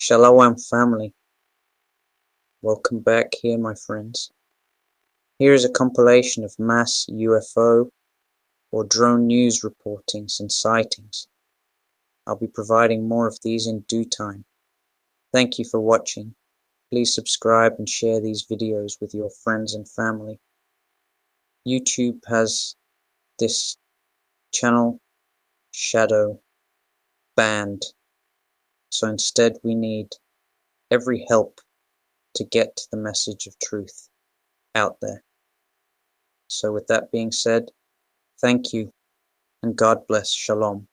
Shalom family, welcome back here my friends. Here is a compilation of mass UFO or drone news reportings and sightings. I'll be providing more of these in due time. Thank you for watching. Please subscribe and share these videos with your friends and family. YouTube has this channel shadow banned. So instead we need every help to get the message of truth out there. So with that being said, thank you and God bless. Shalom.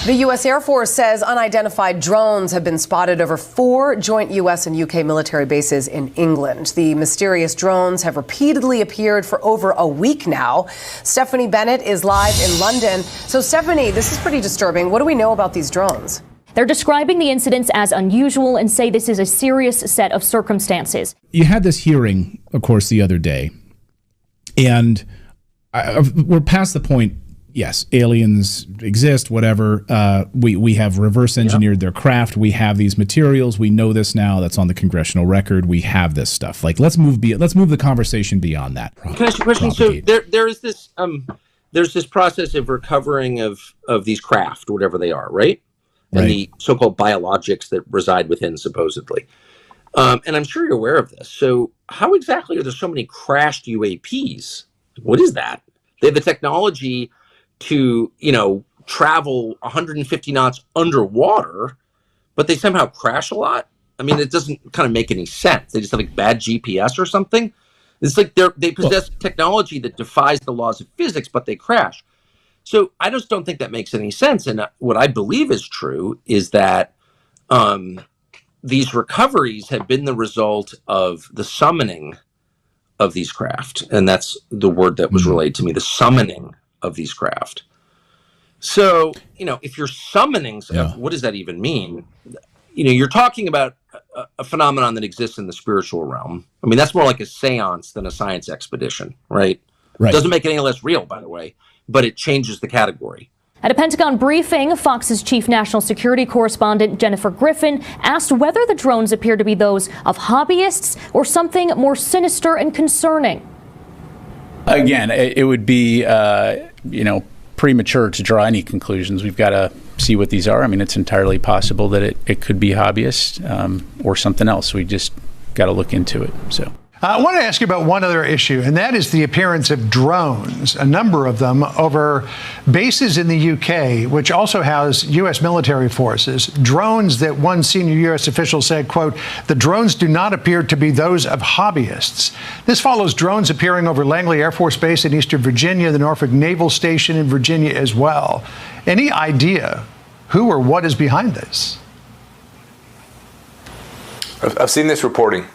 The U.S. Air Force says unidentified drones have been spotted over 4 joint U.S. and U.K. military bases in England. The mysterious drones have repeatedly appeared for over a week now. Stephanie Bennett is live in London. So, Stephanie, this is pretty disturbing. What do we know about these drones? They're describing the incidents as unusual and say this is a serious set of circumstances. You had this hearing, of course, the other day, and we're past the point. Yes, aliens exist, whatever. We have reverse engineered their craft. We have these materials. We know this now. That's on the congressional record. We have this stuff. Like, let's move the conversation beyond that. Can I ask you a question? So there is this there's this process of recovering of these craft, whatever they are, right? And the so-called biologics that reside within, supposedly. And I'm sure you're aware of this. So how exactly are there so many crashed UAPs? What is that? They have the technology to, travel 150 knots underwater, but they somehow crash a lot. I mean, it doesn't kind of make any sense. They just have like bad GPS or something. It's like they possess technology that defies the laws of physics, but they crash. So I just don't think that makes any sense. And what I believe is true is that these recoveries have been the result of the summoning of these craft. And that's the word that was relayed to me, the summoning of these craft. So, if you're summoning stuff, what does that even mean? You're talking about a phenomenon that exists in the spiritual realm. I mean, that's more like a seance than a science expedition, right? Doesn't make it any less real, by the way, but it changes the category. At a Pentagon briefing, Fox's chief national security correspondent Jennifer Griffin asked whether the drones appear to be those of hobbyists or something more sinister and concerning. Again, it would be, premature to draw any conclusions. We've got to see what these are. I mean, it's entirely possible that it could be hobbyists or something else. We just got to look into it. So. I want to ask you about one other issue, and that is the appearance of drones, a number of them, over bases in the UK, which also house U.S. military forces. Drones that one senior U.S. official said, quote, "The drones do not appear to be those of hobbyists." This follows drones appearing over Langley Air Force Base in Eastern Virginia, the Norfolk Naval Station in Virginia as well. Any idea who or what is behind this? I've seen this reporting.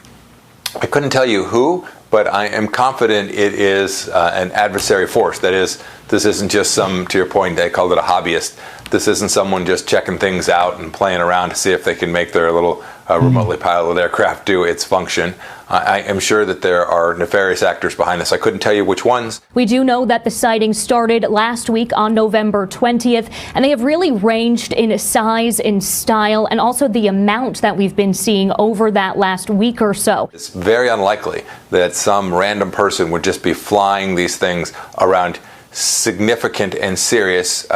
I couldn't tell you who, but I am confident it is an adversary force. That is, this isn't just to your point, they called it a hobbyist. This isn't someone just checking things out and playing around to see if they can make their little remotely piloted aircraft do its function. I am sure that there are nefarious actors behind this. I couldn't tell you which ones. We do know that the sightings started last week on November 20th, and they have really ranged in size, in style, and also the amount that we've been seeing over that last week or so. It's very unlikely that some random person would just be flying these things around significant and serious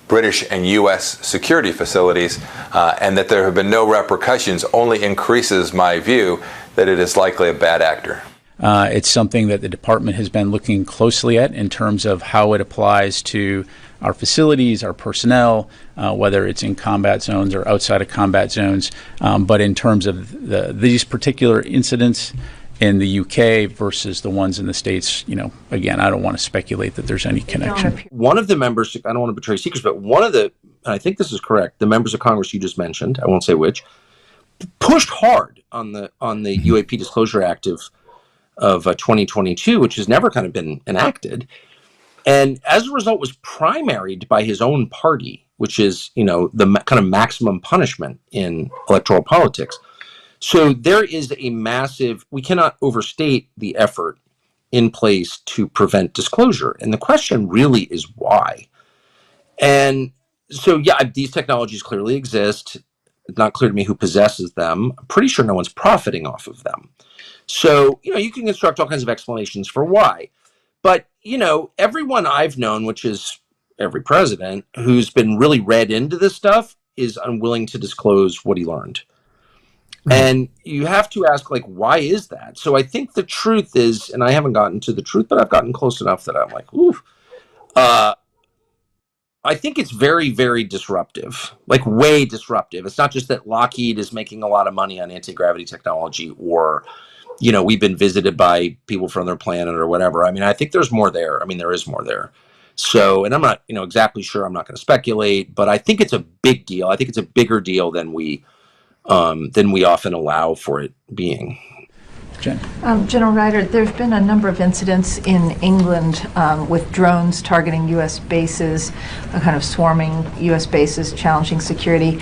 British and U.S. security facilities, and that there have been no repercussions only increases my view that it is likely a bad actor. It's something that the department has been looking closely at in terms of how it applies to our facilities, our personnel, whether it's in combat zones or outside of combat zones. But in terms of these particular incidents in the UK versus the ones in the States, again, I don't want to speculate that there's any connection. One of the members, I don't want to betray secrets, but one of the, and I think this is correct, the members of Congress you just mentioned, I won't say which, pushed hard on the UAP Disclosure Act of 2022, which has never kind of been enacted, and as a result was primaried by his own party, which is the kind of maximum punishment in electoral politics. So there is a massive, we cannot overstate the effort in place to prevent disclosure. And the question really is why. And so, yeah, these technologies clearly exist. It's not clear to me who possesses them. I'm pretty sure no one's profiting off of them. So, you can construct all kinds of explanations for why. But, everyone I've known, which is every president, who's been really read into this stuff is unwilling to disclose what he learned. And you have to ask, why is that? So I think the truth is, and I haven't gotten to the truth, but I've gotten close enough that I'm like, ooh. I think it's very, very disruptive, way disruptive. It's not just that Lockheed is making a lot of money on anti-gravity technology or, we've been visited by people from their planet or whatever. I mean, I think there's more there. I mean, there is more there. So, and I'm not, exactly sure. I'm not going to speculate, but I think it's a big deal. I think it's a bigger deal than we often allow for it being. Jen. General Ryder, there have been a number of incidents in England with drones targeting U.S. bases, kind of swarming U.S. bases, challenging security.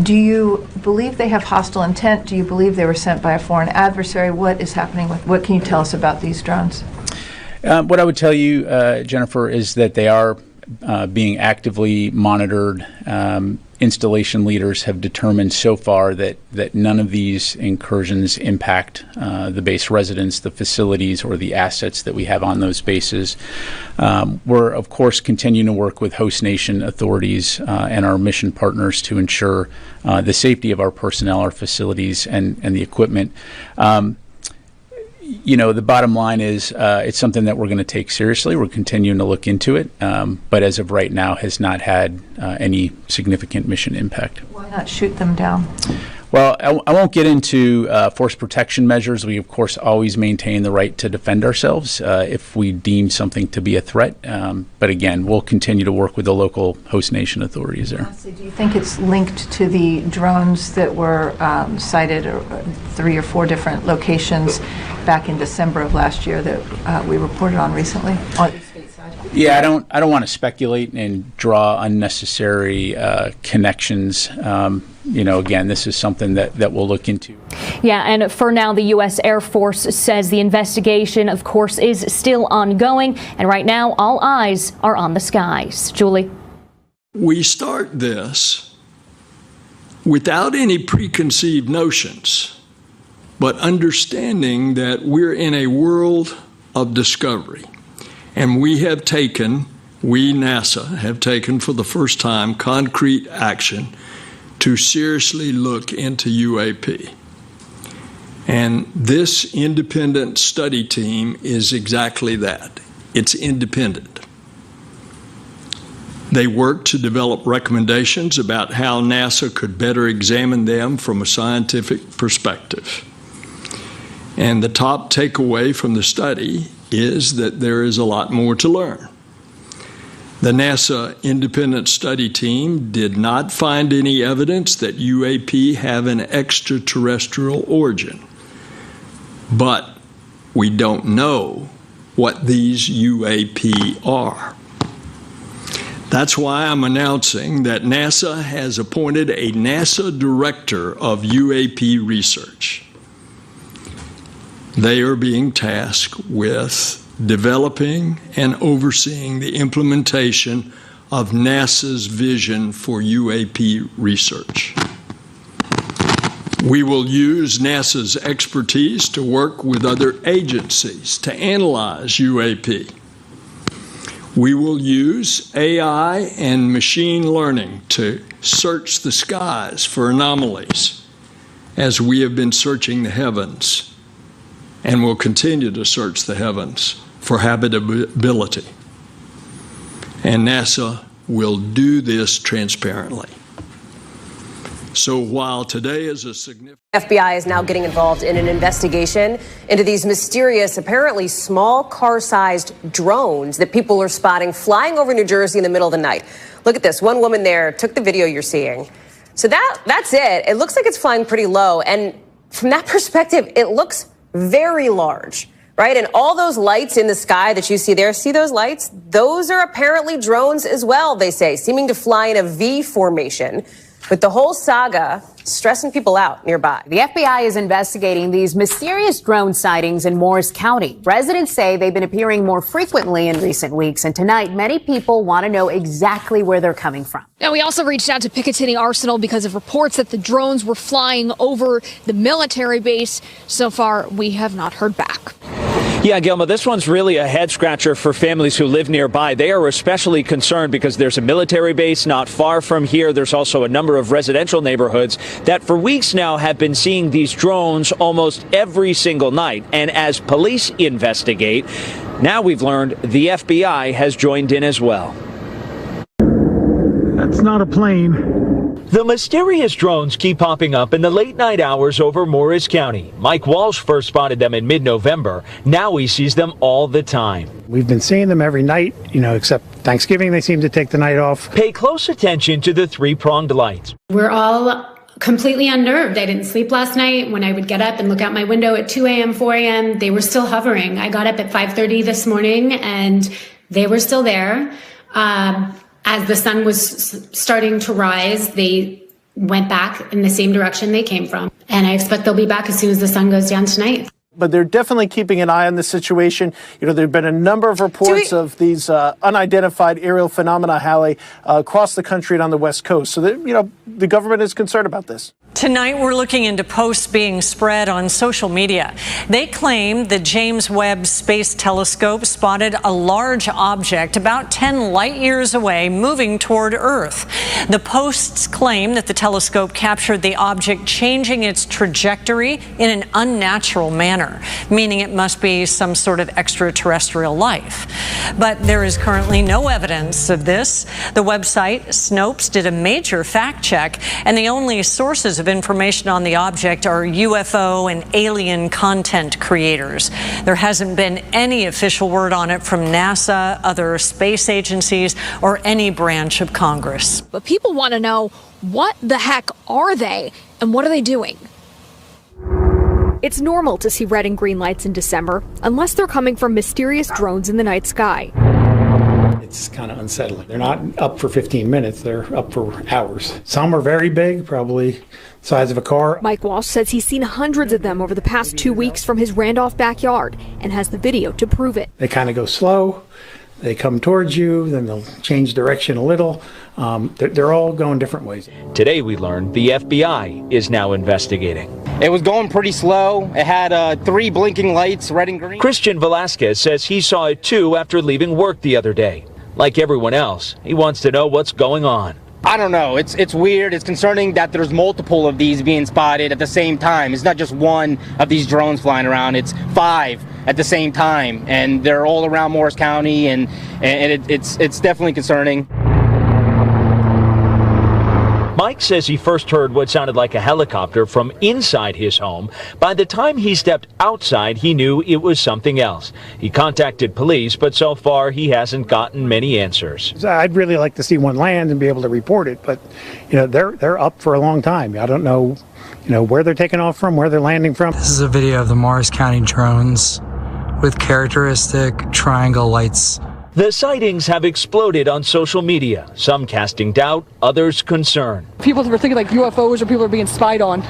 Do you believe they have hostile intent? Do you believe they were sent by a foreign adversary? What is happening what can you tell us about these drones? What I would tell you, Jennifer, is that they are being actively monitored. Installation leaders have determined so far that none of these incursions impact the base residents, the facilities, or the assets that we have on those bases. We're, of course, continuing to work with host nation authorities and our mission partners to ensure the safety of our personnel, our facilities, and the equipment. The bottom line is it's something that we're going to take seriously. We're continuing to look into it, but as of right now has not had any significant mission impact. Why not shoot them down? Well, I won't get into force protection measures. We, of course, always maintain the right to defend ourselves if we deem something to be a threat. But again, we'll continue to work with the local host nation authorities there. Do you think it's linked to the drones that were sighted at 3 or 4 different locations back in December of last year that we reported on recently on the state side? Yeah, I don't want to speculate and draw unnecessary connections. Again, this is something that we'll look into. Yeah, and for now, the U.S. Air Force says the investigation, of course, is still ongoing. And right now, all eyes are on the skies. Julie? We start this without any preconceived notions, but understanding that we're in a world of discovery. And we, NASA, have taken for the first time concrete action to seriously look into UAP. And this independent study team is exactly that. It's independent. They work to develop recommendations about how NASA could better examine them from a scientific perspective. And the top takeaway from the study is that there is a lot more to learn. The NASA independent study team did not find any evidence that UAP have an extraterrestrial origin. But we don't know what these UAP are. That's why I'm announcing that NASA has appointed a NASA director of UAP research. They are being tasked with developing and overseeing the implementation of NASA's vision for UAP research. We will use NASA's expertise to work with other agencies to analyze UAP. We will use AI and machine learning to search the skies for anomalies as we have been searching the heavens and will continue to search the heavens for habitability. And NASA will do this transparently. So while today is a significant... FBI is now getting involved in an investigation into these mysterious, apparently small car-sized drones that people are spotting flying over New Jersey in the middle of the night. Look at this. One woman there took the video you're seeing. So that's it. It looks like it's flying pretty low. And from that perspective, it looks very large, right? And all those lights in the sky that you see there, see those lights? Those are apparently drones as well, they say, seeming to fly in a V formation. with the whole saga stressing people out nearby. The FBI is investigating these mysterious drone sightings in Morris County. Residents say they've been appearing more frequently in recent weeks, and tonight many people want to know exactly where they're coming from. Now, we also reached out to Picatinny Arsenal because of reports that the drones were flying over the military base. So far, we have not heard back. Yeah, Gilma, this one's really a head scratcher for families who live nearby. They are especially concerned because there's a military base not far from here. There's also a number of residential neighborhoods that for weeks now have been seeing these drones almost every single night. And as police investigate, now we've learned the FBI has joined in as well. That's not a plane. The mysterious drones keep popping up in the late night hours over Morris County. Mike Walsh first spotted them in mid-November. Now he sees them all the time. We've been seeing them every night, except Thanksgiving they seem to take the night off. Pay close attention to the three-pronged lights. We're all completely unnerved. I didn't sleep last night. When I would get up and look out my window at 2 a.m., 4 a.m., they were still hovering. I got up at 5:30 this morning and they were still there. As the sun was starting to rise, they went back in the same direction they came from. And I expect they'll be back as soon as the sun goes down tonight. But they're definitely keeping an eye on the situation. There have been a number of reports of these unidentified aerial phenomena, Hallie, across the country and on the West Coast. So, the government is concerned about this. Tonight, we're looking into posts being spread on social media. They claim the James Webb Space Telescope spotted a large object about 10 light years away moving toward Earth. The posts claim that the telescope captured the object changing its trajectory in an unnatural manner, meaning it must be some sort of extraterrestrial life. But there is currently no evidence of this. The website Snopes did a major fact check, and the only sources of information on the object are UFO and alien content creators. There hasn't been any official word on it from NASA, other space agencies, or any branch of Congress. But people want to know, what the heck are they and what are they doing? It's normal to see red and green lights in December, unless they're coming from mysterious drones in the night sky. It's kind of unsettling. They're not up for 15 minutes, they're up for hours. Some are very big, probably the size of a car. Mike Walsh says he's seen hundreds of them over the past 2 weeks from his Randolph backyard and has the video to prove it. They kind of go slow, they come towards you, then they'll change direction a little. They're all going different ways. Today we learned the FBI is now investigating. It was going pretty slow. It had 3 blinking lights, red and green. Christian Velasquez says he saw it too after leaving work the other day. Like everyone else, he wants to know what's going on. I don't know. It's weird. It's concerning that there's multiple of these being spotted at the same time. It's not just one of these drones flying around. It's 5 at the same time, and they're all around Morris County, and it's definitely concerning. Mike says he first heard what sounded like a helicopter from inside his home. By the time he stepped outside, he knew it was something else. He contacted police, but so far he hasn't gotten many answers. I'd really like to see one land and be able to report it, but they're up for a long time. I don't know, where they're taking off from, where they're landing from. This is a video of the Morris County drones with characteristic triangle lights. The sightings have exploded on social media, some casting doubt, others concern. People were thinking like UFOs or people are being spied on.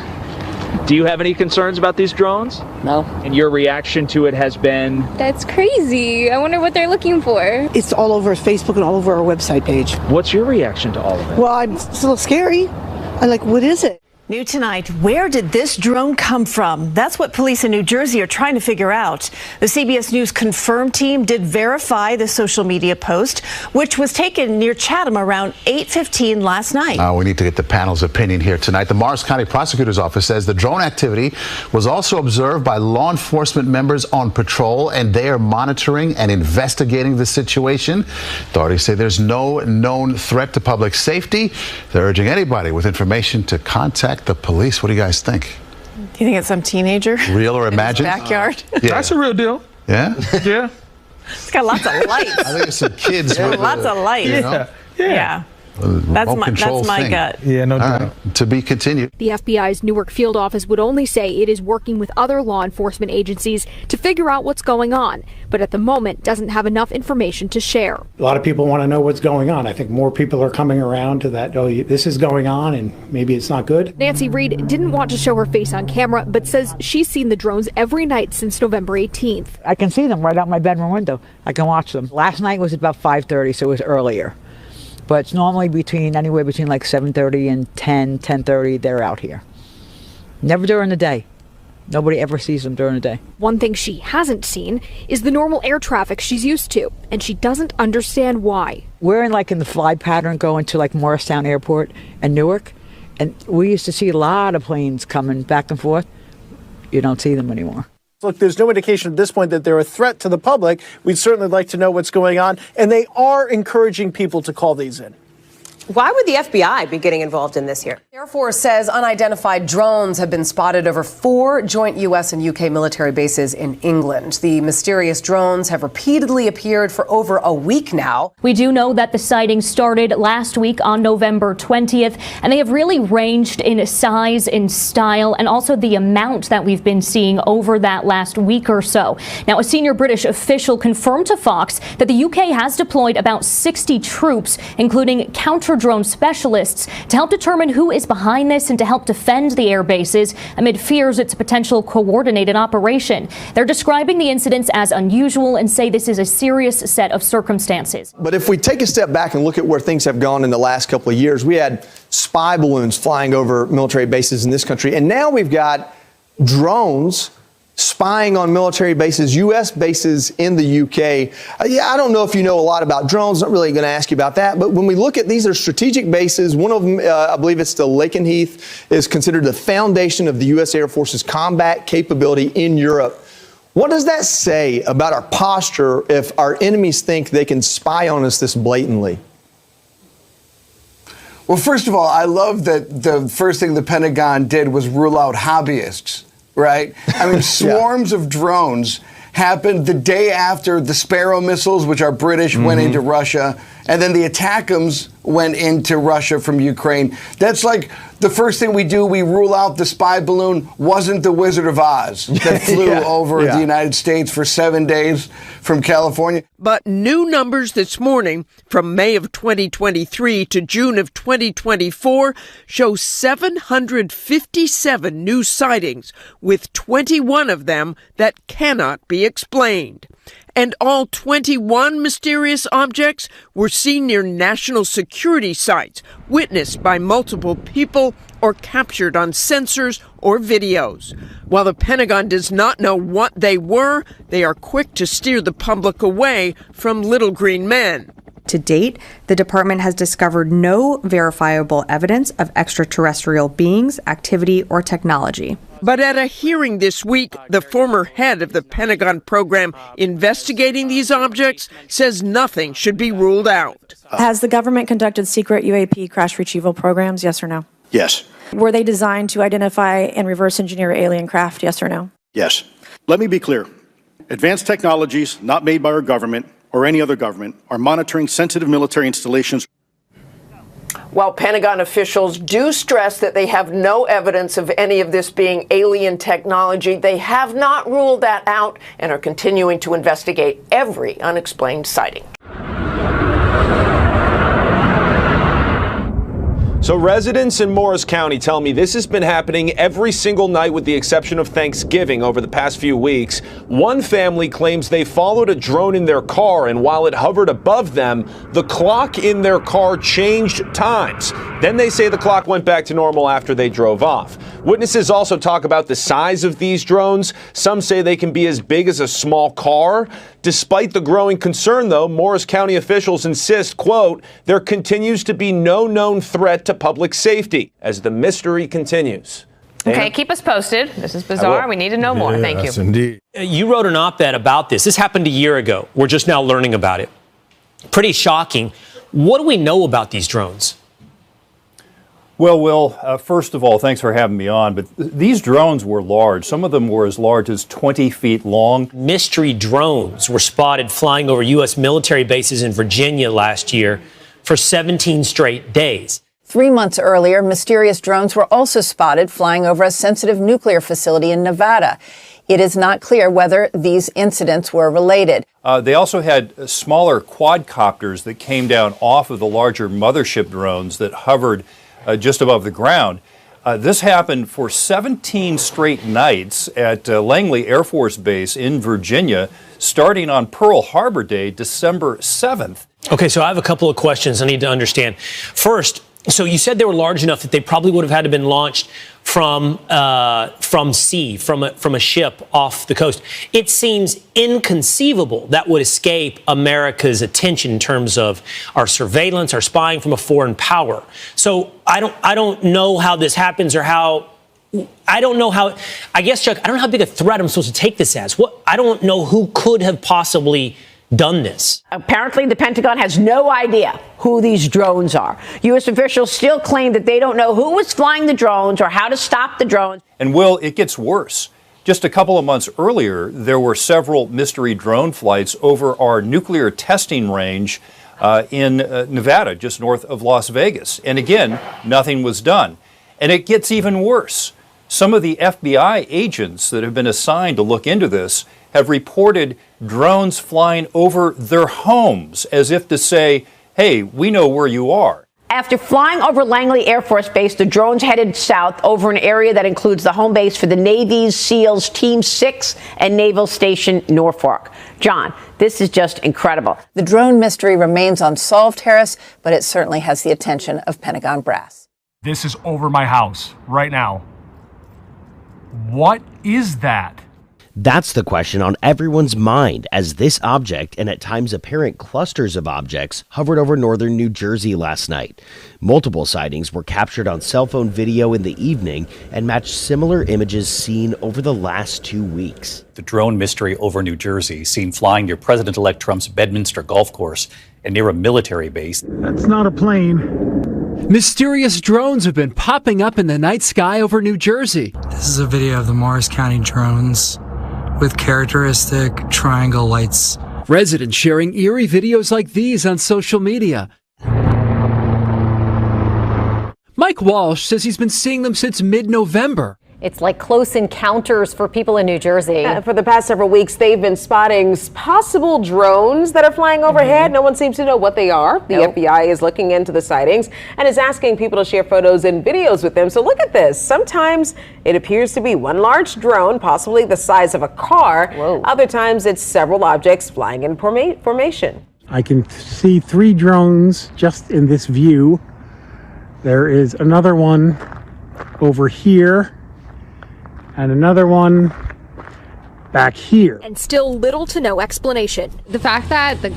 Do you have any concerns about these drones? No. And your reaction to it has been? That's crazy. I wonder what they're looking for. It's all over Facebook and all over our website page. What's your reaction to all of it? Well, it's a little scary. I'm like, what is it? New tonight, where did this drone come from? That's what police in New Jersey are trying to figure out. The CBS News Confirm team did verify the social media post, which was taken near Chatham around 8:15 last night. We need to get the panel's opinion here tonight. The Morris County Prosecutor's Office says the drone activity was also observed by law enforcement members on patrol, and they are monitoring and investigating the situation. Authorities say there's no known threat to public safety. They're urging anybody with information to contact the police. What do you guys think? Do you think it's some teenager? Real or imagined? Backyard? Yeah. That's a real deal. Yeah? Yeah. It's got lots of lights. I think it's some kids. Lots of lights. Yeah. Yeah. That's my gut. Yeah, no doubt. Right. To be continued. The FBI's Newark field office would only say it is working with other law enforcement agencies to figure out what's going on, but at the moment doesn't have enough information to share. A lot of people want to know what's going on. I think more people are coming around to that, oh, this is going on and maybe it's not good. Nancy Reed didn't want to show her face on camera, but says she's seen the drones every night since November 18th. I can see them right out my bedroom window. I can watch them. Last night was about 5:30, so it was earlier. But it's normally anywhere between like 7:30 and 10:30, they're out here. Never during the day. Nobody ever sees them during the day. One thing she hasn't seen is the normal air traffic she's used to, and she doesn't understand why. We're in the fly pattern going to like Morristown Airport and Newark, and we used to see a lot of planes coming back and forth. You don't see them anymore. Look, there's no indication at this point that they're a threat to the public. We'd certainly like to know what's going on, and they are encouraging people to call these in. Why would the FBI be getting involved in this here? Air Force says unidentified drones have been spotted over 4 joint U.S. and U.K. military bases in England. The mysterious drones have repeatedly appeared for over a week now. We do know that the sightings started last week on November 20th, and they have really ranged in size, in style, and also the amount that we've been seeing over that last week or so. Now, a senior British official confirmed to Fox that the UK has deployed about 60 troops, including counter-drone specialists, to help determine who is behind this and to help defend the air bases amid fears it's a potential coordinated operation. They're describing the incidents as unusual and say this is a serious set of circumstances. But if we take a step back and look at where things have gone in the last couple of years, we had spy balloons flying over military bases in this country, and now we've got drones spying on military bases, U.S. bases in the UK. I don't know if you know a lot about drones. Not really going to ask you about that. But when we look at these are strategic bases. One of them, I believe it's the Lakenheath, is considered the foundation of the U.S. Air Force's combat capability in Europe. What does that say about our posture if our enemies think they can spy on us this blatantly? Well, first of all, I love that the first thing the Pentagon did was rule out hobbyists. Right? I mean, swarms of drones happened the day after the Sparrow missiles, which are British, went into Russia, and then the ATACMS went into Russia from Ukraine. That's like the first thing we do. We rule out the spy balloon wasn't the Wizard of Oz that flew over the United States for 7 days from California. But new numbers this morning from May of 2023 to June of 2024 show 757 new sightings, with 21 of them that cannot be explained. And all 21 mysterious objects were seen near national security sites, witnessed by multiple people or captured on sensors or videos. While the Pentagon does not know what they were, they are quick to steer the public away from little green men. To date, the department has discovered no verifiable evidence of extraterrestrial beings, activity, or technology. But at a hearing this week, the former head of the Pentagon program investigating these objects says nothing should be ruled out. Has the government conducted secret UAP crash retrieval programs, yes or no? Yes. Were they designed to identify and reverse engineer alien craft, yes or no? Yes. Let me be clear. Advanced technologies not made by our government or any other government are monitoring sensitive military installations. While Pentagon officials do stress that they have no evidence of any of this being alien technology, they have not ruled that out and are continuing to investigate every unexplained sighting. So residents in Morris County tell me this has been happening every single night with the exception of Thanksgiving over the past few weeks. One family claims they followed a drone in their car, and while it hovered above them, the clock in their car changed times. Then they say the clock went back to normal after they drove off. Witnesses also talk about the size of these drones. Some say they can be as big as a small car. Despite the growing concern, though, Morris County officials insist, quote, there continues to be no known threat to public safety as the mystery continues. Okay, keep us posted. This is bizarre. We need to know more. Thank you. Yes, indeed. You wrote an op-ed about this. This happened a year ago. We're just now learning about it. Pretty shocking. What do we know about these drones? Well, Will, first of all, thanks for having me on. But these drones were large. Some of them were as large as 20 feet long. Mystery drones were spotted flying over U.S. military bases in Virginia last year. for 17 straight days. 3 months earlier, mysterious drones were also spotted flying over a sensitive nuclear facility in Nevada. It is not clear whether these incidents were related. They also had smaller quadcopters that came down off of the larger mothership drones that hovered just above the ground. This happened for 17 straight nights at Langley Air Force Base in Virginia, starting on Pearl Harbor Day, December 7th. Okay, so I have a couple of questions I need to understand. First, so you said they were large enough that they probably would have had to been launched from sea, from a ship off the coast. It seems inconceivable that would escape America's attention in terms of our surveillance, our spying from a foreign power. So I don't know how this happens or how. I don't know how. I guess, Chuck, I don't know how big a threat I'm supposed to take this as. I don't know who could have possibly done this. Apparently, the Pentagon has no idea who these drones are. U.S. officials still claim that they don't know who was flying the drones or how to stop the drones. And Will, it gets worse. Just a couple of months earlier, there were several mystery drone flights over our nuclear testing range in Nevada, just north of Las Vegas. And again, nothing was done. And it gets even worse. Some of the FBI agents that have been assigned to look into this have reported drones flying over their homes as if to say, hey, we know where you are. After flying over Langley Air Force Base, the drones headed south over an area that includes the home base for the Navy's SEALs Team 6 and Naval Station Norfolk. John, this is just incredible. The drone mystery remains unsolved, Harris, but it certainly has the attention of Pentagon brass. This is over my house right now. What is that? That's the question on everyone's mind as this object, and at times apparent clusters of objects, hovered over northern New Jersey last night. Multiple sightings were captured on cell phone video in the evening and matched similar images seen over the last 2 weeks. The drone mystery over New Jersey, seen flying near President-elect Trump's Bedminster golf course and near a military base. That's not a plane. Mysterious drones have been popping up in the night sky over New Jersey. This is a video of the Morris County drones with characteristic triangle lights. Residents sharing eerie videos like these on social media. Mike Walsh says he's been seeing them since mid-November. It's like close encounters for people in New Jersey. For the past several weeks, they've been spotting possible drones that are flying overhead. No one seems to know what they are. The FBI is looking into the sightings and is asking people to share photos and videos with them. So look at this. Sometimes it appears to be one large drone, possibly the size of a car. Whoa. Other times it's several objects flying in formation. I can see 3 drones just in this view. There is another one over here and another one back here. And still little to no explanation. The fact that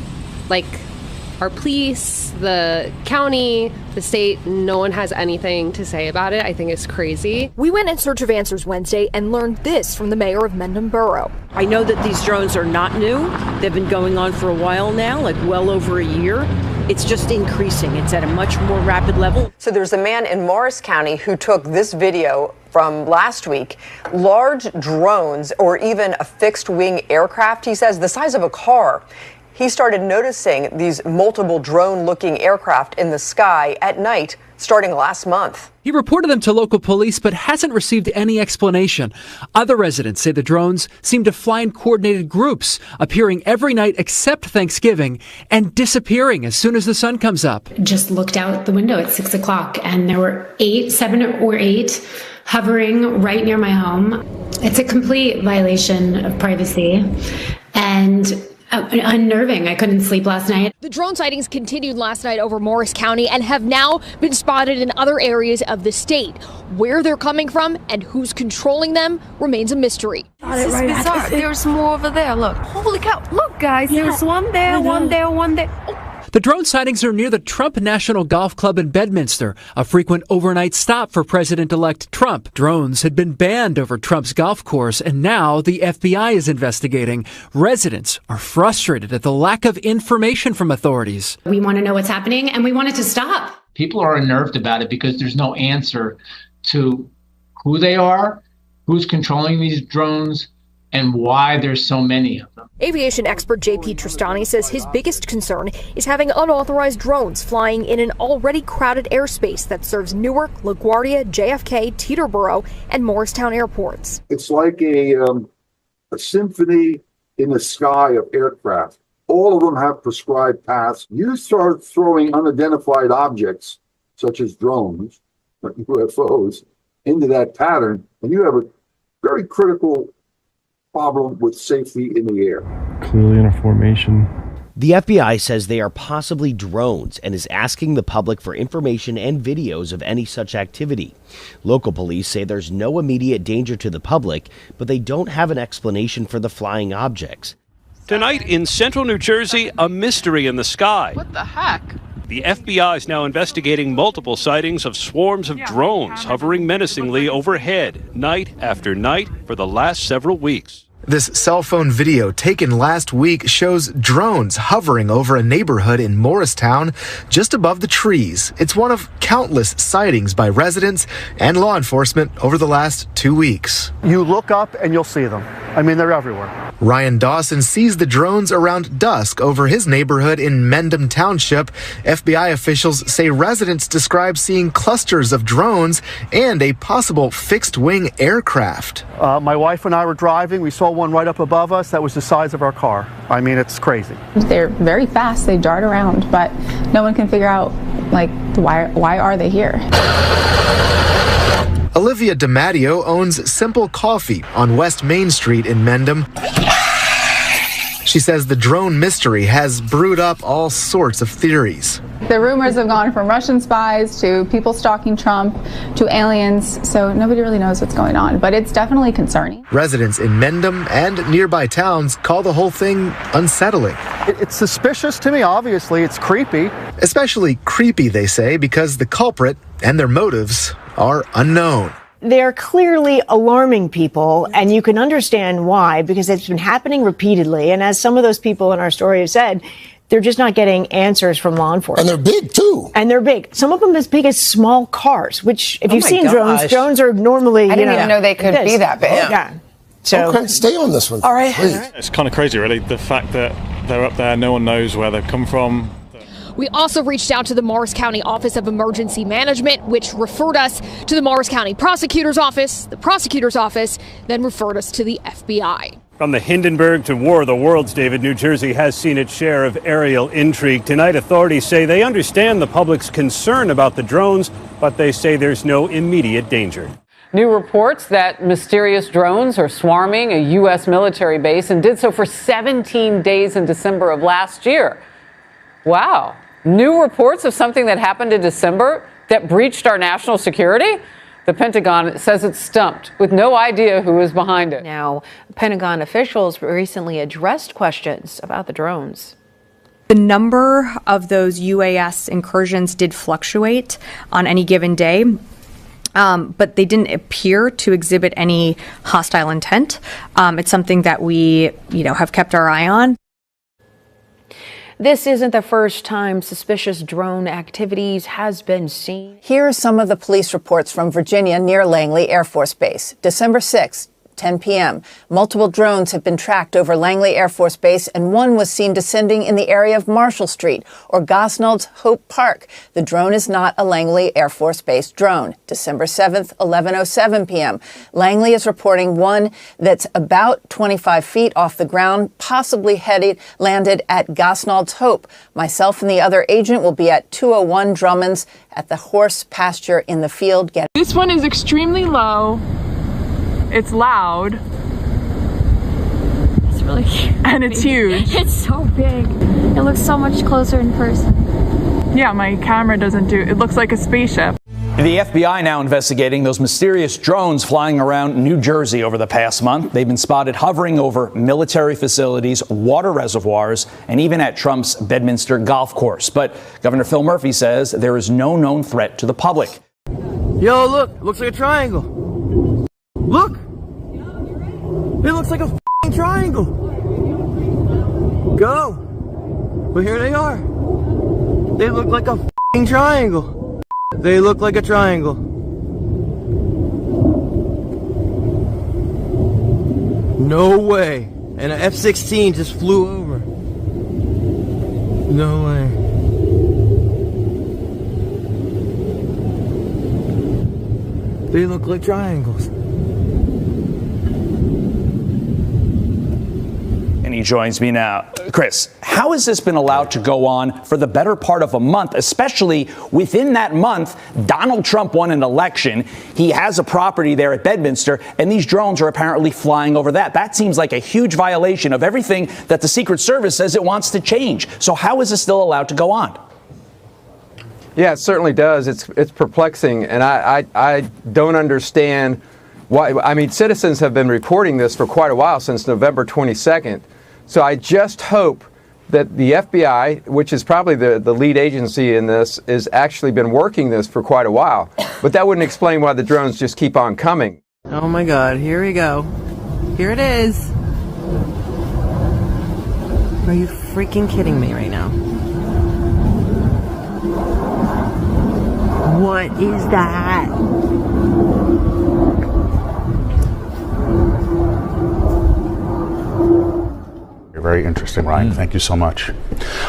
our police, the county, the state, no one has anything to say about it, I think is crazy. We went in search of answers Wednesday and learned this from the mayor of Mendham Borough. I know that these drones are not new. They've been going on for a while now, like well over a year. It's just increasing. It's at a much more rapid level. So there's a man in Morris County who took this video from last week. Large drones or even a fixed wing aircraft, he says, the size of a car. He started noticing these multiple drone-looking aircraft in the sky at night starting last month. He reported them to local police but hasn't received any explanation. Other residents say the drones seem to fly in coordinated groups, appearing every night except Thanksgiving and disappearing as soon as the sun comes up. Just looked out the window at 6 o'clock and there were 7 or 8 hovering right near my home. It's a complete violation of privacy and unnerving. I couldn't sleep last night. The drone sightings continued last night over Morris County and have now been spotted in other areas of the state. Where they're coming from and who's controlling them remains a mystery. This is bizarre. There's more over there. Look. Holy cow. Look, guys. Yeah. There's one there, one there, one there. Oh. The drone sightings are near the Trump National Golf Club in Bedminster, a frequent overnight stop for President-elect Trump. Drones had been banned over Trump's golf course, and now the FBI is investigating. Residents are frustrated at the lack of information from authorities. We want to know what's happening, and we want it to stop. People are unnerved about it because there's no answer to who they are, who's controlling these drones, and why there's so many of them. Aviation expert J.P. Tristani says his biggest concern is having unauthorized drones flying in an already crowded airspace that serves Newark, LaGuardia, JFK, Teterboro, and Morristown airports. It's like a symphony in the sky of aircraft. All of them have prescribed paths. You start throwing unidentified objects, such as drones, or UFOs, into that pattern, and you have a very critical problem with safety in the air. Clearly in a formation. The FBI says they are possibly drones and is asking the public for information and videos of any such activity. Local police say there's no immediate danger to the public, but they don't have an explanation for the flying objects. Tonight in central New Jersey, a mystery in the sky. What the heck? The FBI is now investigating multiple sightings of swarms of drones hovering menacingly overhead, night after night, for the last several weeks. This cell phone video taken last week shows drones hovering over a neighborhood in Morristown just above the trees. It's one of countless sightings by residents and law enforcement over the last 2 weeks. You look up and you'll see them. I mean, they're everywhere. Ryan Dawson sees the drones around dusk over his neighborhood in Mendham Township. FBI officials say residents describe seeing clusters of drones and a possible fixed-wing aircraft. My wife and I were driving. We saw one right up above us that was the size of our car. I mean, it's crazy. They're very fast. They dart around, but no one can figure out, like, why are they here? Olivia DiMatteo owns Simple Coffee on West Main Street in Mendham. She says the drone mystery has brewed up all sorts of theories. The rumors have gone from Russian spies to people stalking Trump to aliens, so nobody really knows what's going on, but it's definitely concerning. Residents in Mendham and nearby towns call the whole thing unsettling. It's suspicious to me, obviously. It's creepy. Especially creepy, they say, because the culprit and their motives are unknown. They're clearly alarming people, and you can understand why, because it's been happening repeatedly. And as some of those people in our story have said, they're just not getting answers from law enforcement. And they're big, too. And they're big. Some of them as big as small cars, which, if you've seen drones are normally, I didn't even know they could be that big. Yeah. So, okay, stay on this one. All right. Please. It's kind of crazy, really, the fact that they're up there, no one knows where they've come from. We also reached out to the Morris County Office of Emergency Management, which referred us to the Morris County Prosecutor's Office. The Prosecutor's Office then referred us to the FBI. From the Hindenburg to War of the Worlds, David, New Jersey has seen its share of aerial intrigue. Tonight, authorities say they understand the public's concern about the drones, but they say there's no immediate danger. New reports that mysterious drones are swarming a U.S. military base and did so for 17 days in December of last year. Wow. New reports of something that happened in December that breached our national security? The Pentagon says it's stumped with no idea who is behind it. Now, Pentagon officials recently addressed questions about the drones. The number of those UAS incursions did fluctuate on any given day. But they didn't appear to exhibit any hostile intent. It's something that we, have kept our eye on. This isn't the first time suspicious drone activities has been seen. Here are some of the police reports from Virginia near Langley Air Force Base. December 6th, 10 p.m. Multiple drones have been tracked over Langley Air Force Base, and one was seen descending in the area of Marshall Street or Gosnold's Hope Park. The drone is not a Langley Air Force Base drone. December 7th, 11:07 p.m. Langley is reporting one that's about 25 feet off the ground, possibly landed at Gosnold's Hope. Myself and the other agent will be at 201 Drummonds at the horse pasture in the field. This one is extremely low. It's loud. It's really cute. And it's huge. It's so big. It looks so much closer in person. Yeah, my camera doesn't do it. It looks like a spaceship. The FBI now investigating those mysterious drones flying around New Jersey over the past month. They've been spotted hovering over military facilities, water reservoirs, and even at Trump's Bedminster golf course. But Governor Phil Murphy says there is no known threat to the public. Yo, look, it looks like a triangle. Look! It looks like a f***ing triangle! Go! But here they are. They look like a f***ing triangle. They look like a triangle. No way. And an F-16 just flew over. No way. They look like triangles. And he joins me now. Chris, how has this been allowed to go on for the better part of a month, especially within that month? Donald Trump won an election. He has a property there at Bedminster, and these drones are apparently flying over that. That seems like a huge violation of everything that the Secret Service says it wants to change. So how is this still allowed to go on? Yeah, it certainly does. It's perplexing, and I don't understand why. I mean, citizens have been reporting this for quite a while, since November 22nd. So I just hope that the FBI, which is probably the lead agency in this, has actually been working this for quite a while. But that wouldn't explain why the drones just keep on coming. Oh my God, here we go. Here it is. Are you freaking kidding me right now? What is that? Very interesting, Ryan. Thank you so much.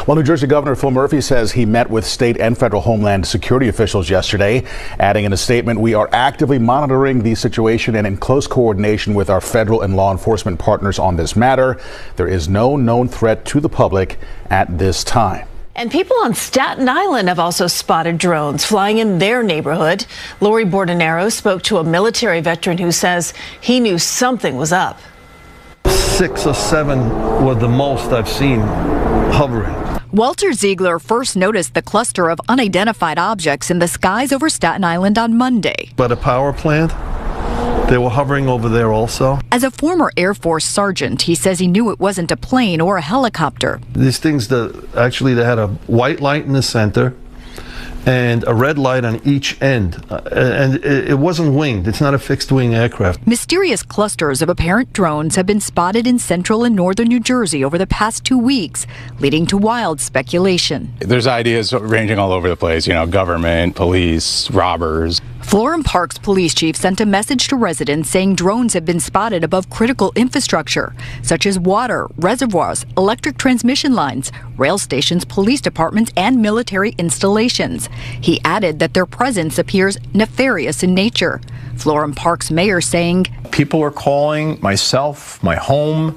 Well, New Jersey Governor Phil Murphy says he met with state and federal Homeland Security officials yesterday, adding in a statement, "We are actively monitoring the situation and in close coordination with our federal and law enforcement partners on this matter. There is no known threat to the public at this time." And people on Staten Island have also spotted drones flying in their neighborhood. Lori Bordenero spoke to a military veteran who says he knew something was up. 6 or 7 were the most I've seen hovering. Walter Ziegler first noticed the cluster of unidentified objects in the skies over Staten Island on Monday. But a power plant, they were hovering over there also. As a former Air Force sergeant, he says he knew it wasn't a plane or a helicopter. These things that actually they had a white light in the center and a red light on each end. And it wasn't winged. It's not a fixed wing aircraft. Mysterious clusters of apparent drones have been spotted in central and northern New Jersey over the past 2 weeks, leading to wild speculation. There's ideas ranging all over the place, government, police, robbers. Florham Park's police chief sent a message to residents saying drones have been spotted above critical infrastructure, such as water, reservoirs, electric transmission lines, rail stations, police departments, and military installations. He added that their presence appears nefarious in nature. Florham Park's mayor saying, "People are calling myself, my home.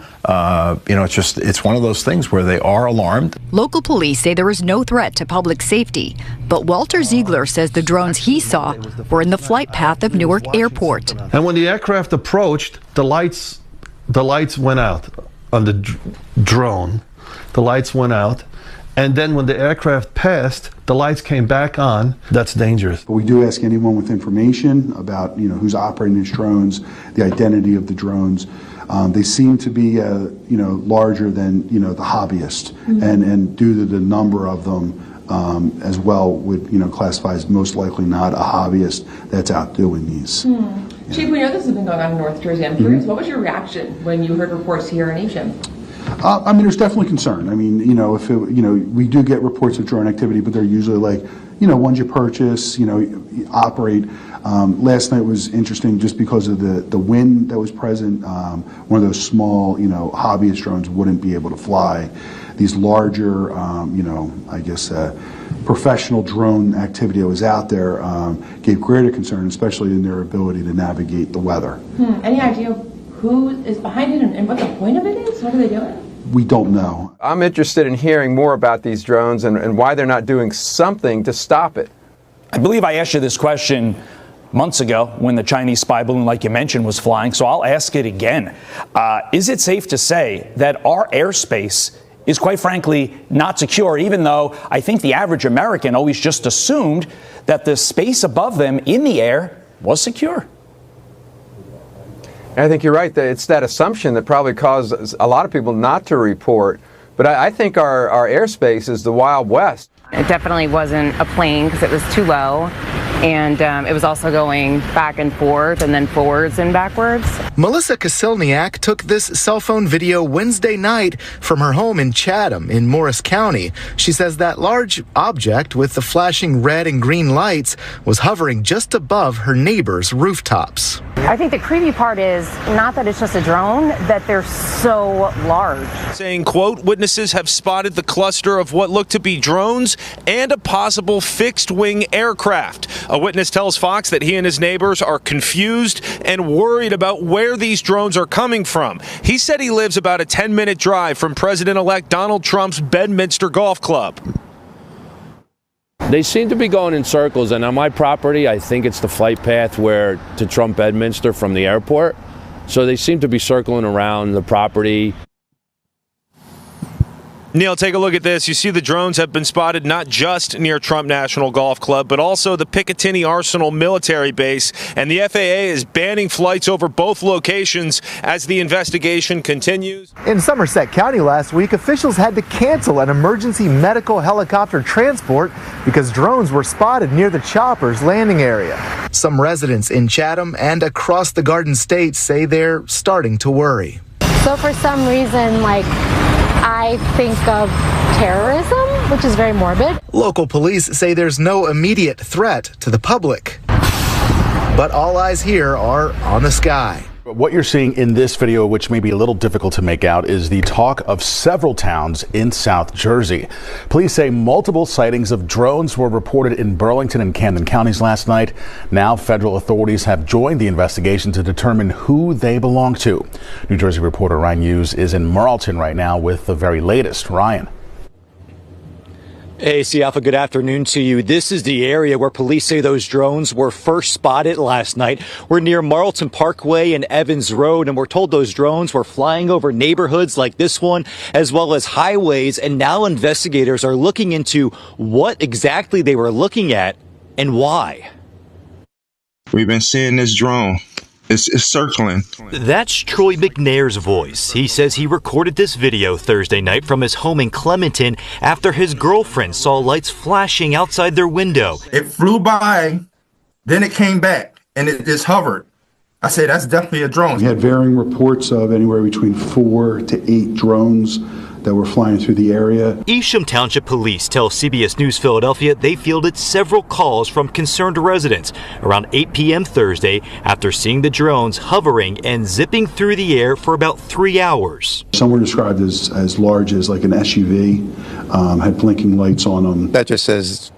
It's one of those things where they are alarmed." Local police say there is no threat to public safety, but Walter Ziegler says the drones he saw were in the flight path of Newark Airport. And when the aircraft approached, the lights went out on the drone. The lights went out. And then when the aircraft passed, the lights came back on. That's dangerous. But we do ask anyone with information about, who's operating these drones, the identity of the drones. They seem to be, larger than, the hobbyist. Mm-hmm. And due to the number of them, as well would, classify as most likely not a hobbyist that's out doing these. Chief, we know this has been going on in North Jersey. I'm curious, what was your reaction when you heard reports here in Asia? There's definitely concern. If we do get reports of drone activity, but they're usually like, ones you purchase, operate. Last night was interesting just because of the wind that was present. One of those small, hobbyist drones wouldn't be able to fly. These larger, professional drone activity that was out there gave greater concern, especially in their ability to navigate the weather. Any idea who is behind it and what the point of it is? What are they doing? We don't know. I'm interested in hearing more about these drones and why they're not doing something to stop it. I believe I asked you this question months ago when the Chinese spy balloon, like you mentioned, was flying, so I'll ask it again. Is it safe to say that our airspace is quite frankly not secure, even though I think the average American always just assumed that the space above them in the air was secure? I think you're right. It's that assumption that probably causes a lot of people not to report. But I think our airspace is the Wild West. It definitely wasn't a plane because it was too low. And it was also going back and forth and then forwards and backwards. Melissa Kasilniak took this cell phone video Wednesday night from her home in Chatham in Morris County. She says that large object with the flashing red and green lights was hovering just above her neighbor's rooftops. I think the creepy part is not that it's just a drone, that they're so large. Saying, quote, witnesses have spotted the cluster of what look to be drones and a possible fixed-wing aircraft. A witness tells Fox that he and his neighbors are confused and worried about where these drones are coming from. He said he lives about a 10-minute drive from President-elect Donald Trump's Bedminster Golf Club. They seem to be going in circles, and on my property, I think it's the flight path to Trump Bedminster from the airport. So they seem to be circling around the property. Neil, take a look at this. You see the drones have been spotted not just near Trump National Golf Club, but also the Picatinny Arsenal military base. And the FAA is banning flights over both locations as the investigation continues. In Somerset County last week, officials had to cancel an emergency medical helicopter transport because drones were spotted near the chopper's landing area. Some residents in Chatham and across the Garden State say they're starting to worry. So for some reason, I think of terrorism, which is very morbid. Local police say there's no immediate threat to the public, but all eyes here are on the sky. What you're seeing in this video, which may be a little difficult to make out, is the talk of several towns in South Jersey. Police say multiple sightings of drones were reported in Burlington and Camden counties last night. Now federal authorities have joined the investigation to determine who they belong to. New Jersey reporter Ryan Hughes is in Marlton right now with the very latest. Ryan. AC Alpha, good afternoon to you. This is the area where police say those drones were first spotted last night. We're near Marlton Parkway and Evans Road, and we're told those drones were flying over neighborhoods like this one, as well as highways. And now investigators are looking into what exactly they were looking at and why. We've been seeing this drone. It's circling. That's Troy McNair's voice. He says he recorded this video Thursday night from his home in Clementon after his girlfriend saw lights flashing outside their window. It flew by, then it came back, and it just hovered. I say that's definitely a drone. We had varying reports of anywhere between 4 to 8 drones that were flying through the area. Evesham Township Police tell CBS News Philadelphia they fielded several calls from concerned residents around 8 p.m. Thursday after seeing the drones hovering and zipping through the air for about 3 hours. Some were described as large as like an SUV, had blinking lights on them. That just says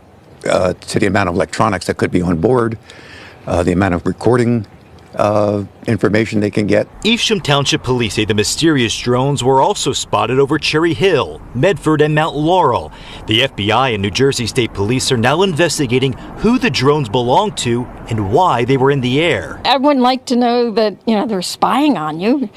to the amount of electronics that could be on board, the amount of recording information they can get. Evesham Township Police say the mysterious drones were also spotted over Cherry Hill, Medford, and Mount Laurel. The FBI and New Jersey State Police are now investigating who the drones belong to and why they were in the air. I would like to know that, they're spying on you,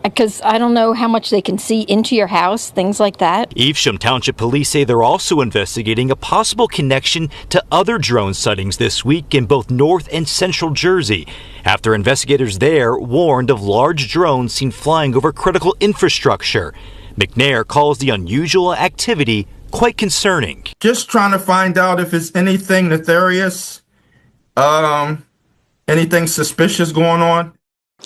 because I don't know how much they can see into your house, things like that. Evesham Township Police say they're also investigating a possible connection to other drone sightings this week in both North and Central Jersey, after investigators there warned of large drones seen flying over critical infrastructure. McNair calls the unusual activity quite concerning. Just trying to find out if it's anything nefarious, anything suspicious going on.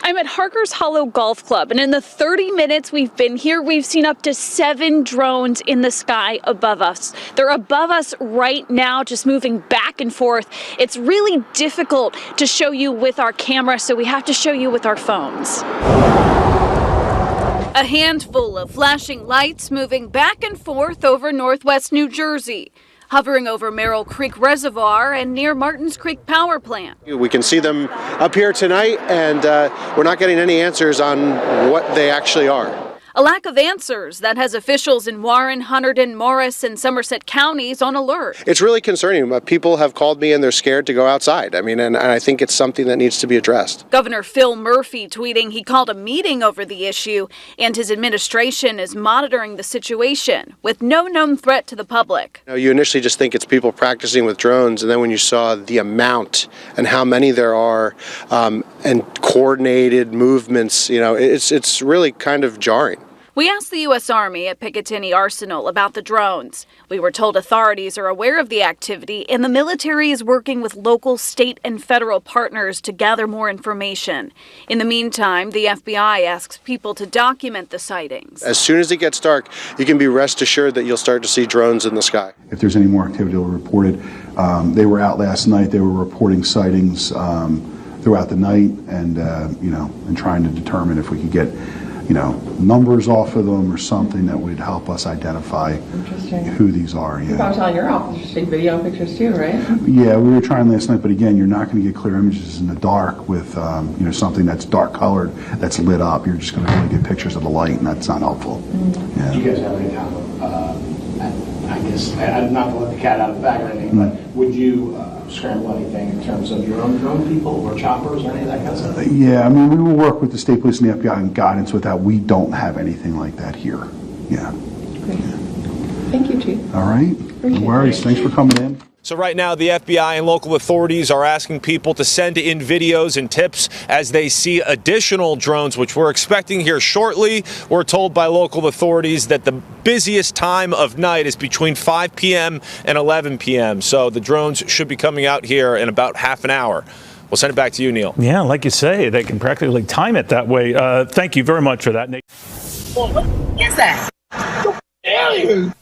I'm at Harker's Hollow Golf Club, and in the 30 minutes we've been here, we've seen up to 7 drones in the sky above us. They're above us right now, just moving back and forth. It's really difficult to show you with our camera, so we have to show you with our phones. A handful of flashing lights moving back and forth over northwest New Jersey, hovering over Merrill Creek Reservoir and near Martins Creek Power Plant. We can see them up here tonight, and we're not getting any answers on what they actually are. A lack of answers that has officials in Warren, Hunterdon, Morris, and Somerset counties on alert. It's really concerning. People have called me and they're scared to go outside. And I think it's something that needs to be addressed. Governor Phil Murphy tweeting he called a meeting over the issue, and his administration is monitoring the situation with no known threat to the public. You initially just think it's people practicing with drones, and then when you saw the amount and how many there are and coordinated movements, it's really kind of jarring. We asked the U.S. Army at Picatinny Arsenal about the drones. We were told authorities are aware of the activity, and the military is working with local, state, and federal partners to gather more information. In the meantime, the FBI asks people to document the sightings. As soon as it gets dark, you can be rest assured that you'll start to see drones in the sky. If there's any more activity, they'll report it. They were out last night. They were reporting sightings throughout the night, and and trying to determine if we could get numbers off of them or something that would help us identify who these are. You're probably telling your officers to take video pictures too, right? Yeah, we were trying last night, but again, you're not going to get clear images in the dark with something that's dark colored, that's lit up. You're just going to really get pictures of the light, and that's not helpful. Yeah. Do you guys have any kind of, I guess, not to let the cat out of the bag or anything, but would you scramble anything in terms of your own drone people or choppers or any of that kind of stuff? Yeah, I mean, we will work with the state police and the FBI and guidance with that. We don't have anything like that here. Yeah. Great. Thank you, Chief. All right. No worries. Thanks for coming in. So right now, the FBI and local authorities are asking people to send in videos and tips as they see additional drones, which we're expecting here shortly. We're told by local authorities that the busiest time of night is between 5 p.m. and 11 p.m. So the drones should be coming out here in about half an hour. We'll send it back to you, Neil. Yeah, like you say, they can practically time it that way. Thank you very much for that, Nate. What is that?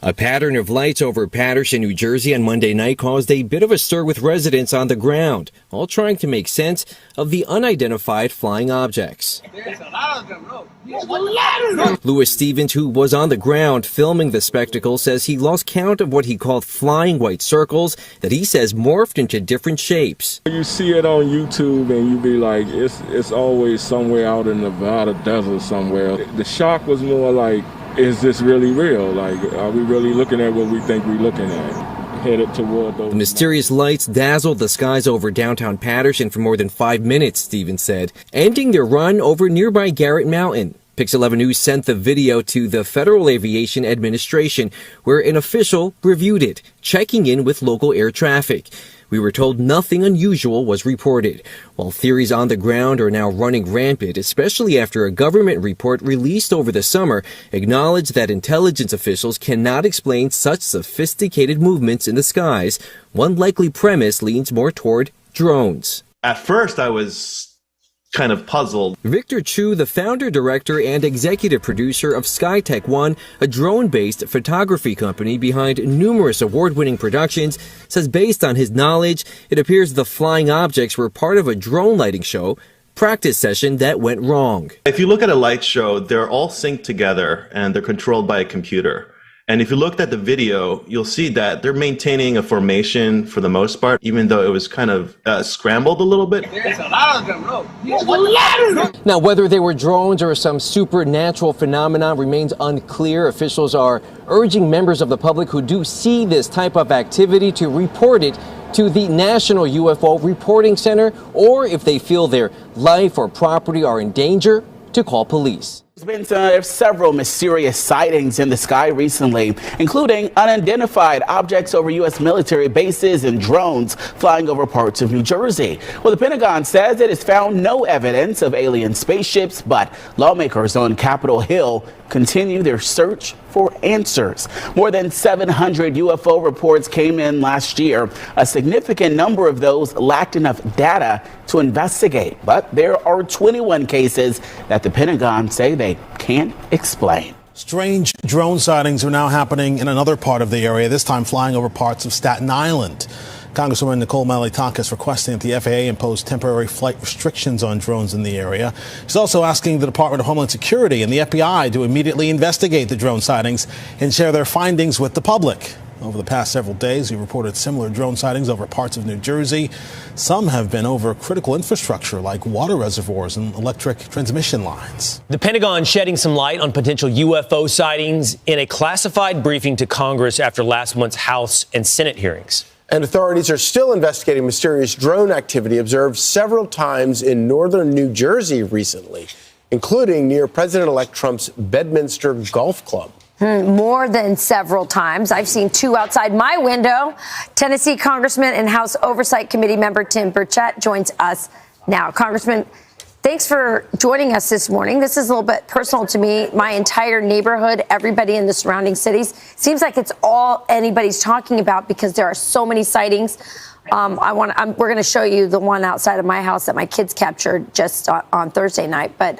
A pattern of lights over Paterson, New Jersey on Monday night caused a bit of a stir with residents on the ground, all trying to make sense of the unidentified flying objects. There's a lot of them, bro. There's a lot of them. Louis Stevens, who was on the ground filming the spectacle, says he lost count of what he called flying white circles that he says morphed into different shapes. You see it on YouTube and you be like, it's always somewhere out in Nevada desert somewhere. The shock was more like, is this really real? Like, are we really looking at what we think we're looking at? Headed toward those. The mysterious lights dazzled the skies over downtown Paterson for more than 5 minutes, Stevens said, ending their run over nearby Garrett Mountain. Pix 11 News sent the video to the Federal Aviation Administration, where an official reviewed it, checking in with local air traffic. We were told nothing unusual was reported, while theories on the ground are now running rampant, especially after a government report released over the summer acknowledged that intelligence officials cannot explain such sophisticated movements in the skies. One likely premise leans more toward drones. At first, I was kind of puzzled. Victor Chu, the founder, director, and executive producer of SkyTech One, a drone-based photography company behind numerous award-winning productions, says based on his knowledge, it appears the flying objects were part of a drone lighting show practice session that went wrong. If you look at a light show, they're all synced together and they're controlled by a computer. And if you looked at the video, you'll see that they're maintaining a formation for the most part, even though it was kind of scrambled a little bit. There's a lot of them, bro. There's a lot of them. Now, whether they were drones or some supernatural phenomenon remains unclear. Officials are urging members of the public who do see this type of activity to report it to the National UFO Reporting Center, or if they feel their life or property are in danger, to call police. There's been several mysterious sightings in the sky recently, including unidentified objects over U.S. military bases and drones flying over parts of New Jersey. Well, the Pentagon says it has found no evidence of alien spaceships, but lawmakers on Capitol Hill continue their search for answers. More than 700 UFO reports came in last year. A significant number of those lacked enough data to investigate, but there are 21 cases that the Pentagon say they can't explain. Strange drone sightings are now happening in another part of the area, this time flying over parts of Staten Island. Congresswoman Nicole Malliotakis requesting that the FAA impose temporary flight restrictions on drones in the area. She's also asking the Department of Homeland Security and the FBI to immediately investigate the drone sightings and share their findings with the public. Over the past several days, we reported similar drone sightings over parts of New Jersey. Some have been over critical infrastructure like water reservoirs and electric transmission lines. The Pentagon shedding some light on potential UFO sightings in a classified briefing to Congress after last month's House and Senate hearings. And authorities are still investigating mysterious drone activity observed several times in northern New Jersey recently, including near President-elect Trump's Bedminster Golf Club. More than several times. I've seen two outside my window. Tennessee Congressman and House Oversight Committee member Tim Burchett joins us now. Congressman, thanks for joining us this morning. This is a little bit personal to me. My entire neighborhood, everybody in the surrounding cities, seems like it's all anybody's talking about because there are so many sightings. We're going to show you the one outside of my house that my kids captured just on Thursday night. But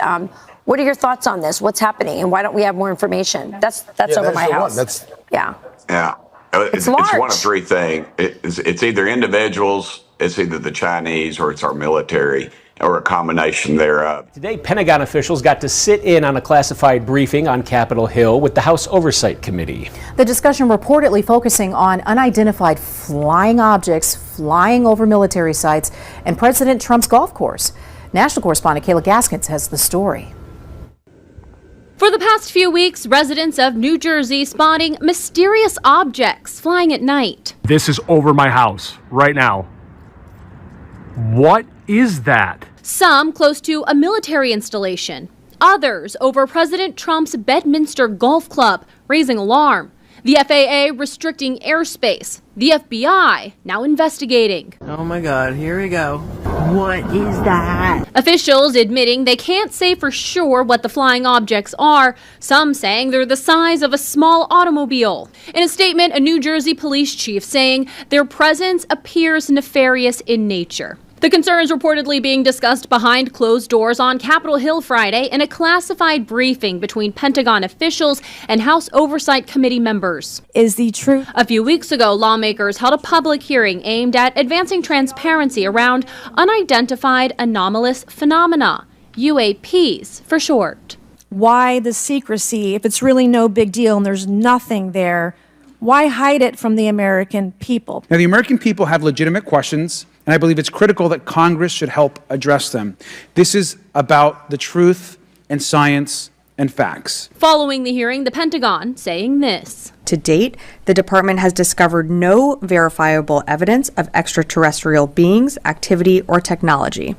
what are your thoughts on this? What's happening? And why don't we have more information? That's over my house. Yeah. It's one of three things. It's either individuals, it's either the Chinese, or it's our military. or a combination thereof. Today, Pentagon officials got to sit in on a classified briefing on Capitol Hill with the House Oversight Committee. The discussion reportedly focusing on unidentified flying objects flying over military sites and President Trump's golf course. National correspondent Kayla Gaskins has the story. For the past few weeks, residents of New Jersey spotting mysterious objects flying at night. This is over my house right now. What is that? Some close to a military installation. Others over President Trump's Bedminster Golf Club, raising alarm. The FAA restricting airspace. The FBI now investigating. Oh my God, here we go. What is that? Officials admitting they can't say for sure what the flying objects are, some saying they're the size of a small automobile. In a statement, a New Jersey police chief saying their presence appears nefarious in nature. The concerns reportedly being discussed behind closed doors on Capitol Hill Friday in a classified briefing between Pentagon officials and House Oversight Committee members. Is the truth? A few weeks ago, lawmakers held a public hearing aimed at advancing transparency around unidentified anomalous phenomena, UAPs for short. Why the secrecy if it's really no big deal and there's nothing there? Why hide it from the American people? Now, the American people have legitimate questions, and I believe it's critical that Congress should help address them. This is about the truth and science and facts. Following the hearing, the Pentagon saying this. To date, the department has discovered no verifiable evidence of extraterrestrial beings, activity, or technology.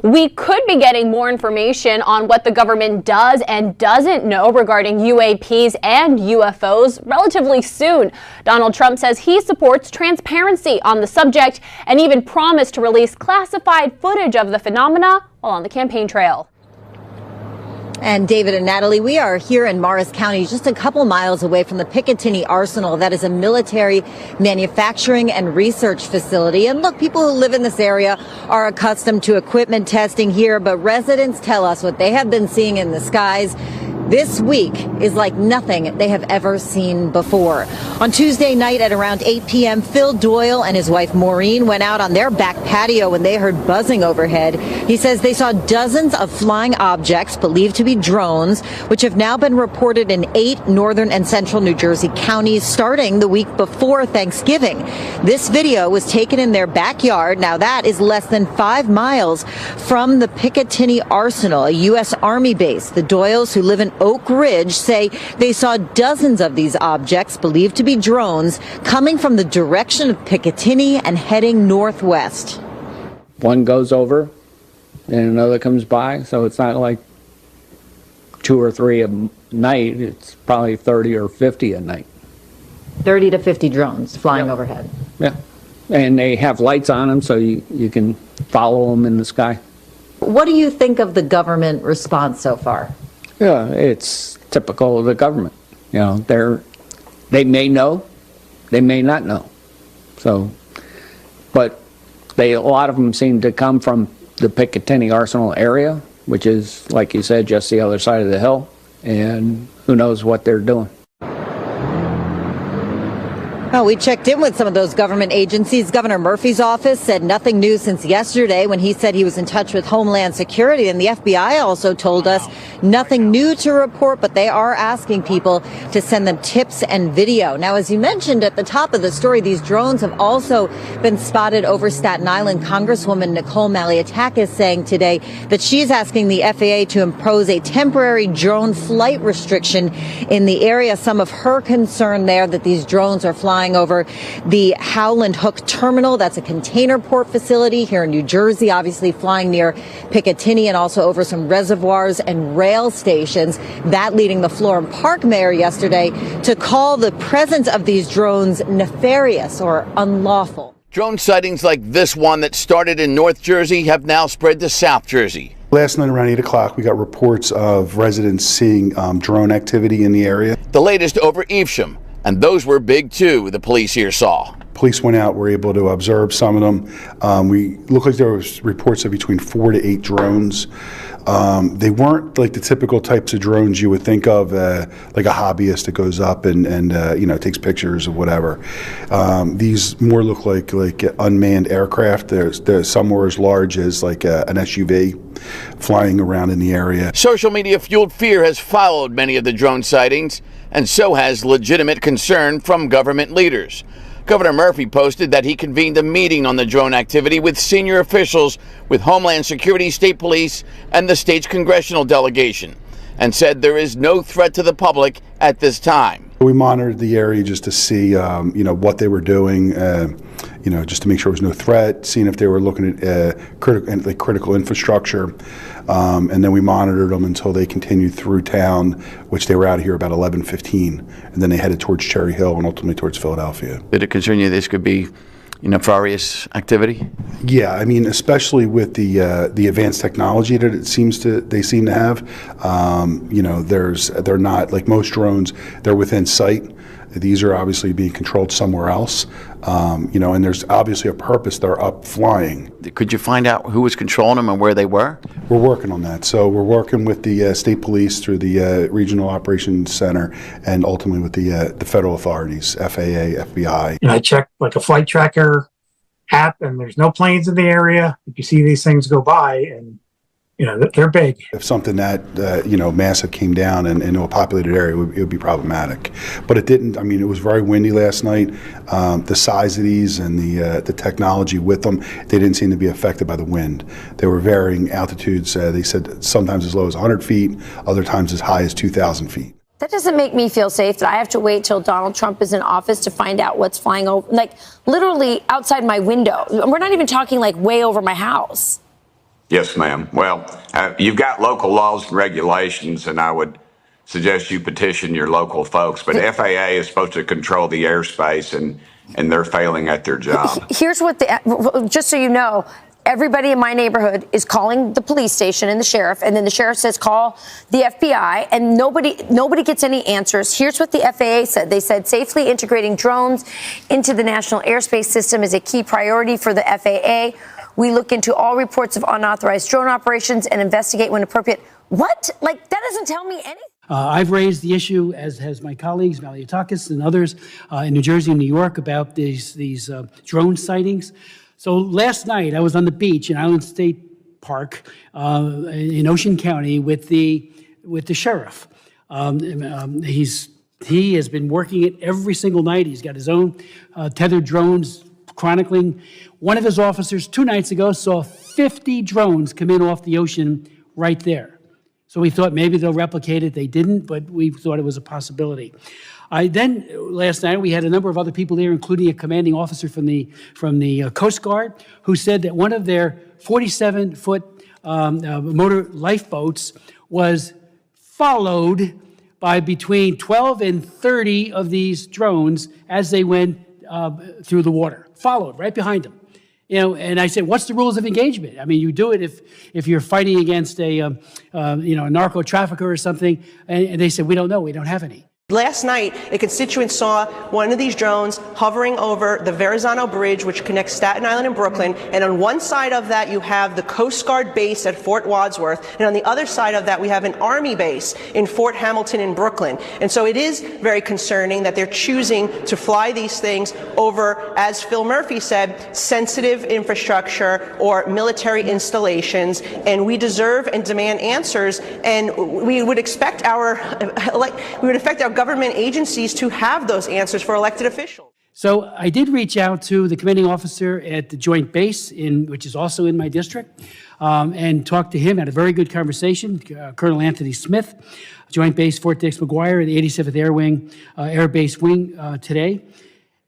We could be getting more information on what the government does and doesn't know regarding UAPs and UFOs relatively soon. Donald Trump says he supports transparency on the subject and even promised to release classified footage of the phenomena while on the campaign trail. And David and Natalie, we are here in Morris County, just a couple miles away from the Picatinny Arsenal. That is a military manufacturing and research facility. And look, people who live in this area are accustomed to equipment testing here, but residents tell us what they have been seeing in the skies this week is like nothing they have ever seen before. On Tuesday night at around 8 p.m., Phil Doyle and his wife Maureen went out on their back patio when they heard buzzing overhead. He says they saw dozens of flying objects believed to be drones, which have now been reported in 8 northern and central New Jersey counties starting the week before Thanksgiving. This video was taken in their backyard. Now that is less than 5 miles from the Picatinny Arsenal, a U.S. Army base. The Doyles, who live in Oak Ridge, say they saw dozens of these objects believed to be drones coming from the direction of Picatinny and heading northwest. One goes over and another comes by, so it's not like 2 or 3 a night. It's probably 30 or 50 a night. 30 to 50 drones flying overhead. Yeah, and they have lights on them so you can follow them in the sky. What do you think of the government response so far? Yeah, it's typical of the government. You know, they may know, they may not know. So, but a lot of them seem to come from the Picatinny Arsenal area, which is, like you said, just the other side of the hill, and who knows what they're doing. Well, we checked in with some of those government agencies. Governor Murphy's office said nothing new since yesterday when he said he was in touch with Homeland Security. And the FBI also told us nothing new to report, but they are asking people to send them tips and video. Now, as you mentioned at the top of the story, these drones have also been spotted over Staten Island. Congresswoman Nicole Malliotakis saying today that she's asking the FAA to impose a temporary drone flight restriction in the area. Some of her concern there that these drones are flying over the Howland Hook Terminal. That's a container port facility here in New Jersey, obviously flying near Picatinny and also over some reservoirs and rail stations. That leading the Florham Park mayor yesterday to call the presence of these drones nefarious or unlawful. Drone sightings like this one that started in North Jersey have now spread to South Jersey. Last night around 8 o'clock, we got reports of residents seeing drone activity in the area. The latest over Evesham. And those were big, too, the police here saw. Police went out, were able to observe some of them. We looked like there was reports of between 4 to 8 drones. They weren't like the typical types of drones you would think of, like a hobbyist that goes up and takes pictures of whatever. These more look like unmanned aircraft. There's some were as large as like an SUV flying around in the area. Social media fueled fear has followed many of the drone sightings, and so has legitimate concern from government leaders. Governor Murphy posted that he convened a meeting on the drone activity with senior officials with Homeland Security, State Police, and the state's congressional delegation, and said there is no threat to the public at this time. We monitored the area just to see, what they were doing, just to make sure there was no threat, seeing if they were looking at critical infrastructure. And then we monitored them until they continued through town, which they were out of here about 11:15, and then they headed towards Cherry Hill and ultimately towards Philadelphia. Did it concern you this could be nefarious activity? Yeah, I mean, especially with the advanced technology that they seem to have. They're not like most drones. They're within sight. These are obviously being controlled somewhere else, and there's obviously a purpose. They're up flying. Could you find out who was controlling them and where they were? We're working on that. So we're working with the state police through the Regional Operations Center, and ultimately with the federal authorities, FAA, FBI. I checked like a flight tracker app, and there's no planes in the area. You see these things go by, and they're big. If something that massive came down in a populated area, it would be problematic. But it didn't. I mean, it was very windy last night. The size of these and the technology with them, they didn't seem to be affected by the wind. They were varying altitudes. They said sometimes as low as 100 feet, other times as high as 2,000 feet. That doesn't make me feel safe that I have to wait till Donald Trump is in office to find out what's flying over, like literally outside my window. We're not even talking like way over my house. Yes, ma'am. Well, you've got local laws and regulations, and I would suggest you petition your local folks. But FAA is supposed to control the airspace, and they're failing at their job. Here's what just so you know, everybody in my neighborhood is calling the police station and the sheriff, and then the sheriff says call the FBI, and nobody gets any answers. Here's what the FAA said. They said safely integrating drones into the national airspace system is a key priority for the FAA. We look into all reports of unauthorized drone operations and investigate when appropriate. What? Like, that doesn't tell me anything. I've raised the issue, as has my colleagues, Maliotakis and others in New Jersey and New York, about these drone sightings. So last night, I was on the beach in Island State Park in Ocean County with the sheriff. He has been working it every single night. He's got his own tethered drones chronicling. One of his officers 2 nights ago saw 50 drones come in off the ocean right there. So we thought maybe they'll replicate it. They didn't, but we thought it was a possibility. Then last night we had a number of other people there, including a commanding officer from the Coast Guard, who said that one of their 47-foot motor lifeboats was followed by between 12 and 30 of these drones as they went through the water. Followed right behind them. And I said, what's the rules of engagement? I mean, you do it if you're fighting against a narco trafficker or something. And they said, we don't know. We don't have any. Last night, a constituent saw one of these drones hovering over the Verrazano Bridge, which connects Staten Island and Brooklyn. And on one side of that, you have the Coast Guard base at Fort Wadsworth. And on the other side of that, we have an Army base in Fort Hamilton in Brooklyn. And so it is very concerning that they're choosing to fly these things over, as Phil Murphy said, sensitive infrastructure or military installations. And we deserve and demand answers. And we would expect our government agencies to have those answers for elected officials. So I did reach out to the commanding officer at the Joint Base, which is also in my district, and talked to him. Had a very good conversation. Colonel Anthony Smith, Joint Base Fort Dix McGuire, the 87th Air Wing, Air Base Wing today.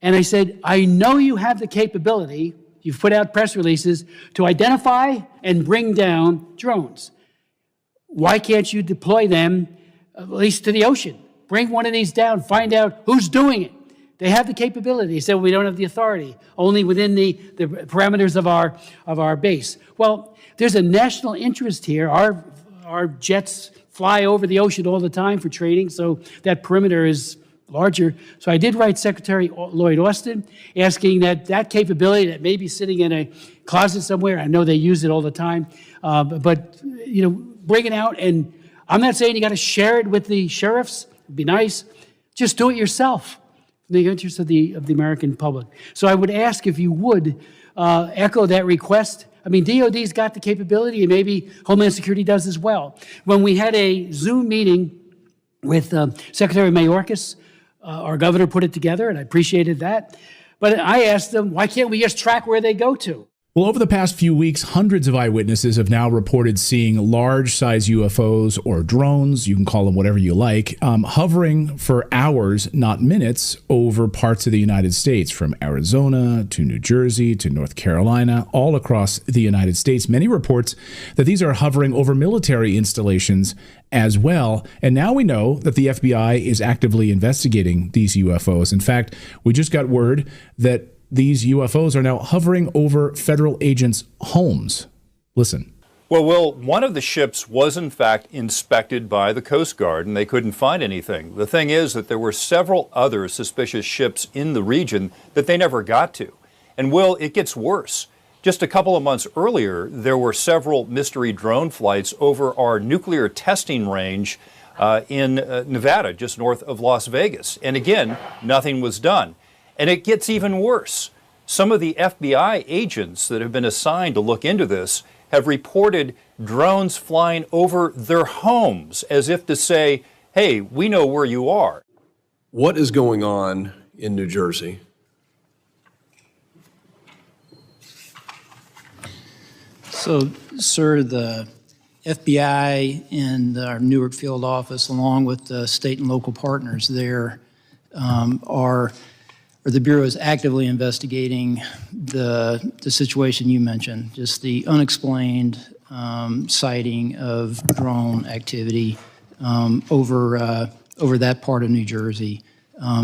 And I said, I know you have the capability, you've put out press releases, to identify and bring down drones. Why can't you deploy them at least to the ocean? Bring one of these down, find out who's doing it. They have the capability. He said, well, we don't have the authority, only within the parameters of our base. Well, there's a national interest here. Our jets fly over the ocean all the time for training, so that perimeter is larger. So I did write Secretary Lloyd Austin asking that capability that may be sitting in a closet somewhere. I know they use it all the time, but bring it out. And I'm not saying you got to share it with the sheriffs. It'd be nice. Just do it yourself in the interest of the American public. So I would ask if you would echo that request. I mean, DOD's got the capability, and maybe Homeland Security does as well. When we had a Zoom meeting with Secretary Mayorkas, our governor put it together, and I appreciated that. But I asked them, why can't we just track where they go to? Well, over the past few weeks, hundreds of eyewitnesses have now reported seeing large-size UFOs or drones, you can call them whatever you like, hovering for hours, not minutes, over parts of the United States, from Arizona to New Jersey to North Carolina, all across the United States. Many reports that these are hovering over military installations as well. And now we know that the FBI is actively investigating these UFOs. In fact, we just got word that these UFOs are now hovering over federal agents' homes. Listen. Well, Will, one of the ships was in fact inspected by the Coast Guard, and they couldn't find anything. The thing is that there were several other suspicious ships in the region that they never got to. And Will, it gets worse. Just a couple of months earlier, there were several mystery drone flights over our nuclear testing range in Nevada, just north of Las Vegas. And again, nothing was done. And it gets even worse. Some of the FBI agents that have been assigned to look into this have reported drones flying over their homes as if to say, hey, we know where you are. What is going on in New Jersey? So, sir, the FBI and our Newark field office, along with the state and local partners there, the Bureau is actively investigating the situation you mentioned, just the unexplained sighting of drone activity over that part of New Jersey,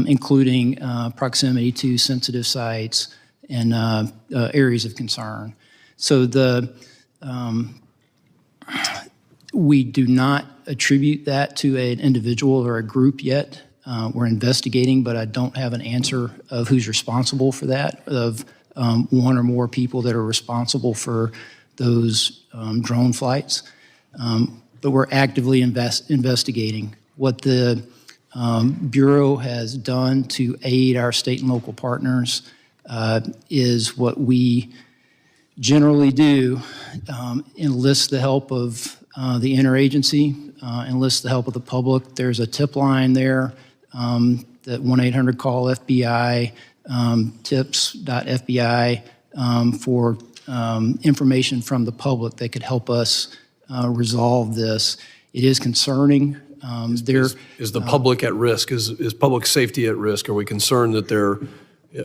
including proximity to sensitive sites and areas of concern. So we do not attribute that to an individual or a group yet. We're investigating, but I don't have an answer of who's responsible for that, of one or more people that are responsible for those drone flights. But we're actively investigating. What the Bureau has done to aid our state and local partners is what we generally do, enlist the help of the interagency, enlist the help of the public. There's a tip line there. That 1-800-CALL-FBI, tips.fbi for information from the public that could help us resolve this. It is concerning. Is the public at risk? Is public safety at risk? Are we concerned that there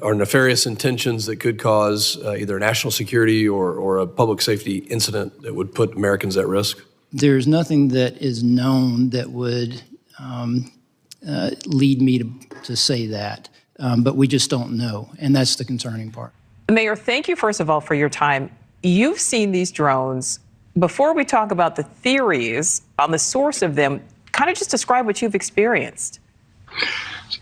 are nefarious intentions that could cause either national security or a public safety incident that would put Americans at risk? There's nothing that is known that would lead me to say that, but we just don't know, and that's the concerning part. Mayor, thank you first of all for your time. You've seen these drones. Before we talk about the theories on the source of them, kind of just describe what you've experienced.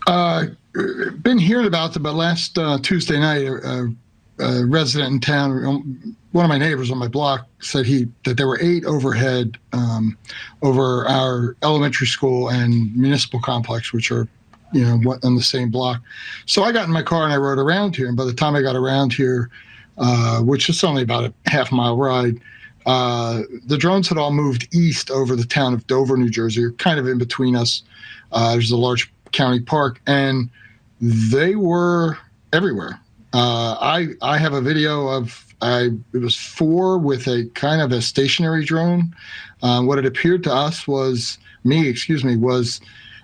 Been hearing about them, but last Tuesday night, a resident in town, one of my neighbors on my block, said that there were 8 overhead over our elementary school and municipal complex, which are, on the same block. So I got in my car and I rode around here. And by the time I got around here, which is only about a half-mile ride, the drones had all moved east over the town of Dover, New Jersey, kind of in between us. There's a large county park, and they were everywhere. I have a video of it was 4 with a kind of a stationary drone. What it appeared to us was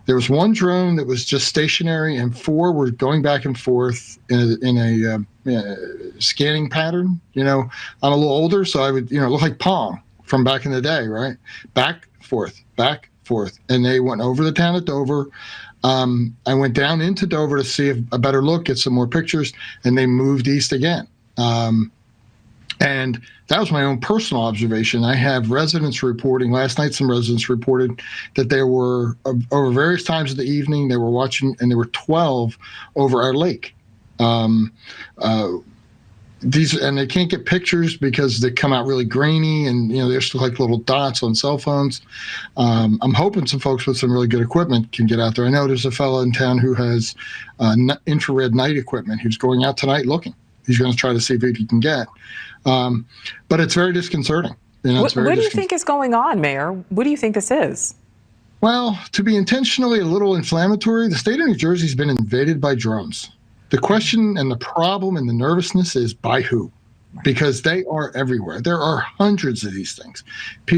there was 1 drone that was just stationary, and 4 were going back and forth in a scanning pattern. I'm a little older, so I would look like Pong from back in the day, right? Back, forth, and they went over the town of Dover. I went down into Dover to see a better look, get some more pictures, and they moved east again. And that was my own personal observation. I have residents reporting, last night some residents reported that there were, over various times of the evening, they were watching, and there were 12 over our lake. And they can't get pictures because they come out really grainy, and they're still like little dots on cell phones. I'm hoping some folks with some really good equipment can get out there. I know there's a fellow in town who has infrared night equipment who's going out tonight looking. He's going to try to see what he can get. But it's very disconcerting. What do you think is going on, Mayor? What do you think this is? Well, to be intentionally a little inflammatory, the state of New Jersey has been invaded by drones. The question and the problem and the nervousness is by who? Because they are everywhere. There are hundreds of these things.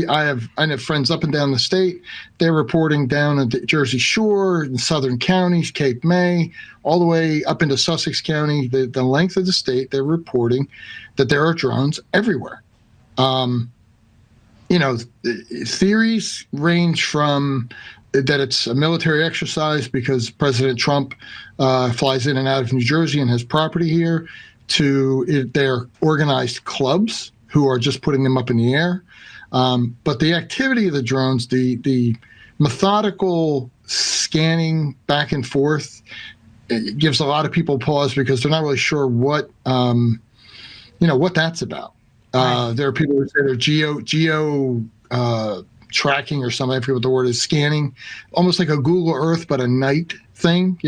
I have friends up and down the state. They're reporting down at the Jersey Shore, in southern counties, Cape May, all the way up into Sussex County, the length of the state. They're reporting that there are drones everywhere. Theories range from that it's a military exercise because President Trump flies in and out of New Jersey and has property here, to they're organized clubs who are just putting them up in the air. But the activity of the drones, the methodical scanning back and forth, it gives a lot of people pause because they're not really sure what that's about. There are people who say they're geo tracking or something. I forget what the word is. Scanning, almost like a Google Earth, but a night thing.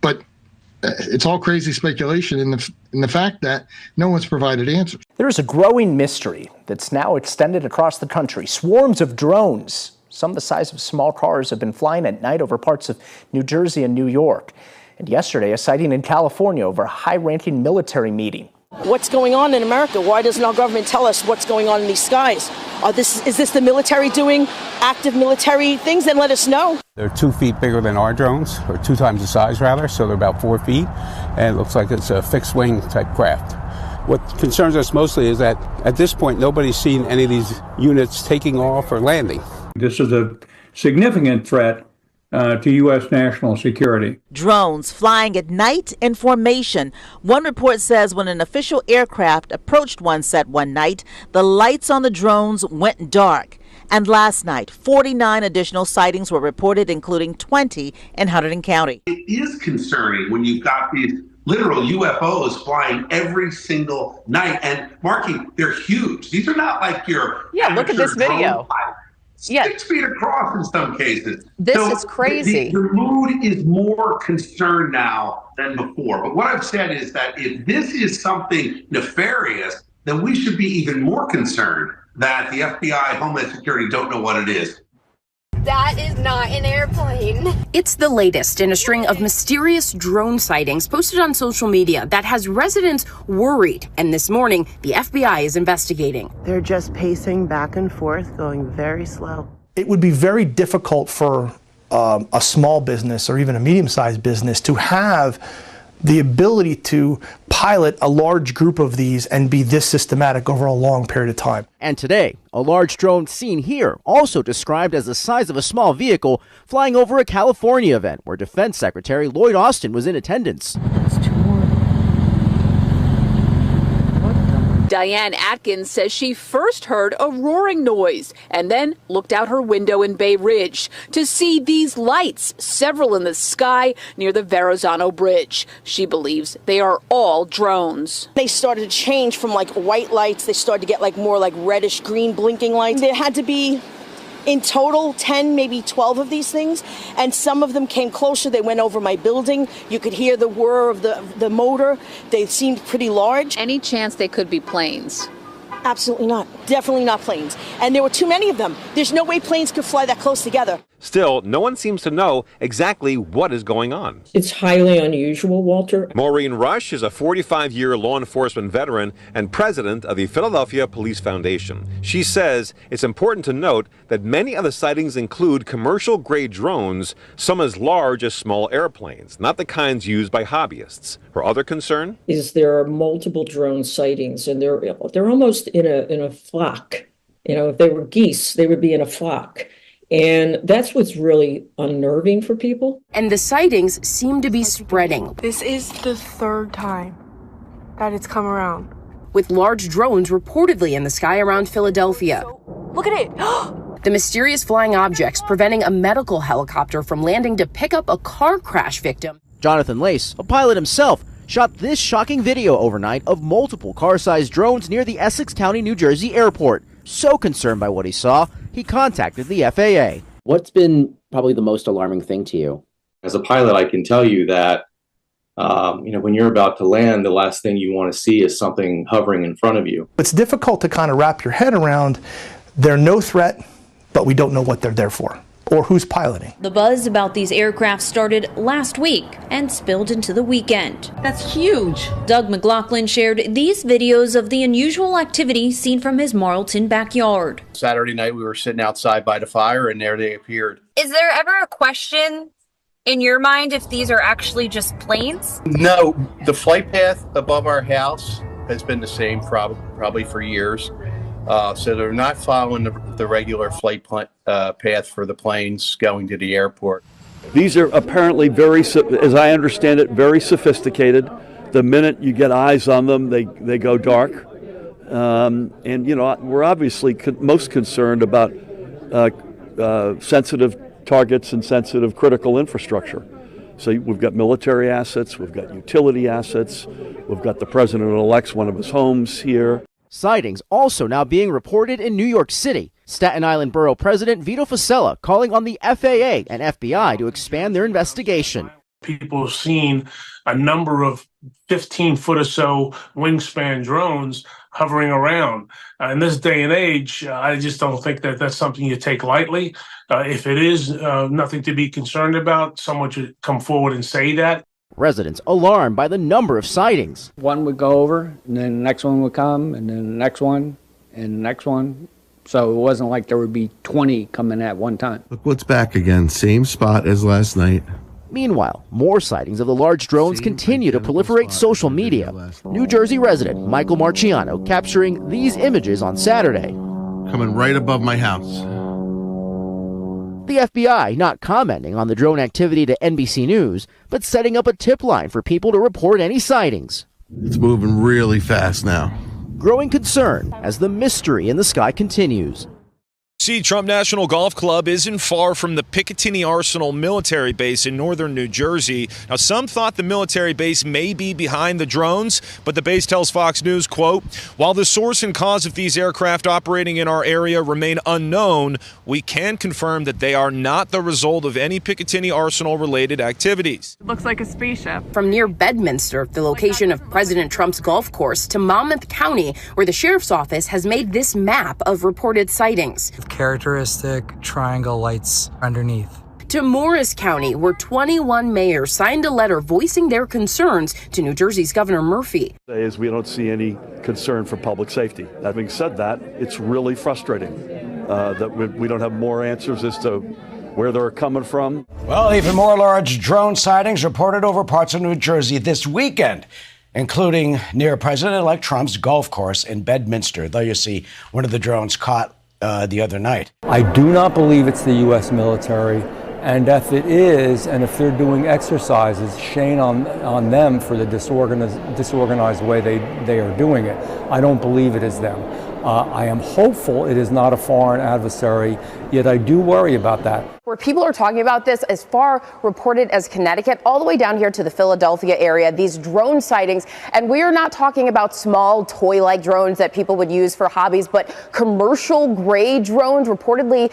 But it's all crazy speculation in the fact that no one's provided answers. There is a growing mystery that's now extended across the country. Swarms of drones, some the size of small cars, have been flying at night over parts of New Jersey and New York. And yesterday, a sighting in California over a high-ranking military meeting. What's going on in America? Why doesn't our government tell us what's going on in these skies? Is this the military doing active military things? Then let us know. They're 2 feet bigger than our drones, or 2 times the size rather, so they're about 4 feet, and it looks like it's a fixed wing type craft. What concerns us mostly is that at this point nobody's seen any of these units taking off or landing. This is a significant threat to U.S. national security. Drones flying at night in formation. One report says when an official aircraft approached one set one night, the lights on the drones went dark. And last night, 49 additional sightings were reported, including 20 in Hunterdon County. It is concerning when you've got these literal UFOs flying every single night. And Marky, they're huge. These are not like your look at this video. 6 feet across in some cases. This is crazy. The mood is more concerned now than before. But what I've said is that if this is something nefarious, then we should be even more concerned that the FBI, Homeland Security don't know what it is. That is not an airplane. It's the latest in a string of mysterious drone sightings posted on social media that has residents worried. And this morning, the FBI is investigating. They're just pacing back and forth, going very slow. It would be very difficult for a small business or even a medium-sized business to have the ability to pilot a large group of these and be this systematic over a long period of time. And today, a large drone seen here, also described as the size of a small vehicle, flying over a California event where Defense Secretary Lloyd Austin was in attendance. Diane Atkins says she first heard a roaring noise and then looked out her window in Bay Ridge to see these lights, several in the sky near the Verrazano Bridge. She believes they are all drones. They started to change from like white lights. They started to get like more like reddish green blinking lights. There had to be in total 10, maybe 12 of these things, and some of them came closer. They went over my building. You could hear the whir of the motor. They seemed pretty large. Any chance they could be planes? Absolutely not. Definitely not planes. And there were too many of them. There's no way planes could fly that close together. Still, no one seems to know exactly what is going on. It's highly unusual, Walter. Maureen Rush is a 45-year law enforcement veteran and president of the Philadelphia Police Foundation. She says it's important to note that many of the sightings include commercial-grade drones, some as large as small airplanes, not the kinds used by hobbyists. Her other concern is there are multiple drone sightings, and they're almost in a flock. If they were geese, they would be in a flock. And that's what's really unnerving for people. And the sightings seem to be spreading. This is the third time that it's come around. with large drones reportedly in the sky around Philadelphia. Look at it. The mysterious flying objects preventing a medical helicopter from landing to pick up a car crash victim. Jonathan Lace, a pilot himself, shot this shocking video overnight of multiple car-sized drones near the Essex County, New Jersey airport. So concerned by what he saw, he contacted the FAA. What's been probably the most alarming thing to you? As a pilot, I can tell you that, when you're about to land, the last thing you want to see is something hovering in front of you. It's difficult to kind of wrap your head around. They're no threat, but we don't know what they're there for or who's piloting. The buzz about these aircraft started last week and spilled into the weekend. That's huge. Doug McLaughlin shared these videos of the unusual activity seen from his Marlton backyard. Saturday night, we were sitting outside by the fire, and there they appeared. Is there ever a question in your mind if these are actually just planes? No, the flight path above our house has been the same probably for years. So they're not following the regular flight path for the planes going to the airport. These are apparently as I understand it, very sophisticated. The minute you get eyes on them, they go dark. We're obviously most concerned about sensitive targets and sensitive critical infrastructure. So we've got military assets, we've got utility assets, we've got the president-elect's one of his homes here. Sightings also now being reported in New York City. Staten Island Borough President Vito Fossella calling on the FAA and FBI to expand their investigation. People have seen a number of 15-foot or so wingspan drones hovering around. In this day and age, I just don't think that that's something you take lightly. If it is nothing to be concerned about, someone should come forward and say that. Residents alarmed by the number of sightings. One would go over, and then the next one would come, and then the next one, and the next one. So it wasn't like there would be 20 coming at one time. Look what's back again. Same spot as last night. Meanwhile, more sightings of the large drones continue to proliferate social media. New Jersey resident Michael Marciano capturing these images on Saturday. Coming right above my house. The FBI not commenting on the drone activity to NBC News, but setting up a tip line for people to report any sightings. It's moving really fast now. Growing concern as the mystery in the sky continues. See, Trump National Golf Club isn't far from the Picatinny Arsenal military base in northern New Jersey. Now, some thought the military base may be behind the drones, but the base tells Fox News, quote, "While the source and cause of these aircraft operating in our area remain unknown, we can confirm that they are not the result of any Picatinny Arsenal-related activities." It looks like a spaceship. From near Bedminster, the location of President Trump's golf course, to Monmouth County, where the sheriff's office has made this map of reported sightings. Characteristic triangle lights underneath. To Morris County, where 21 mayors signed a letter voicing their concerns to New Jersey's Governor Murphy. Is we don't see any concern for public safety. Having said that, it's really frustrating that we don't have more answers as to where they're coming from. Well, even more large drone sightings reported over parts of New Jersey this weekend, including near President-elect Trump's golf course in Bedminster. Though you see one of the drones caught the other night. I do not believe it's the U.S. military, and if it is, and if they're doing exercises, shame on them for the disorganized way they are doing it. I don't believe it is them. I am hopeful it is not a foreign adversary, yet I do worry about that. Where people are talking about this as far reported as Connecticut, all the way down here to the Philadelphia area, these drone sightings. And we are not talking about small toy-like drones that people would use for hobbies, but commercial grade drones, reportedly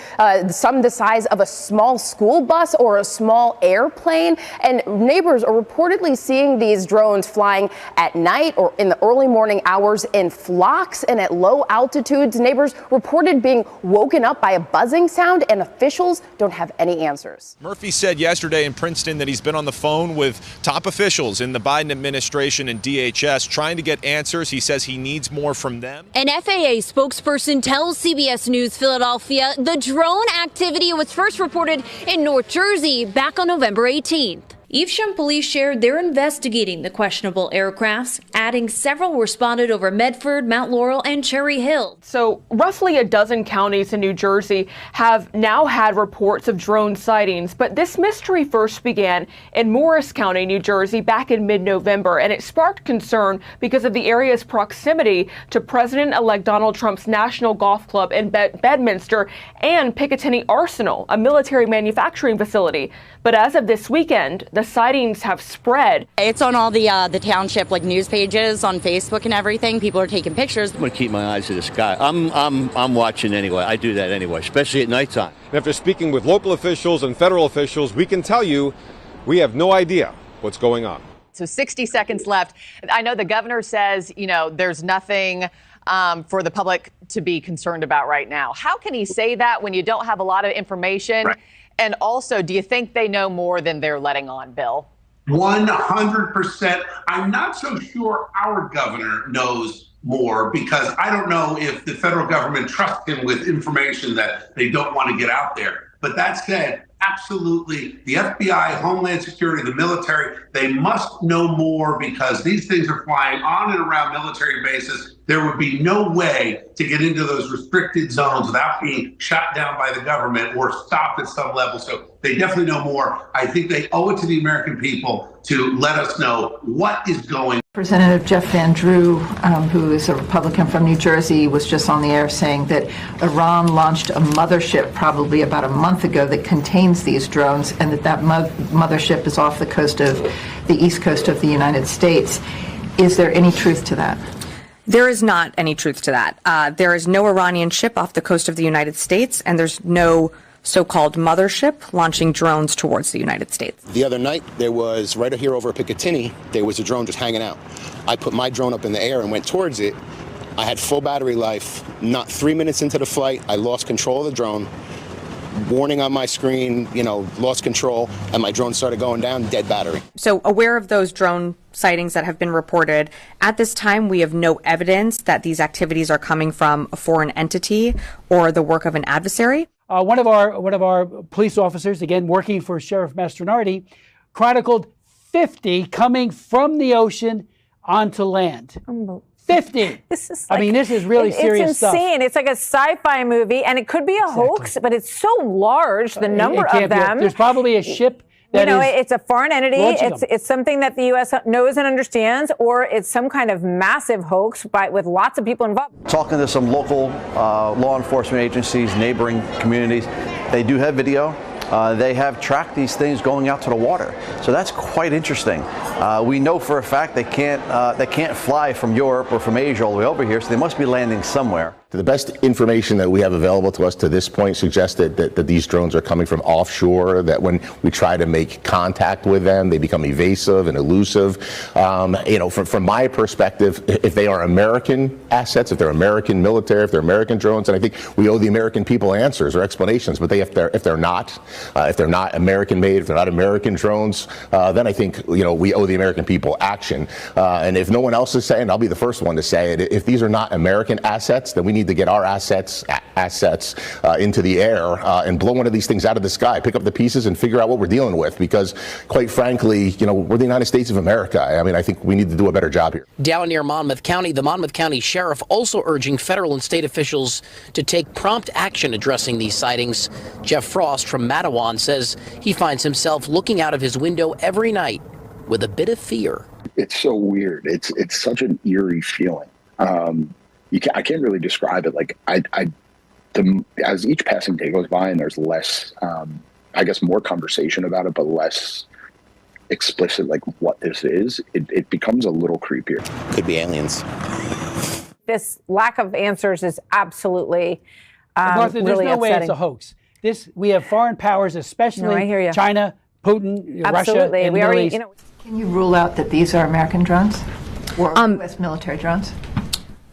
some the size of a small school bus or a small airplane. And neighbors are reportedly seeing these drones flying at night or in the early morning hours in flocks and at low altitudes. Neighbors reported being woken up by a buzzing sound, and officials don't have any answers. Murphy said yesterday in Princeton that he's been on the phone with top officials in the Biden administration and DHS trying to get answers. He says he needs more from them. An FAA spokesperson tells CBS News Philadelphia the drone activity was first reported in North Jersey back on November 18th. Evesham police shared they're investigating the questionable aircrafts, adding several responded over Medford, Mount Laurel, and Cherry Hill. So roughly a dozen counties in New Jersey have now had reports of drone sightings, but this mystery first began in Morris County, New Jersey, back in mid-November, and it sparked concern because of the area's proximity to President-elect Donald Trump's National Golf Club in Bedminster and Picatinny Arsenal, a military manufacturing facility. But as of this weekend, the sightings have spread. It's on all the township news pages on Facebook and everything. People are taking pictures. I'm going to keep my eyes to the sky. I'm watching anyway. I do that anyway, especially at nighttime. After speaking with local officials and federal officials, we can tell you we have no idea what's going on. So 60 seconds left. I know the governor says, there's nothing for the public to be concerned about right now. How can he say that when you don't have a lot of information? Right. And also, do you think they know more than they're letting on, Bill? 100%. I'm not so sure our governor knows more, because I don't know if the federal government trusts him with information that they don't want to get out there. But that said, absolutely, the FBI, Homeland Security, the military, they must know more, because these things are flying on and around military bases. There would be no way to get into those restricted zones without being shot down by the government or stopped at some level. So they definitely know more. I think they owe it to the American people to let us know what is going on. Representative Jeff Van Drew, who is a Republican from New Jersey, was just on the air saying that Iran launched a mothership probably about a month ago that contains these drones, and that mothership is off the coast of the east coast of the United States. Is there any truth to that? There is not any truth to that. There is no Iranian ship off the coast of the United States, and there's no so-called mothership launching drones towards the United States. The other night, there was, right here over Picatinny, there was a drone just hanging out. I put my drone up in the air and went towards it. I had full battery life. Not 3 minutes into the flight, I lost control of the drone. Warning on my screen, lost control, and my drone started going down, dead battery. So aware of those drone sightings that have been reported, at this time we have no evidence that these activities are coming from a foreign entity or the work of an adversary. One of our police officers, again working for Sheriff Mastronardi, chronicled 50 coming from the ocean onto land. 50. This is this is really serious stuff. It's insane. It's like a sci-fi movie, and it could be a hoax, but it's so large, the number of them. There's probably a ship that it's a foreign entity. It's something that the U.S. knows and understands, or it's some kind of massive hoax with lots of people involved. Talking to some local law enforcement agencies, neighboring communities, they do have video. They have tracked these things going out to the water, so that's quite interesting. We know for a fact they can't fly from Europe or from Asia all the way over here, so they must be landing somewhere. The best information that we have available to us to this point suggests that these drones are coming from offshore, that when we try to make contact with them, they become evasive and elusive. From my perspective, if they are American assets, if they're American military, if they're American drones, and I think we owe the American people answers or explanations, but if they're not American made, if they're not American drones, then I think we owe the American people action. And if no one else is saying, I'll be the first one to say it, if these are not American assets, then we need to get our assets into the air and blow one of these things out of the sky, pick up the pieces and figure out what we're dealing with, because quite frankly, we're the United States of America. I think we need to do a better job here. Down near Monmouth County, the Monmouth County Sheriff also urging federal and state officials to take prompt action addressing these sightings. Jeff Frost from Matawan says he finds himself looking out of his window every night with a bit of fear. It's so weird. It's such an eerie feeling. I can't really describe it. As each passing day goes by and there's less, more conversation about it, but less explicit, what this is, it becomes a little creepier. Could be aliens. This lack of answers is absolutely Martha, there's really no way upsetting. It's a hoax. We have foreign powers, especially China, Putin, Russia, and the Middle East. Can you rule out that these are American drones or U.S. military drones?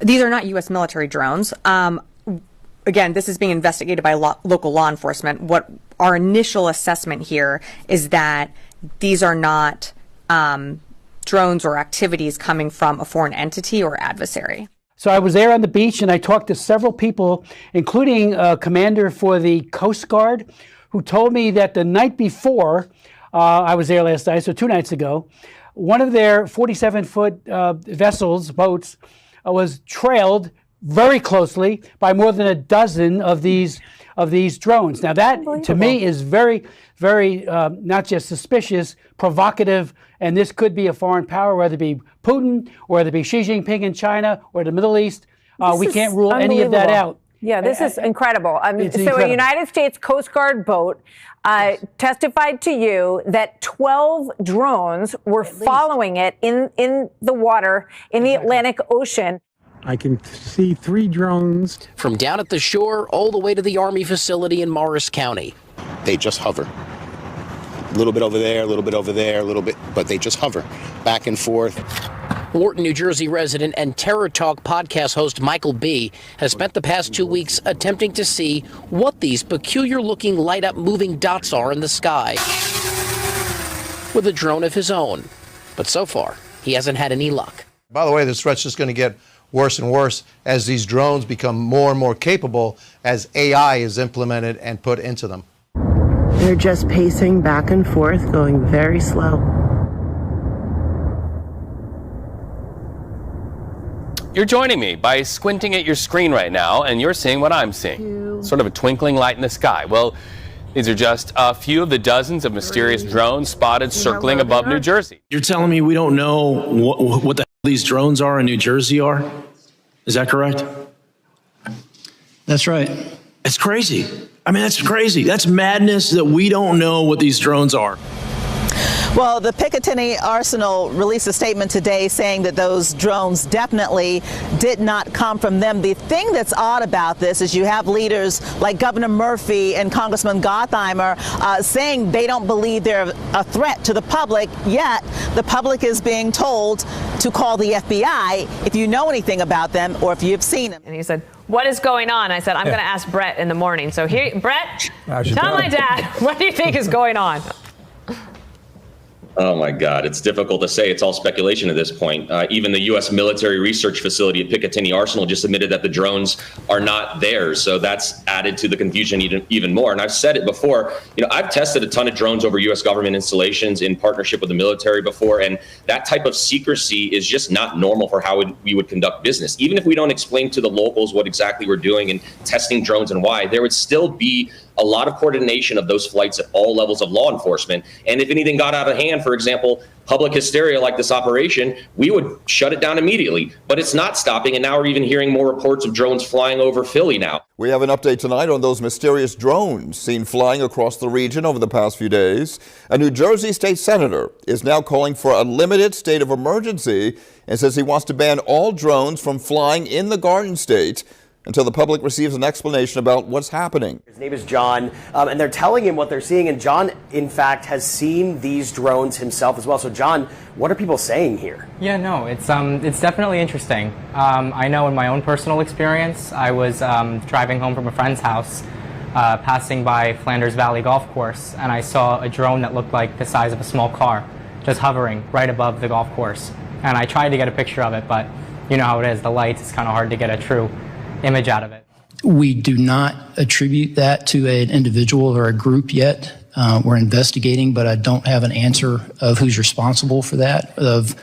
These are not U.S. military drones. Again, this is being investigated by local law enforcement. What our initial assessment here is that these are not drones or activities coming from a foreign entity or adversary. So I was there on the beach and I talked to several people, including a commander for the Coast Guard, who told me that the night before, I was there last night, so 2 nights ago. One of their 47-foot vessels, boats, was trailed very closely by more than a dozen of these drones. Now that, to me, is very, very not just suspicious, provocative, and this could be a foreign power, whether it be Putin, or whether it be Xi Jinping in China, or the Middle East. We can't rule any of that out. Yeah, this is incredible. Incredible. A United States Coast Guard boat testified to you that 12 drones were following it in the water in the Atlantic Ocean. I can see 3 drones. From down at the shore all the way to the Army facility in Morris County. They just hover. A little bit over there, a little bit over there, a little bit, but they just hover back and forth. Wharton, New Jersey resident and Terror Talk podcast host Michael B. has spent the past 2 weeks attempting to see what these peculiar-looking light-up moving dots are in the sky with a drone of his own. But so far, he hasn't had any luck. By the way, this threat's just going to get worse and worse as these drones become more and more capable as AI is implemented and put into them. They're just pacing back and forth, going very slow. You're joining me by squinting at your screen right now, and you're seeing what I'm seeing. Sort of a twinkling light in the sky. Well, these are just a few of the dozens of mysterious drones spotted circling above New Jersey. You're telling me we don't know what the hell these drones are in New Jersey are? Is that correct? That's right. It's crazy. I mean, that's crazy. That's madness that we don't know what these drones are. Well, the Picatinny Arsenal released a statement today saying that those drones definitely did not come from them. The thing that's odd about this is you have leaders like Governor Murphy and Congressman Gottheimer saying they don't believe they're a threat to the public, yet the public is being told to call the FBI if you know anything about them or if you've seen them. And he said, "What is going on?" I said, "I'm going to ask Brett in the morning." So here, Brett, tell my dad, what do you think is going on? Oh, my God. It's difficult to say. It's all speculation at this point. Even the U.S. military research facility at Picatinny Arsenal just admitted that the drones are not theirs. So that's added to the confusion even more. And I've said it before, I've tested a ton of drones over U.S. government installations in partnership with the military before. And that type of secrecy is just not normal for how we would conduct business. Even if we don't explain to the locals what exactly we're doing and testing drones and why, there would still be a lot of coordination of those flights at all levels of law enforcement. And if anything got out of hand, for example, public hysteria like this operation, we would shut it down immediately. But it's not stopping, and now we're even hearing more reports of drones flying over Philly now. We have an update tonight on those mysterious drones seen flying across the region over the past few days. A New Jersey state senator is now calling for a limited state of emergency and says he wants to ban all drones from flying in the Garden State until the public receives an explanation about what's happening. His name is John, and they're telling him what they're seeing, and John, in fact, has seen these drones himself as well. So, John, what are people saying here? Yeah, no, it's definitely interesting. I know in my own personal experience, I was driving home from a friend's house, passing by Flanders Valley Golf Course, and I saw a drone that looked like the size of a small car, just hovering right above the golf course. And I tried to get a picture of it, but you know how it is, the light, it's kind of hard to get a true image out of it. We do not attribute that to an individual or a group yet. We're investigating, but I don't have an answer of who's responsible for that, of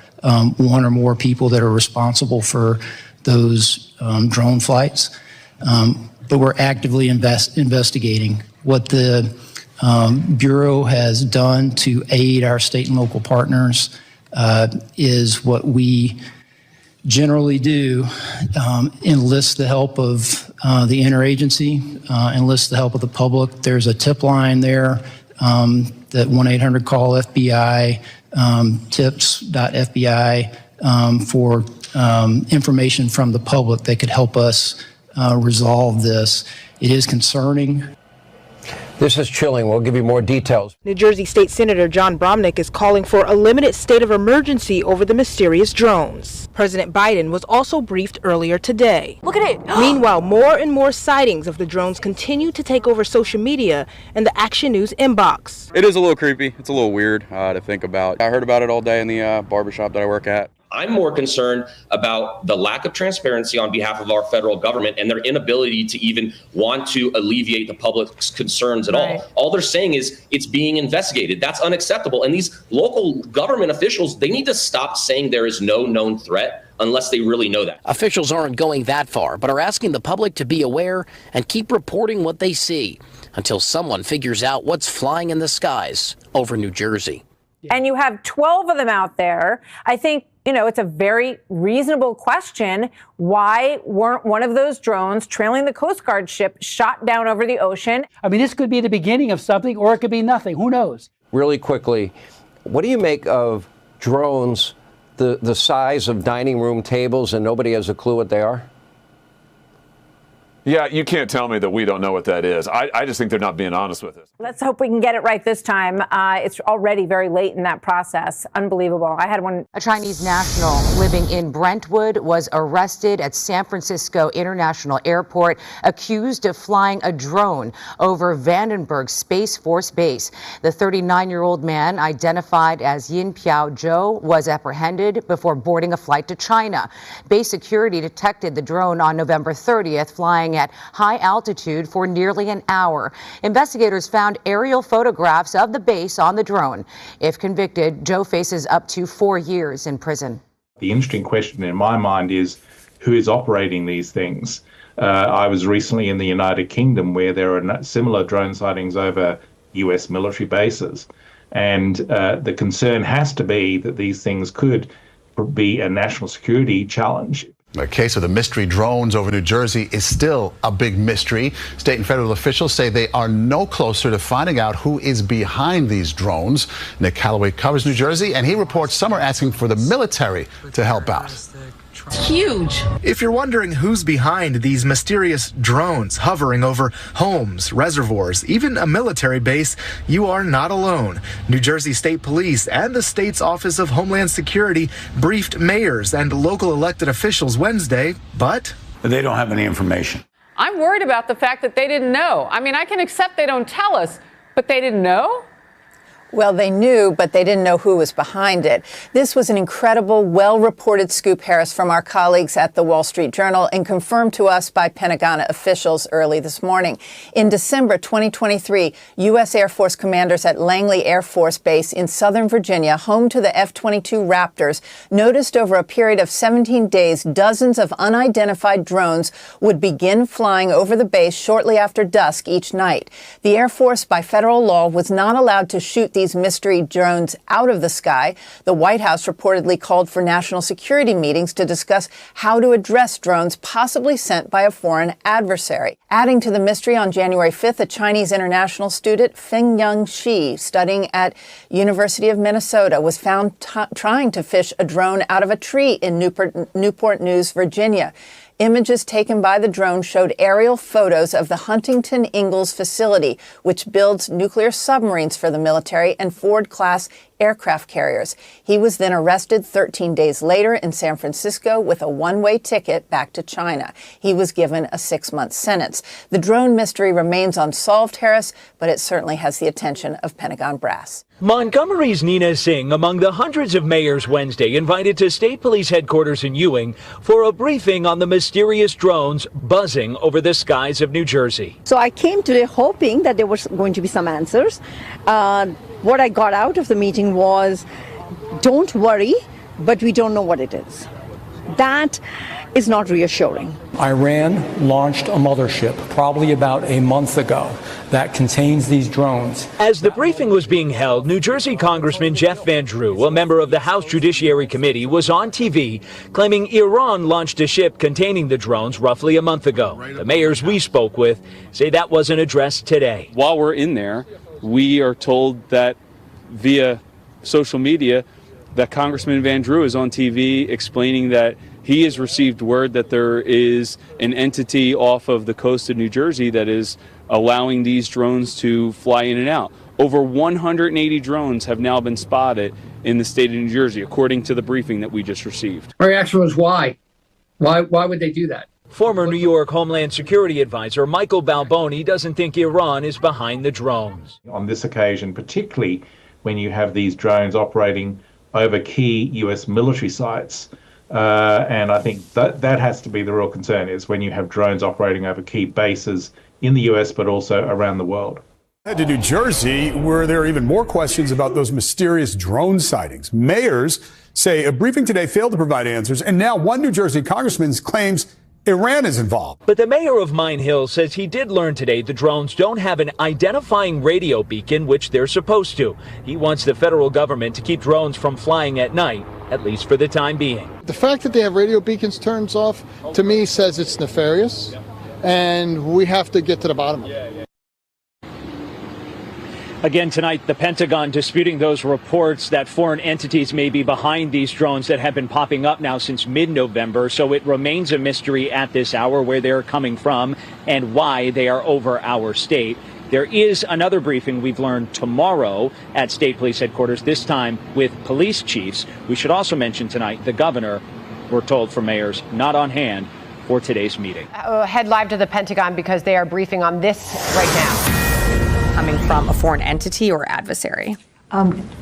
one or more people that are responsible for those drone flights. But we're actively investigating. What the Bureau has done to aid our state and local partners is what we generally do, enlist the help of the interagency, enlist the help of the public. There's a tip line there, that 1-800-CALL-FBI, tips.fbi, for information from the public that could help us resolve this. It is concerning. This is chilling. We'll give you more details. New Jersey State Senator John Bromnick is calling for a limited state of emergency over the mysterious drones. President Biden was also briefed earlier today. Look at it. Meanwhile, more and more sightings of the drones continue to take over social media and the Action News inbox. It is a little creepy. It's a little weird to think about. I heard about it all day in the barbershop that I work at. I'm more concerned about the lack of transparency on behalf of our federal government and their inability to even want to alleviate the public's concerns at all. All they're saying is it's being investigated. That's unacceptable. And these local government officials, they need to stop saying there is no known threat unless they really know that. Officials aren't going that far, but are asking the public to be aware and keep reporting what they see until someone figures out what's flying in the skies over New Jersey. And you have 12 of them out there. I think, it's a very reasonable question. Why weren't one of those drones trailing the Coast Guard ship shot down over the ocean? I mean, this could be the beginning of something, or it could be nothing. Who knows? Really quickly, what do you make of drones the size of dining room tables and nobody has a clue what they are? Yeah, you can't tell me that we don't know what that is. I just think they're not being honest with us. Let's hope we can get it right this time. It's already very late in that process. Unbelievable. I had one. A Chinese national living in Brentwood was arrested at San Francisco International Airport, accused of flying a drone over Vandenberg Space Force Base. The 39-year-old man, identified as Yin Piao Zhou, was apprehended before boarding a flight to China. Base security detected the drone on November 30th, flying at high altitude for nearly an hour. Investigators found aerial photographs of the base on the drone. If convicted, Joe faces up to 4 years in prison. The interesting question in my mind is who is operating these things. I was recently in the United Kingdom where there are similar drone sightings over US military bases. And the concern has to be that these things could be a national security challenge. The case of the mystery drones over New Jersey is still a big mystery. State and federal officials say they are no closer to finding out who is behind these drones. Nick Calloway covers New Jersey, and he reports some are asking for the military to help out. It's huge. If you're wondering who's behind these mysterious drones hovering over homes, reservoirs, even a military base, you are not alone. New Jersey State Police and the state's Office of Homeland Security briefed mayors and local elected officials Wednesday, but they don't have any information. I'm worried about the fact that they didn't know. I mean, I can accept they don't tell us, but they didn't know? Well, they knew, but they didn't know who was behind it. This was an incredible, well-reported scoop, Harris, from our colleagues at the Wall Street Journal and confirmed to us by Pentagon officials early this morning. In December 2023, U.S. Air Force commanders at Langley Air Force Base in Southern Virginia, home to the F-22 Raptors, noticed over a period of 17 days dozens of unidentified drones would begin flying over the base shortly after dusk each night. The Air Force, by federal law, was not allowed to shoot these mystery drones out of the sky. The White House reportedly called for national security meetings to discuss how to address drones possibly sent by a foreign adversary. Adding to the mystery, on January 5th, a Chinese international student, Feng-Young Shi, studying at University of Minnesota, was found trying to fish a drone out of a tree in Newport News, Virginia. Images taken by the drone showed aerial photos of the Huntington Ingalls facility, which builds nuclear submarines for the military and Ford-class aircraft carriers. He was then arrested 13 days later in San Francisco with a one-way ticket back to China. He was given a 6-month sentence. The drone mystery remains unsolved, Harris, but it certainly has the attention of Pentagon brass. Montgomery's Nina Singh, among the hundreds of mayors Wednesday invited to state police headquarters in Ewing for a briefing on the mysterious drones buzzing over the skies of New Jersey. So I came today hoping that there was going to be some answers. What I got out of the meeting was, don't worry, but we don't know what it is. That is not reassuring. Iran launched a mothership probably about a month ago that contains these drones. As the briefing was being held, New Jersey Congressman Jeff Van Drew, a member of the House Judiciary Committee, was on TV claiming Iran launched a ship containing the drones roughly a month ago. The mayors we spoke with say that wasn't addressed today. While we're in there, we are told that via social media that Congressman Van Drew is on TV explaining that he has received word that there is an entity off of the coast of New Jersey that is allowing these drones to fly in and out. Over 180 drones have now been spotted in the state of New Jersey, according to the briefing that we just received. My reaction was why? Why would they do that? Former New York Homeland Security Advisor Michael Balboni doesn't think Iran is behind the drones. On this occasion, particularly when you have these drones operating over key US military sites. And I think that has to be the real concern, is when you have drones operating over key bases in the US, but also around the world. Head to New Jersey, where there are even more questions about those mysterious drone sightings. Mayors say a briefing today failed to provide answers, and now one New Jersey congressman claims Iran is involved. But the mayor of Mine Hill says he did learn today the drones don't have an identifying radio beacon, which they're supposed to. He wants the federal government to keep drones from flying at night, at least for the time being. The fact that they have radio beacons turned off, to me, says it's nefarious, and we have to get to the bottom of it. Again tonight, the Pentagon disputing those reports that foreign entities may be behind these drones that have been popping up now since mid-November. So it remains a mystery at this hour where they're coming from and why they are over our state. There is another briefing we've learned tomorrow at State Police Headquarters, this time with police chiefs. We should also mention tonight the governor, we're told from mayors, not on hand for today's meeting. Head live to the Pentagon because they are briefing on this right now. Coming from a foreign entity or adversary?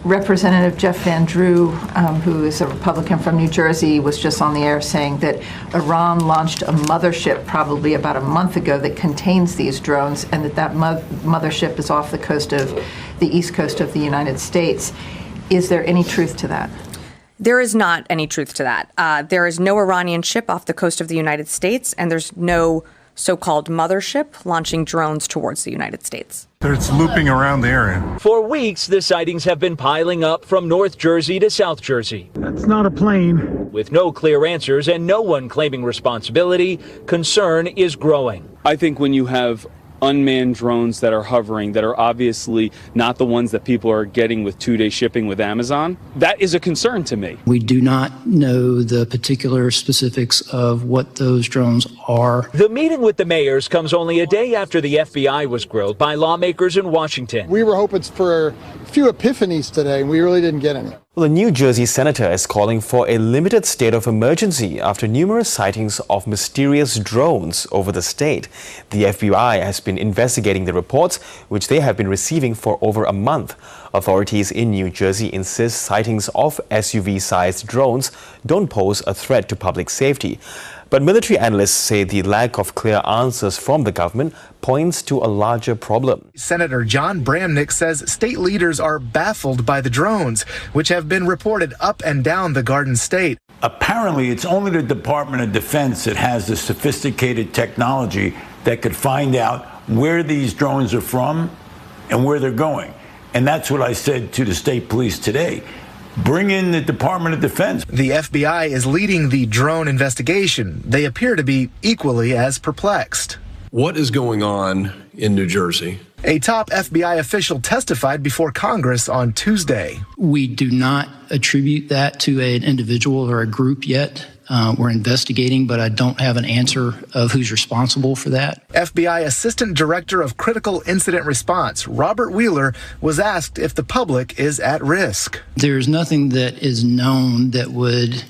Representative Jeff Van Drew, who is a Republican from New Jersey, was just on the air saying that Iran launched a mothership probably about a month ago that contains these drones, and that mothership is off the coast of the east coast of the United States. Is there any truth to that? There is not any truth to that. There is no Iranian ship off the coast of the United States, and there's no so-called mothership launching drones towards the United States. It's looping around the area. For weeks, the sightings have been piling up from North Jersey to South Jersey. That's not a plane. With no clear answers and no one claiming responsibility, concern is growing. I think when you have unmanned drones that are hovering, that are obviously not the ones that people are getting with 2-day shipping with Amazon, that is a concern to me. We do not know the particular specifics of what those drones are. The meeting with the mayors comes only a day after the FBI was grilled by lawmakers in Washington. We were hoping for a few epiphanies today, and we really didn't get any. Well, a New Jersey senator is calling for a limited state of emergency after numerous sightings of mysterious drones over the state. The FBI has been investigating the reports, which they have been receiving for over a month. Authorities in New Jersey insist sightings of SUV-sized drones don't pose a threat to public safety. But military analysts say the lack of clear answers from the government points to a larger problem. Senator John Bramnick says state leaders are baffled by the drones, which have been reported up and down the Garden State. Apparently, it's only the Department of Defense that has the sophisticated technology that could find out where these drones are from and where they're going. And that's what I said to the state police today. Bring in the Department of Defense. The FBI is leading the drone investigation. They appear to be equally as perplexed. What is going on in New Jersey? A top FBI official testified before Congress on Tuesday. We do not attribute that to an individual or a group yet. We're investigating, but I don't have an answer of who's responsible for that. FBI Assistant Director of Critical Incident Response, Robert Wheeler, was asked if the public is at risk. There's nothing that is known that would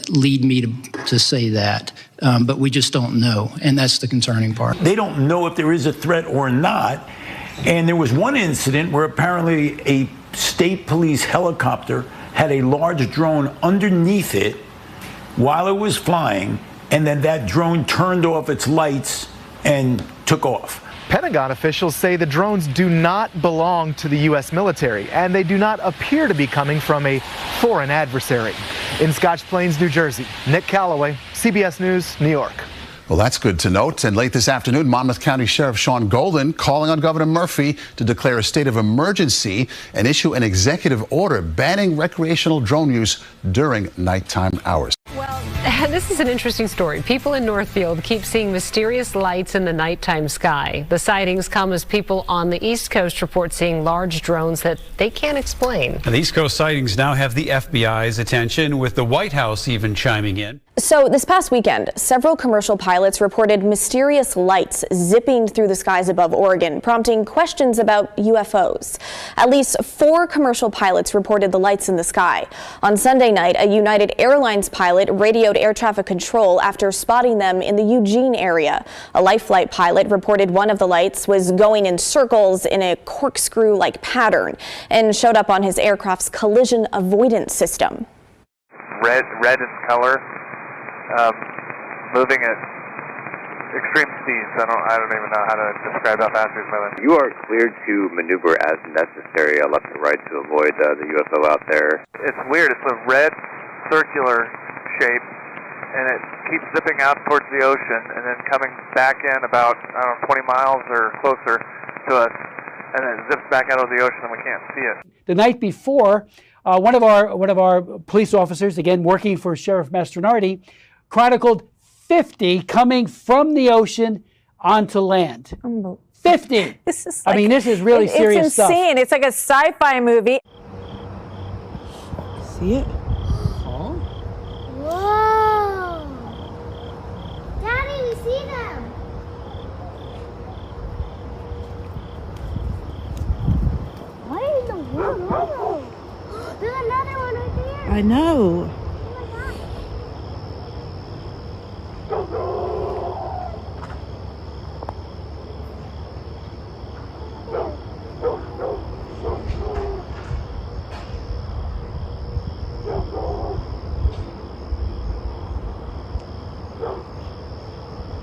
lead me to say that, but we just don't know, and that's the concerning part. They don't know if there is a threat or not, and there was one incident where apparently a state police helicopter had a large drone underneath it while it was flying, and then that drone turned off its lights and took off. Pentagon officials say the drones do not belong to the U.S. military, and they do not appear to be coming from a foreign adversary. In Scotch Plains, New Jersey, Nick Calloway, CBS News, New York. Well, that's good to note. And late this afternoon, Monmouth County Sheriff Sean Golden calling on Governor Murphy to declare a state of emergency and issue an executive order banning recreational drone use during nighttime hours. Well, this is an interesting story. People in Northfield keep seeing mysterious lights in the nighttime sky. The sightings come as people on the East Coast report seeing large drones that they can't explain. And the East Coast sightings now have the FBI's attention, with the White House even chiming in. So this past weekend, several commercial pilots reported mysterious lights zipping through the skies above Oregon, prompting questions about UFOs. At least 4 commercial pilots reported the lights in the sky. On Sunday night, a United Airlines pilot radioed air traffic control after spotting them in the Eugene area. A life flight pilot reported one of the lights was going in circles in a corkscrew-like pattern and showed up on his aircraft's collision avoidance system. Red in color, moving at extreme speeds. I don't even know how to describe how fast he's moving. You are cleared to maneuver as necessary, left and right, to avoid the UFO out there. It's weird. It's a red circular shape, and it keeps zipping out towards the ocean and then coming back in about 20 miles or closer to us, and then it zips back out of the ocean and we can't see it. The night before, one of our police officers, again working for Sheriff Mastronardi, chronicled 50 coming from the ocean onto land. 50. This is I mean, this is really serious stuff. It's insane. It's like a sci-fi movie. See it? Whoa! Daddy, we see them! What in the world? There's another one right there! I know.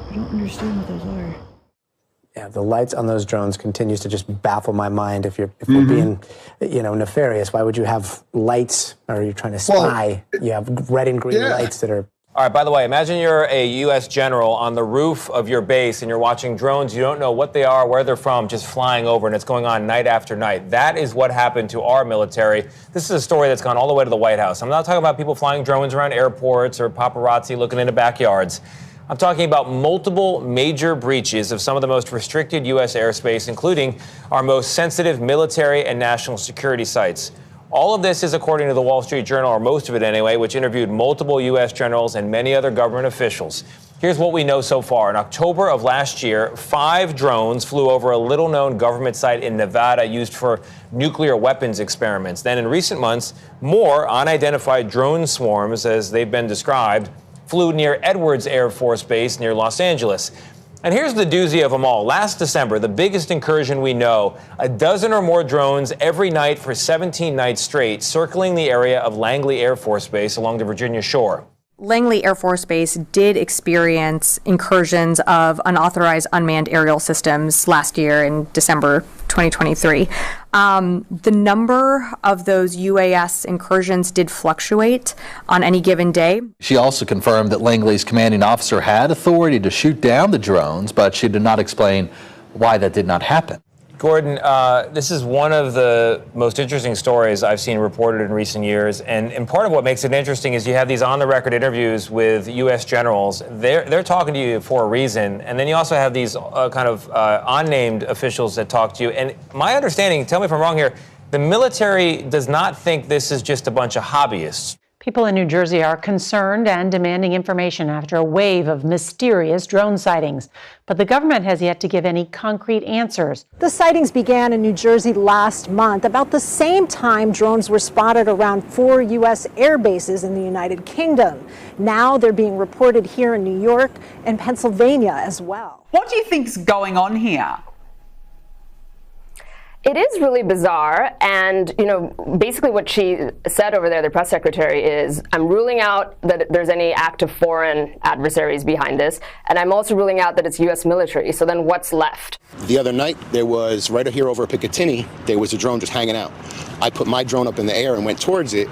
I don't understand what those are. Yeah, the lights on those drones continues to just baffle my mind. If we're being, nefarious, why would you have lights, or you're trying to spy? You have red and green lights that are. All right, by the way, imagine you're a U.S. general on the roof of your base and you're watching drones. You don't know what they are, where they're from, just flying over, and it's going on night after night. That is what happened to our military. This is a story that's gone all the way to the White House. I'm not talking about people flying drones around airports or paparazzi looking into backyards. I'm talking about multiple major breaches of some of the most restricted U.S. airspace, including our most sensitive military and national security sites. All of this is according to the Wall Street Journal, or most of it anyway, which interviewed multiple U.S. generals and many other government officials. Here's what we know so far. In October of last year, 5 drones flew over a little-known government site in Nevada used for nuclear weapons experiments. Then in recent months, more unidentified drone swarms, as they've been described, flew near Edwards Air Force Base near Los Angeles. And here's the doozy of them all. Last December, the biggest incursion we know, a dozen or more drones every night for 17 nights straight, circling the area of Langley Air Force Base along the Virginia shore. Langley Air Force Base did experience incursions of unauthorized unmanned aerial systems last year in December 2023. The number of those UAS incursions did fluctuate on any given day. She also confirmed that Langley's commanding officer had authority to shoot down the drones, but she did not explain why that did not happen. Gordon, this is one of the most interesting stories I've seen reported in recent years. And part of what makes it interesting is you have these on-the-record interviews with U.S. generals. They're talking to you for a reason. And then you also have these unnamed officials that talk to you. And my understanding, tell me if I'm wrong here, the military does not think this is just a bunch of hobbyists. People in New Jersey are concerned and demanding information after a wave of mysterious drone sightings. But the government has yet to give any concrete answers. The sightings began in New Jersey last month. About the same time, drones were spotted around 4 U.S. air bases in the United Kingdom. Now they're being reported here in New York and Pennsylvania as well. What do you think's going on here? It is really bizarre, and basically what she said over there, the press secretary, is I'm ruling out that there's any active foreign adversaries behind this, and I'm also ruling out that it's U.S. military. So then what's left? The other night, there was, right here over Picatinny, there was a drone just hanging out. I put my drone up in the air and went towards it.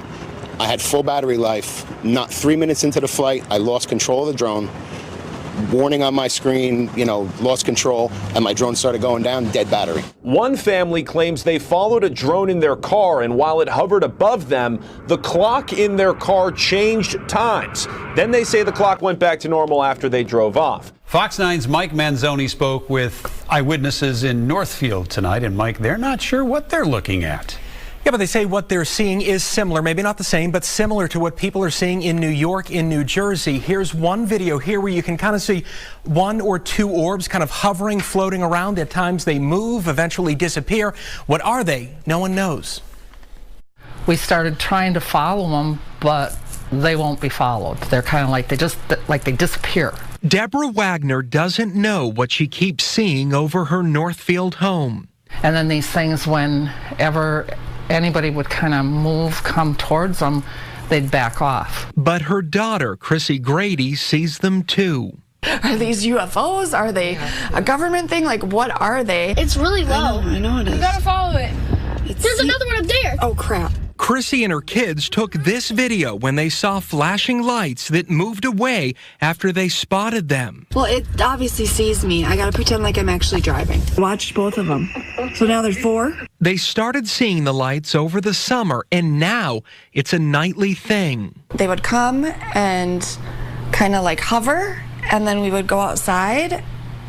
I had full battery life. Not 3 minutes into the flight, I lost control of the drone. Warning on my screen, lost control, and my drone started going down, dead battery. One family claims they followed a drone in their car, and while it hovered above them, the clock in their car changed times. Then they say the clock went back to normal after they drove off. Fox 9's Mike Manzoni spoke with eyewitnesses in Northfield tonight, and Mike, they're not sure what they're looking at. Yeah, but they say what they're seeing is similar, maybe not the same, but similar to what people are seeing in New York, in New Jersey. Here's one video here where you can kind of see 1 or 2 orbs kind of hovering, floating around. At times they move, eventually disappear. What are they? No one knows. We started trying to follow them, but they won't be followed. They're kind of like they disappear. Deborah Wagner doesn't know what she keeps seeing over her Northfield home. And then these things, whenever anybody would kind of come towards them, they'd back off. But her daughter, Chrissy Grady, sees them too. Are these UFOs? Are they a government thing? Like, what are they? It's really low. I know it is. You gotta follow it. There's another one up there. Oh, crap. Chrissy and her kids took this video when they saw flashing lights that moved away after they spotted them. Well, it obviously sees me. I gotta pretend like I'm actually driving. Watched both of them. So now there's 4? They started seeing the lights over the summer, and now it's a nightly thing. They would come and kind of like hover, and then we would go outside,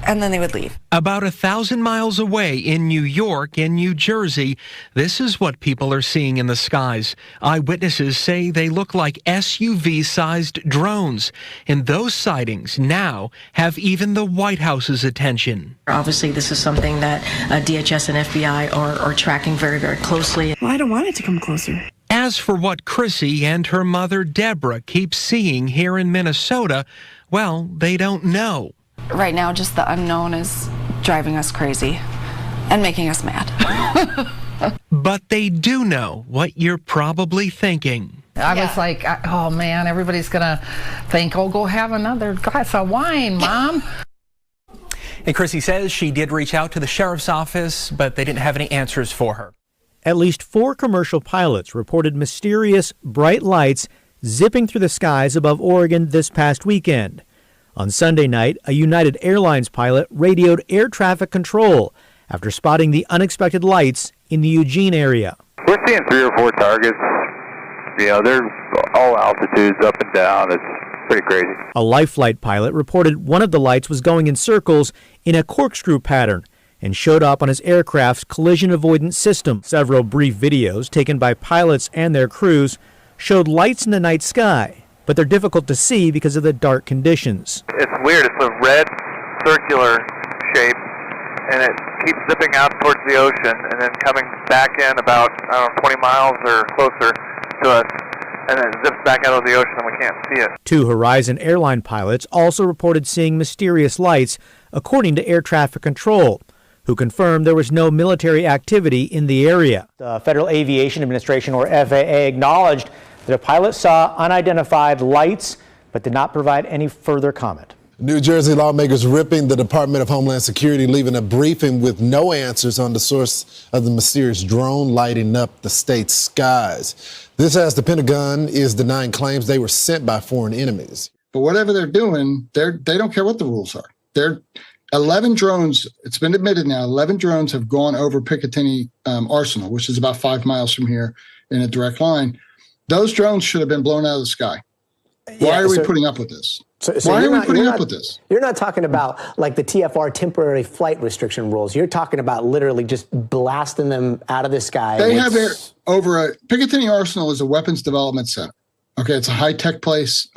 and then they would leave. About 1,000 miles away in New York and New Jersey, this is what people are seeing in the skies. Eyewitnesses say they look like SUV-sized drones, and those sightings now have even the White House's attention. Obviously, this is something that DHS and FBI are tracking very, very closely. Well, I don't want it to come closer. As for what Chrissy and her mother Deborah keep seeing here in Minnesota, well, they don't know. Right now, just the unknown is driving us crazy and making us mad. But they do know what you're probably thinking. I was like, oh man, everybody's gonna think, oh, go have another glass of wine, Mom. And Chrissy says she did reach out to the sheriff's office, but they didn't have any answers for her. At least 4 commercial pilots reported mysterious, bright lights zipping through the skies above Oregon this past weekend. On Sunday night, a United Airlines pilot radioed air traffic control after spotting the unexpected lights in the Eugene area. We're seeing 3 or 4 targets. You know, they're all altitudes, up and down. It's pretty crazy. A Life Flight pilot reported one of the lights was going in circles in a corkscrew pattern and showed up on his aircraft's collision avoidance system. Several brief videos taken by pilots and their crews showed lights in the night sky, but they're difficult to see because of the dark conditions. It's weird. It's a red circular shape, and it keeps zipping out towards the ocean and then coming back in about, 20 miles or closer to us, and then it zips back out of the ocean and we can't see it. 2 Horizon airline pilots also reported seeing mysterious lights, according to air traffic control, who confirmed there was no military activity in the area. The Federal Aviation Administration, or FAA, acknowledged that a pilot saw unidentified lights, but did not provide any further comment. New Jersey lawmakers ripping the Department of Homeland Security, leaving a briefing with no answers on the source of the mysterious drone lighting up the state's skies. This as the Pentagon is denying claims they were sent by foreign enemies. But whatever they're doing, they don't care what the rules are. 11 drones, it's been admitted now, 11 drones have gone over Picatinny Arsenal, which is about 5 miles from here in a direct line. Those drones should have been blown out of the sky. Why are we putting up with this? Why are we putting up with this? You're not talking about like the TFR temporary flight restriction rules. You're talking about literally just blasting them out of the sky. They have Picatinny Arsenal is a weapons development center. Okay, it's a high-tech place.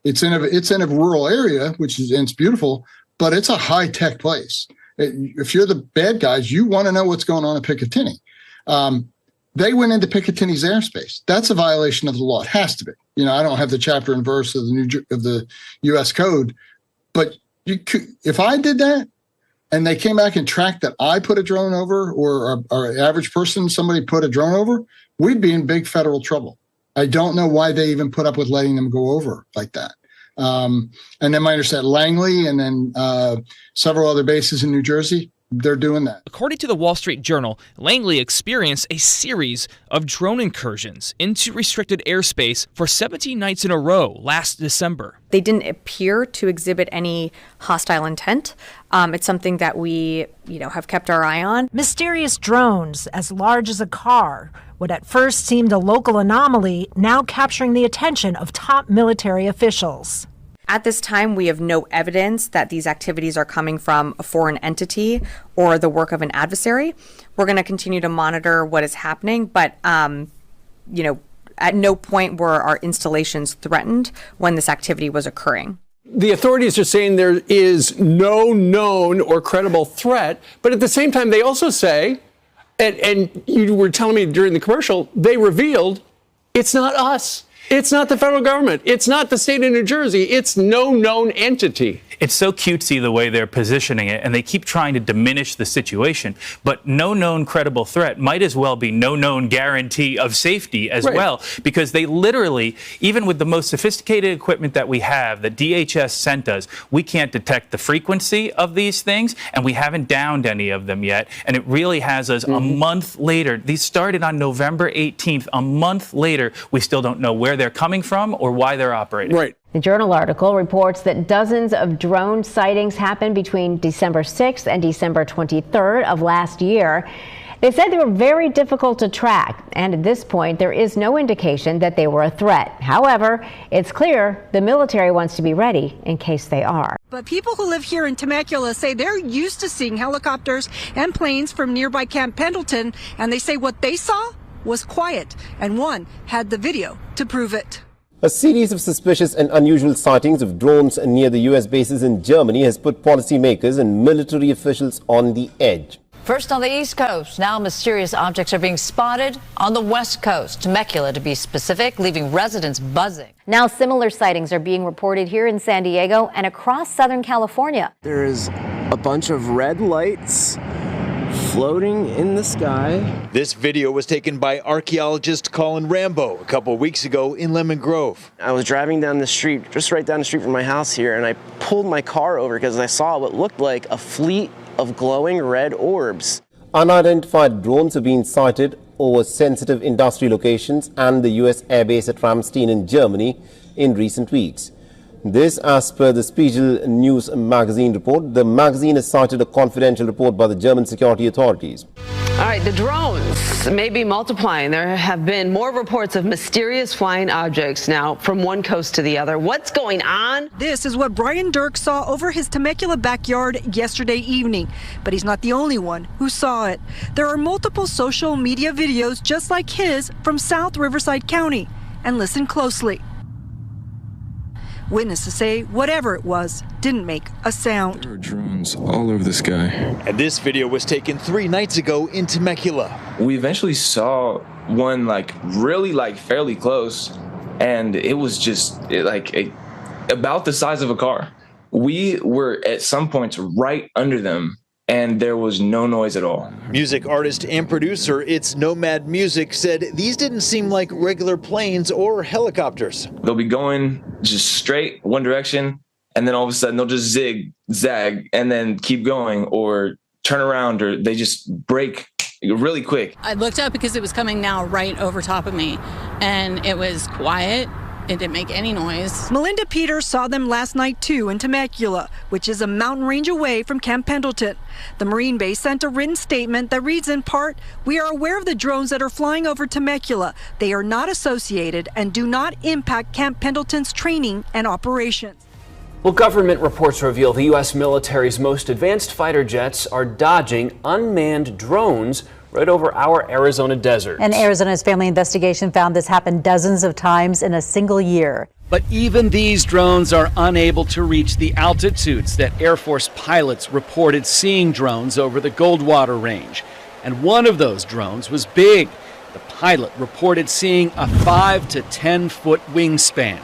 It's in a rural area, and it's beautiful, but it's a high-tech place. If you're the bad guys, you want to know what's going on at Picatinny. They went into Picatinny's airspace. That's a violation of the law. It has to be. I don't have the chapter and verse of the U.S. Code, but if I did that and they came back and tracked that I put a drone over, or an average person, somebody put a drone over, we'd be in big federal trouble. I don't know why they even put up with letting them go over like that. And then my understanding, Langley and then several other bases in New Jersey, they're doing that. According to the Wall Street Journal, Langley experienced a series of drone incursions into restricted airspace for 17 nights in a row last December. They didn't appear to exhibit any hostile intent. It's something that we, have kept our eye on. Mysterious drones as large as a car, what at first seemed a local anomaly, now capturing the attention of top military officials. At this time, we have no evidence that these activities are coming from a foreign entity or the work of an adversary. We're going to continue to monitor what is happening, but, at no point were our installations threatened when this activity was occurring. The authorities are saying there is no known or credible threat, but at the same time, they also say, and you were telling me during the commercial, they revealed it's not us. It's not the federal government. It's not the state of New Jersey. It's no known entity. It's so cutesy the way they're positioning it, and they keep trying to diminish the situation. But no known credible threat might as well be no known guarantee of safety as well, because they literally, even with the most sophisticated equipment that we have, that DHS sent us, we can't detect the frequency of these things, and we haven't downed any of them yet. And it really has us a month later. These started on November 18th. A month later, we still don't know where they're coming from or why they're operating. Right. The Journal article reports that dozens of drone sightings happened between December 6th and December 23rd of last year. They said they were very difficult to track, and at this point, there is no indication that they were a threat. However, it's clear the military wants to be ready in case they are. But people who live here in Temecula say they're used to seeing helicopters and planes from nearby Camp Pendleton, and they say what they saw was quiet, and one had the video to prove it. A series of suspicious and unusual sightings of drones near the U.S. bases in Germany has put policymakers and military officials on the edge. First on the East Coast, now mysterious objects are being spotted on the West Coast, Temecula to be specific, leaving residents buzzing. Now similar sightings are being reported here in San Diego and across Southern California. There is a bunch of red lights floating in the sky. This video was taken by archaeologist Colin Rambo a couple weeks ago in Lemon Grove. I was driving down the street, just right down the street from my house here, and I pulled my car over because I saw what looked like a fleet of glowing red orbs. Unidentified drones have been sighted over sensitive industrial locations and the U.S. airbase at Ramstein in Germany in recent weeks. This as per the Spiegel News magazine report. The magazine has cited a confidential report by the German security authorities. All right, the drones may be multiplying. There have been more reports of mysterious flying objects now from one coast to the other. What's going on? This is what Brian Dirk saw over his Temecula backyard yesterday evening, but he's not the only one who saw it. There are multiple social media videos just like his from South Riverside County. And listen closely. Witnesses say whatever it was didn't make a sound. There are drones all over the sky. And this video was taken 3 nights ago in Temecula. We eventually saw one really fairly close, and it was just about the size of a car. We were at some points right under them, and there was no noise at all. Music artist and producer It's Nomad Music said these didn't seem like regular planes or helicopters. They'll be going just straight one direction, and then all of a sudden they'll just zigzag and then keep going or turn around, or they just break really quick. I looked up because it was coming now right over top of me, and it was quiet. It didn't make any noise. Melinda Peters saw them last night too in Temecula, which is a mountain range away from Camp Pendleton. The Marine base sent a written statement that reads in part, "We are aware of the drones that are flying over Temecula. They are not associated and do not impact Camp Pendleton's training and operations." Well, government reports reveal the U.S. military's most advanced fighter jets are dodging unmanned drones right over our Arizona desert. And Arizona's family investigation found this happened dozens of times in a single year. But even these drones are unable to reach the altitudes that Air Force pilots reported seeing drones over the Goldwater Range. And one of those drones was big. The pilot reported seeing a 5 to 10 foot wingspan.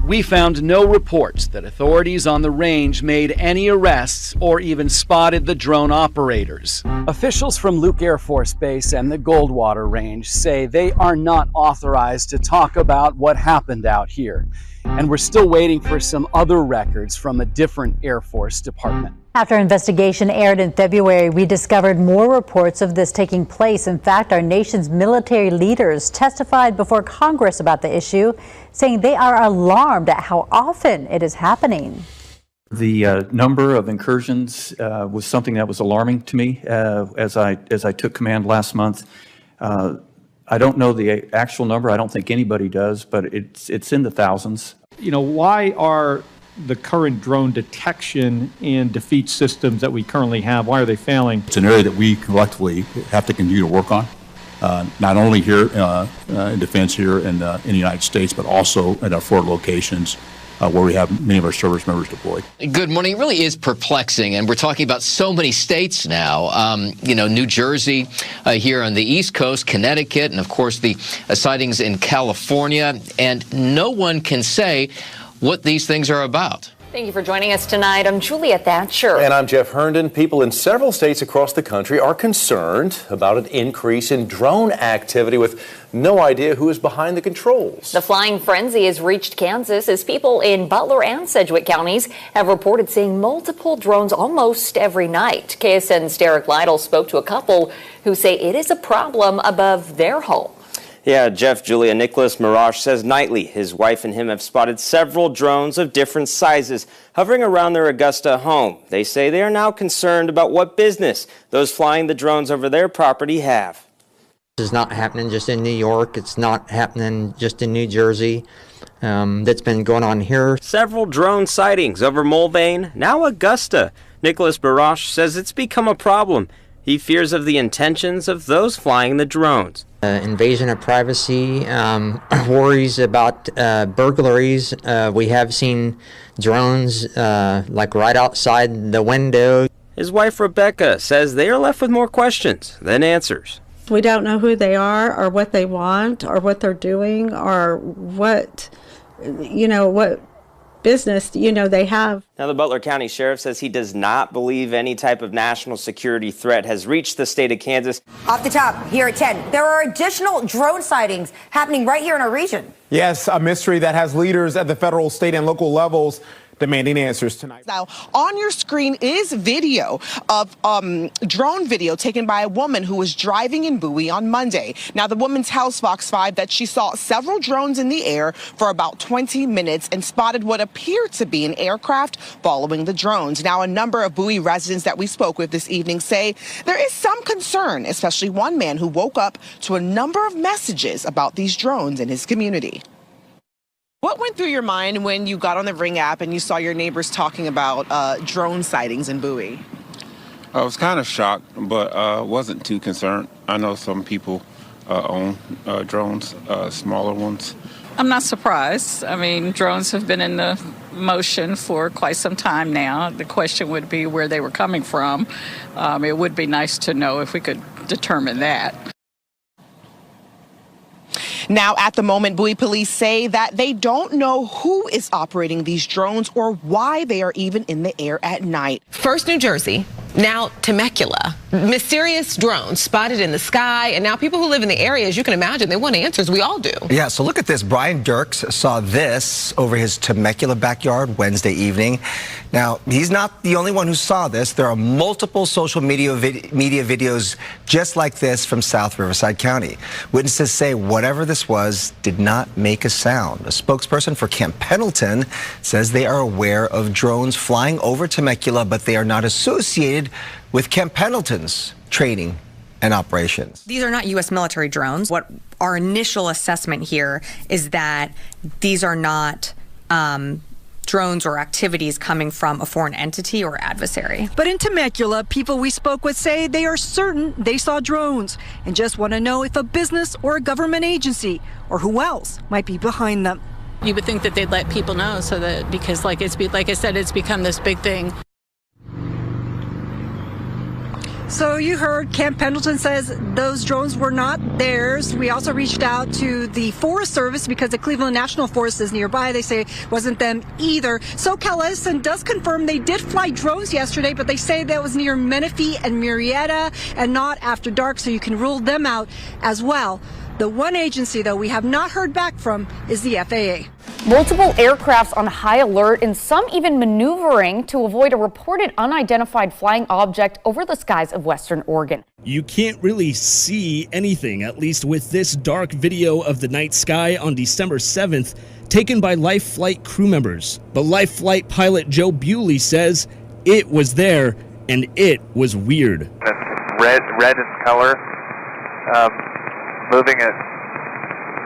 We found no reports that authorities on the range made any arrests or even spotted the drone operators. Officials from Luke Air Force Base and the Goldwater Range say they are not authorized to talk about what happened out here. And we're still waiting for some other records from a different Air Force department. After an investigation aired in February, we discovered more reports of this taking place. In fact, our nation's military leaders testified before Congress about the issue, saying they are alarmed at how often it is happening. The number of incursions was something that was alarming to me as I took command last month. I don't know the actual number. I don't think anybody does, but it's in the thousands. You know, why are the current drone detection and defeat systems that we currently have, why are they failing? It's an area that we collectively have to continue to work on, not only here in defense here in the United States, but also at our forward locations where we have many of our service members deployed. Good morning. It really is perplexing, and we're talking about so many states now. New Jersey here on the East Coast, Connecticut, and of course the sightings in California, and no one can say what these things are about. Thank you for joining us tonight. I'm Julia Thatcher. And I'm Jeff Herndon. People in several states across the country are concerned about an increase in drone activity with no idea who is behind the controls. The flying frenzy has reached Kansas as people in Butler and Sedgwick counties have reported seeing multiple drones almost every night. KSN's Derek Lytle spoke to a couple who say it is a problem above their home. Yeah, Jeff, Julia, Nicholas Mirage says nightly his wife and him have spotted several drones of different sizes hovering around their Augusta home. They say they are now concerned about what business those flying the drones over their property have. This is not happening just in New York. It's not happening just in New Jersey. That's been going on here. Several drone sightings over Mulvane, now Augusta. Nicholas Mirage says it's become a problem. He fears of the intentions of those flying the drones. Invasion of privacy, worries about burglaries. We have seen drones like right outside the window. His wife Rebecca says they are left with more questions than answers. We don't know who they are or what they want or what they're doing or what business, they have. Now, the Butler County Sheriff says he does not believe any type of national security threat has reached the state of Kansas. Off the top, here at 10, there are additional drone sightings happening right here in our region. Yes, a mystery that has leaders at the federal, state, and local levels demanding answers tonight. Now, on your screen is video of drone video taken by a woman who was driving in Bowie on Monday. Now, the woman tells Fox 5 that she saw several drones in the air for about 20 minutes and spotted what appeared to be an aircraft following the drones. Now, a number of Bowie residents that we spoke with this evening say there is some concern, especially one man who woke up to a number of messages about these drones in his community. What went through your mind when you got on the Ring app and you saw your neighbors talking about drone sightings in Bowie? I was kind of shocked, but wasn't too concerned. I know some people own drones, smaller ones. I'm not surprised. I mean, drones have been in the motion for quite some time now. The question would be where they were coming from. It would be nice to know if we could determine that. Now, at the moment, Bowie police say that they don't know who is operating these drones or why they are even in the air at night. First New Jersey, now Temecula. Mysterious drones spotted in the sky, and now people who live in the area, as you can imagine, they want answers. We all do. Yeah, so look at this. Brian Dirks saw this over his Temecula backyard Wednesday evening. Now, he's not the only one who saw this. There are multiple social media videos just like this from South Riverside County. Witnesses say whatever this was did not make a sound. A spokesperson for Camp Pendleton says they are aware of drones flying over Temecula, but they are not associated with Camp Pendleton's training and operations. These are not U.S. military drones. What our initial assessment here is that these are not drones or activities coming from a foreign entity or adversary. But in Temecula, people we spoke with say they are certain they saw drones and just want to know if a business or a government agency or who else might be behind them. You would think that they'd let people know so that, because like I said, it's become this big thing. So you heard Camp Pendleton says those drones were not theirs. We also reached out to the Forest Service because the Cleveland National Forest is nearby. They say it wasn't them either. SoCal Edison does confirm they did fly drones yesterday, but they say that was near Menifee and Murrieta and not after dark, so you can rule them out as well. The one agency, though, we have not heard back from is the FAA. Multiple aircrafts on high alert and some even maneuvering to avoid a reported unidentified flying object over the skies of Western Oregon. You can't really see anything, at least with this dark video of the night sky on December 7th, taken by Life Flight crew members. But Life Flight pilot Joe Bewley says it was there and it was weird. It's red in color, moving at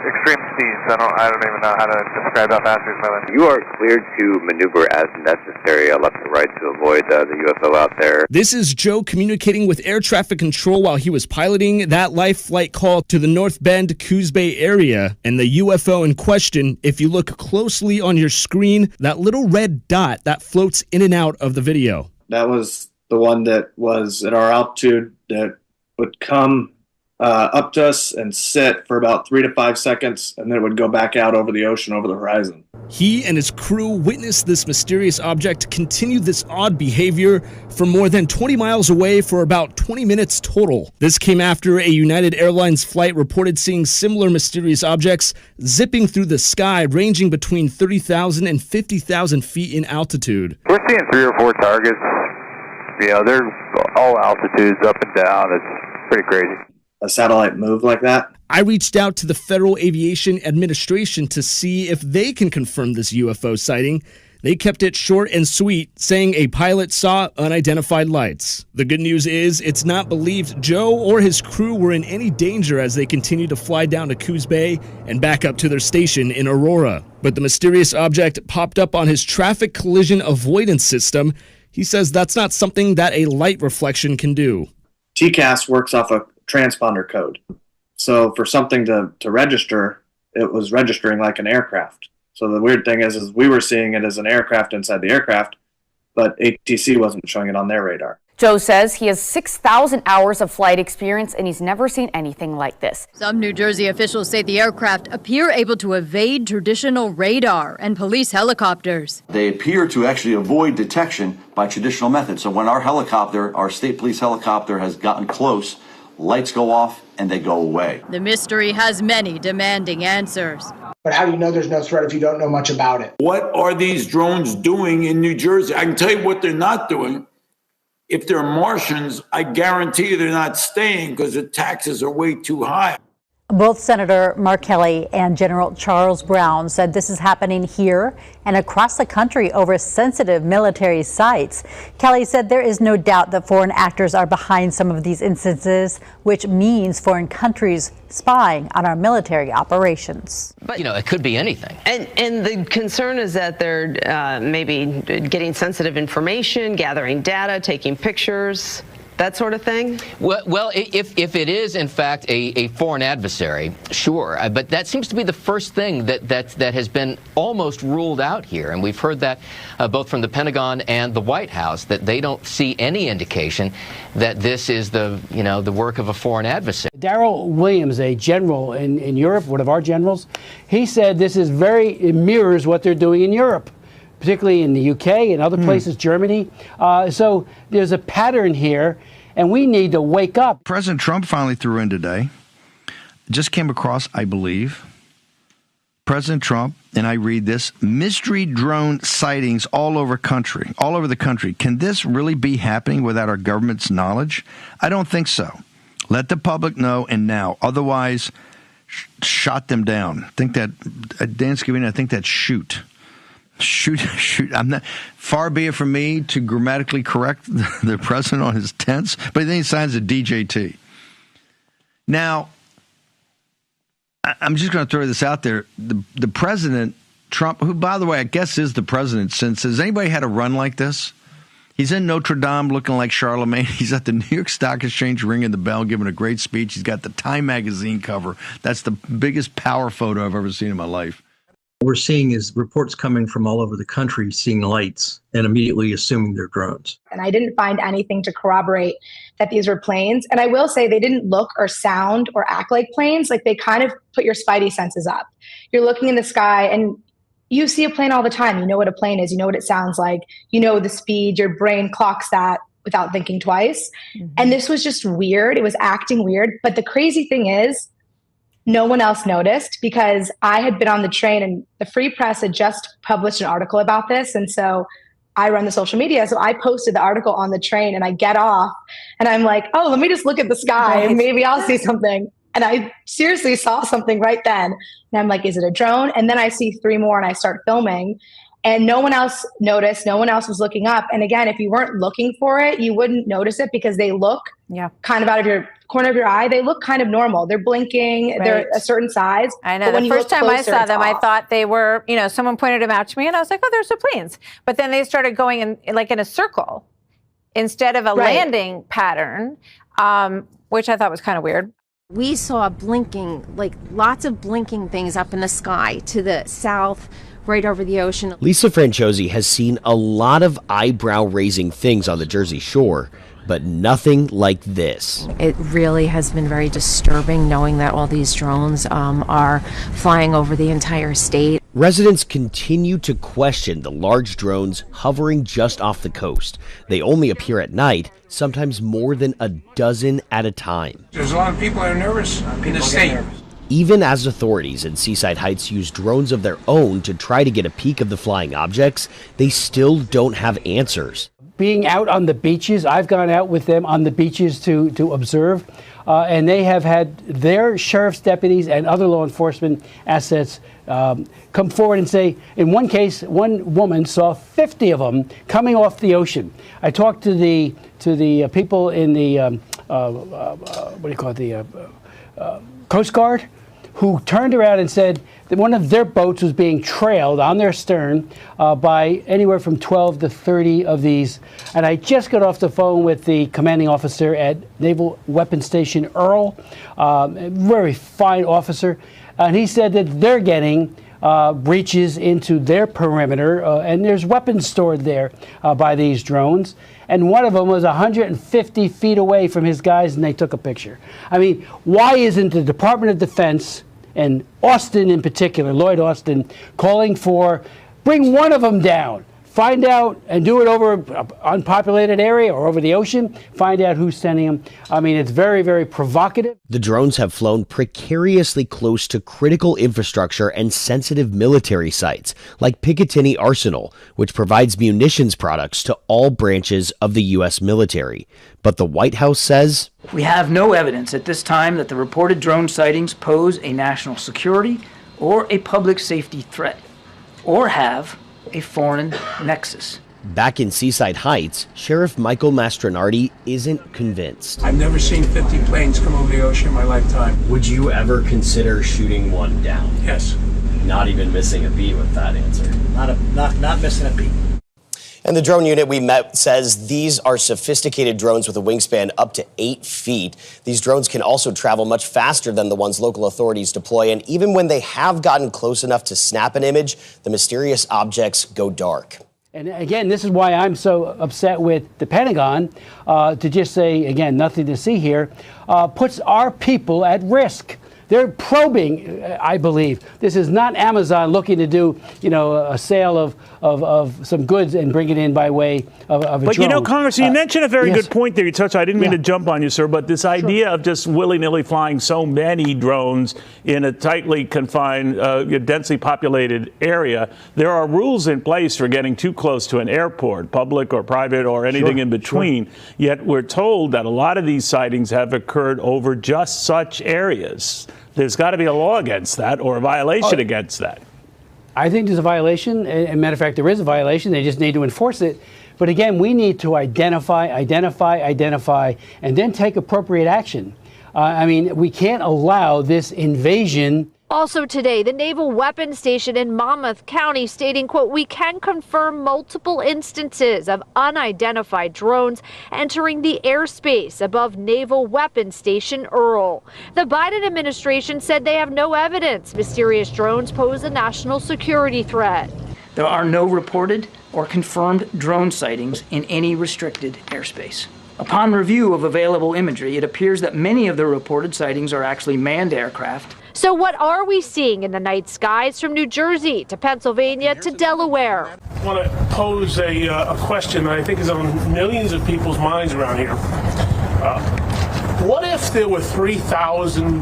extreme I don't even know how to describe how fast he was moving. You are cleared to maneuver as necessary, left and right, to avoid the UFO out there. This is Joe communicating with air traffic control while he was piloting that live flight call to the North Bend, Coos Bay area. And the UFO in question, if you look closely on your screen, that little red dot that floats in and out of the video. That was the one that was at our altitude that would come up to us and sit for about 3 to 5 seconds, and then it would go back out over the ocean, over the horizon. He and his crew witnessed this mysterious object continue this odd behavior from more than 20 miles away for about 20 minutes total. This came after a United Airlines flight reported seeing similar mysterious objects zipping through the sky, ranging between 30,000 and 50,000 feet in altitude. We're seeing 3 or 4 targets. They're all altitudes, up and down. It's pretty crazy. A satellite move like that? I reached out to the Federal Aviation Administration to see if they can confirm this UFO sighting. They kept it short and sweet, saying a pilot saw unidentified lights. The good news is it's not believed Joe or his crew were in any danger as they continued to fly down to Coos Bay and back up to their station in Aurora. But the mysterious object popped up on his traffic collision avoidance system. He says that's not something that a light reflection can do. TCAS works off a transponder code. So for something to register, it was registering like an aircraft. So the weird thing is we were seeing it as an aircraft inside the aircraft, but ATC wasn't showing it on their radar. Joe says he has 6,000 hours of flight experience and he's never seen anything like this. Some New Jersey officials say the aircraft appear able to evade traditional radar and police helicopters. They appear to actually avoid detection by traditional methods. So when our state police helicopter has gotten close, lights go off and they go away. The mystery has many demanding answers. But how do you know there's no threat if you don't know much about it? What are these drones doing in New Jersey? I can tell you what they're not doing. If they're Martians, I guarantee you they're not staying because the taxes are way too high. Both Senator Mark Kelly and General Charles Brown said this is happening here and across the country over sensitive military sites. Kelly said there is no doubt that foreign actors are behind some of these instances, which means foreign countries spying on our military operations. But, it could be anything. And the concern is that they're maybe getting sensitive information, gathering data, taking pictures. That sort of thing? Well, if it is, in fact, a foreign adversary, sure. But that seems to be the first thing that has been almost ruled out here. And we've heard that both from the Pentagon and the White House, that they don't see any indication that this is the work of a foreign adversary. Darrell Williams, a general in Europe, one of our generals, he said it mirrors what they're doing in Europe, particularly in the UK and other places, Germany. So there's a pattern here, and we need to wake up. President Trump finally threw in today. Just came across, I believe, President Trump, and I read this, mystery drone sightings all over the country. Can this really be happening without our government's knowledge? I don't think so. Let the public know, and now. Otherwise, shot them down. I think that, Dan Scavini, I think that's shoot. I'm not. Far be it from me to grammatically correct the president on his tense, but then he signs a DJT. Now, I'm just going to throw this out there. The president, Trump, who, by the way, I guess is the president since, has anybody had a run like this? He's in Notre Dame looking like Charlemagne. He's at the New York Stock Exchange ringing the bell, giving a great speech. He's got the Time magazine cover. That's the biggest power photo I've ever seen in my life. What we're seeing is reports coming from all over the country seeing lights and immediately assuming they're drones. And I didn't find anything to corroborate that these were planes. And I will say they didn't look or sound or act like planes. Like they kind of put your spidey senses up. You're looking in the sky and you see a plane all the time. You know what a plane is. You know what it sounds like. You know the speed. Your brain clocks that without thinking twice. Mm-hmm. And this was just weird. It was acting weird. But the crazy thing is, no one else noticed because I had been on the train and the Free Press had just published an article about this. And so I run the social media. So I posted the article on the train and I get off and I'm like, oh, let me just look at the sky and maybe I'll see something. And I seriously saw something right then. And I'm like, is it a drone? And then I see 3 more and I start filming. And no one else noticed. No one else was looking up. And again, if you weren't looking for it, you wouldn't notice it because they look kind of out of your corner of your eye. They look kind of normal. They're blinking. Right. They're a certain size. I know. The first time I saw them, I thought they were, someone pointed them out to me and I was like, oh, there's the planes. But then they started going in a circle instead of a landing pattern, which I thought was kind of weird. We saw blinking, like lots of blinking things up in the sky to the south, right over the ocean. Lisa Franciosi has seen a lot of eyebrow-raising things on the Jersey Shore, but nothing like this. It really has been very disturbing knowing that all these drones are flying over the entire state. Residents continue to question the large drones hovering just off the coast. They only appear at night, sometimes more than a dozen at a time. There's a lot of people that are nervous in the state. Even as authorities in Seaside Heights use drones of their own to try to get a peek of the flying objects, they still don't have answers. Being out on the beaches, I've gone out with them on the beaches to observe, and they have had their sheriff's deputies and other law enforcement assets come forward and say, in one case, one woman saw 50 of them coming off the ocean. I talked to the people in the Coast Guard, who turned around and said that one of their boats was being trailed on their stern by anywhere from 12 to 30 of these. And I just got off the phone with the commanding officer at Naval Weapons Station Earl, a very fine officer, and he said that they're getting breaches into their perimeter, and there's weapons stored there by these drones. And one of them was 150 feet away from his guys, and they took a picture. I mean, why isn't the Department of Defense, and Austin in particular, Lloyd Austin, calling for, bring one of them down, find out and do it over an unpopulated area or over the ocean, find out who's sending them. I mean, it's very, very provocative. The drones have flown precariously close to critical infrastructure and sensitive military sites, like Picatinny Arsenal, which provides munitions products to all branches of the U.S. military. But the White House says, we have no evidence at this time that the reported drone sightings pose a national security or a public safety threat, or have a foreign nexus. Back in Seaside Heights, Sheriff Michael Mastronardi isn't convinced. I've never seen 50 planes come over the ocean in my lifetime. Would you ever consider shooting one down? Yes. Not even missing a beat with that answer. Not missing a beat. And the drone unit we met says these are sophisticated drones with a wingspan up to 8 feet. These drones can also travel much faster than the ones local authorities deploy. And even when they have gotten close enough to snap an image, the mysterious objects go dark. And again, this is why I'm so upset with the Pentagon to just say, again, nothing to see here, puts our people at risk. They're probing, I believe. This is not Amazon looking to do, a sale of some goods and bring it in by way of a But drone. Congressman, you mentioned a very good point there. You touched. I didn't mean to jump on you, sir, but this idea of just willy-nilly flying so many drones in a tightly confined, densely populated area, there are rules in place for getting too close to an airport, public or private or anything in between. Yet we're told that a lot of these sightings have occurred over just such areas. There's got to be a law against that or a violation against that. I think there's a violation. As a matter of fact, there is a violation. They just need to enforce it. But again, we need to identify, and then take appropriate action. We can't allow this invasion. Also today, the Naval Weapons Station in Monmouth County stating, quote, we can confirm multiple instances of unidentified drones entering the airspace above Naval Weapons Station Earl. The Biden administration said they have no evidence mysterious drones pose a national security threat. There are no reported or confirmed drone sightings in any restricted airspace. Upon review of available imagery, it appears that many of the reported sightings are actually manned aircraft. So what are we seeing in the night skies from New Jersey to Pennsylvania to Delaware? I want to pose a question that I think is on millions of people's minds around here. What if there were 3,000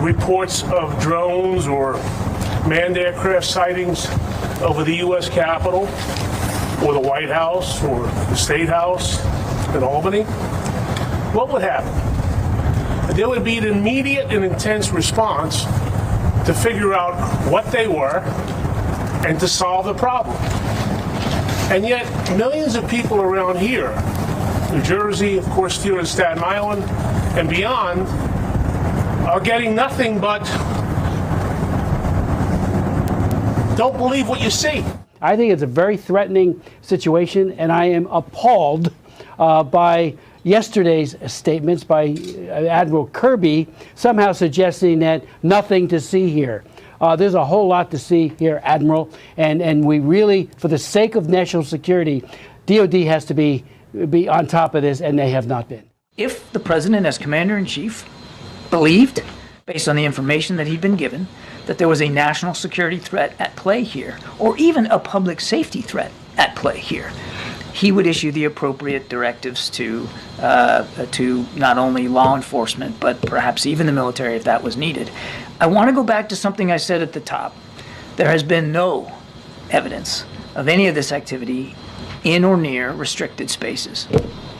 reports of drones or manned aircraft sightings over the U.S. Capitol or the White House or the State House in Albany? What would happen? There would be an immediate and intense response to figure out what they were, and to solve the problem. And yet, millions of people around here, New Jersey, of course, here in Staten Island, and beyond, are getting nothing but don't believe what you see. I think it's a very threatening situation, and I am appalled by yesterday's statements by Admiral Kirby, somehow suggesting that nothing to see here. There's a whole lot to see here, Admiral, and we really, for the sake of national security, DOD has to be on top of this, and they have not been. If the president, as commander-in-chief, believed, based on the information that he'd been given, that there was a national security threat at play here, or even a public safety threat at play here, he would issue the appropriate directives to not only law enforcement, but perhaps even the military if that was needed. I want to go back to something I said at the top. There has been no evidence of any of this activity in or near restricted spaces.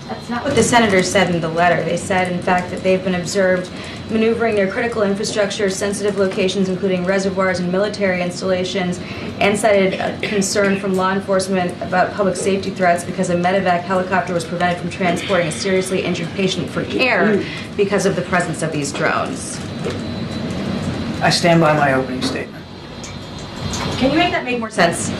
That's not what the senators said in the letter. They said, in fact, that they've been observed maneuvering near critical infrastructure, sensitive locations, including reservoirs and military installations, and cited a concern from law enforcement about public safety threats because a medevac helicopter was prevented from transporting a seriously injured patient for care because of the presence of these drones. I stand by my opening statement. Can you make that make more sense?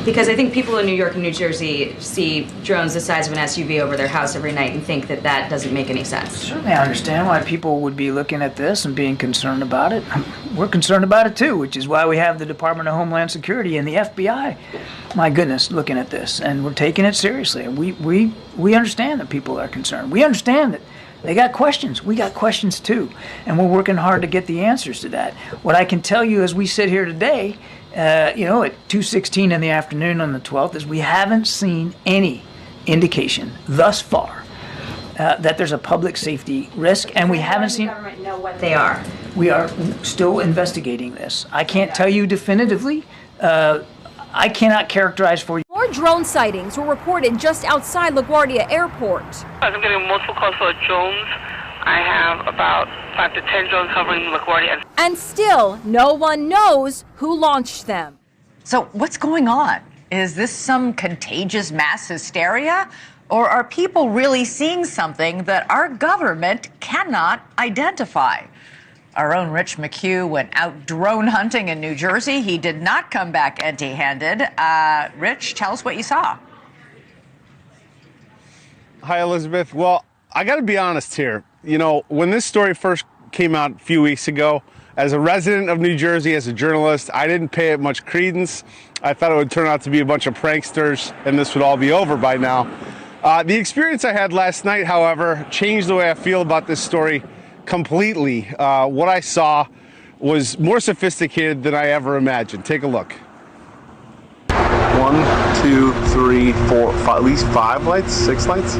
Because I think people in New York and New Jersey see drones the size of an SUV over their house every night and think that that doesn't make any sense. Certainly I understand why people would be looking at this and being concerned about it. We're concerned about it too, which is why we have the Department of Homeland Security and the FBI, my goodness, looking at this. And we're taking it seriously. And we understand that people are concerned. We understand that they got questions. We got questions too. And we're working hard to get the answers to that. What I can tell you as we sit here today, at 2:16 in the afternoon on the 12th, is we haven't seen any indication thus far that there's a public safety risk, and we haven't seen. Does the government know what they are? We are still investigating this. I can't tell you definitively. I cannot characterize for you. More drone sightings were reported just outside LaGuardia Airport. I'm getting multiple calls for drones. I have about 5 to 10 drones hovering LaGuardia. And still, no one knows who launched them. So what's going on? Is this some contagious mass hysteria? Or are people really seeing something that our government cannot identify? Our own Rich McHugh went out drone hunting in New Jersey. He did not come back empty-handed. Rich, tell us what you saw. Hi, Elizabeth. Well, I got to be honest here. You know, when this story first came out a few weeks ago, as a resident of New Jersey, as a journalist, I didn't pay it much credence. I thought it would turn out to be a bunch of pranksters and this would all be over by now. The experience I had last night, however, changed the way I feel about this story completely. What I saw was more sophisticated than I ever imagined. Take a look. 1, 2, 3, 4, 5, at least 5 lights, 6 lights.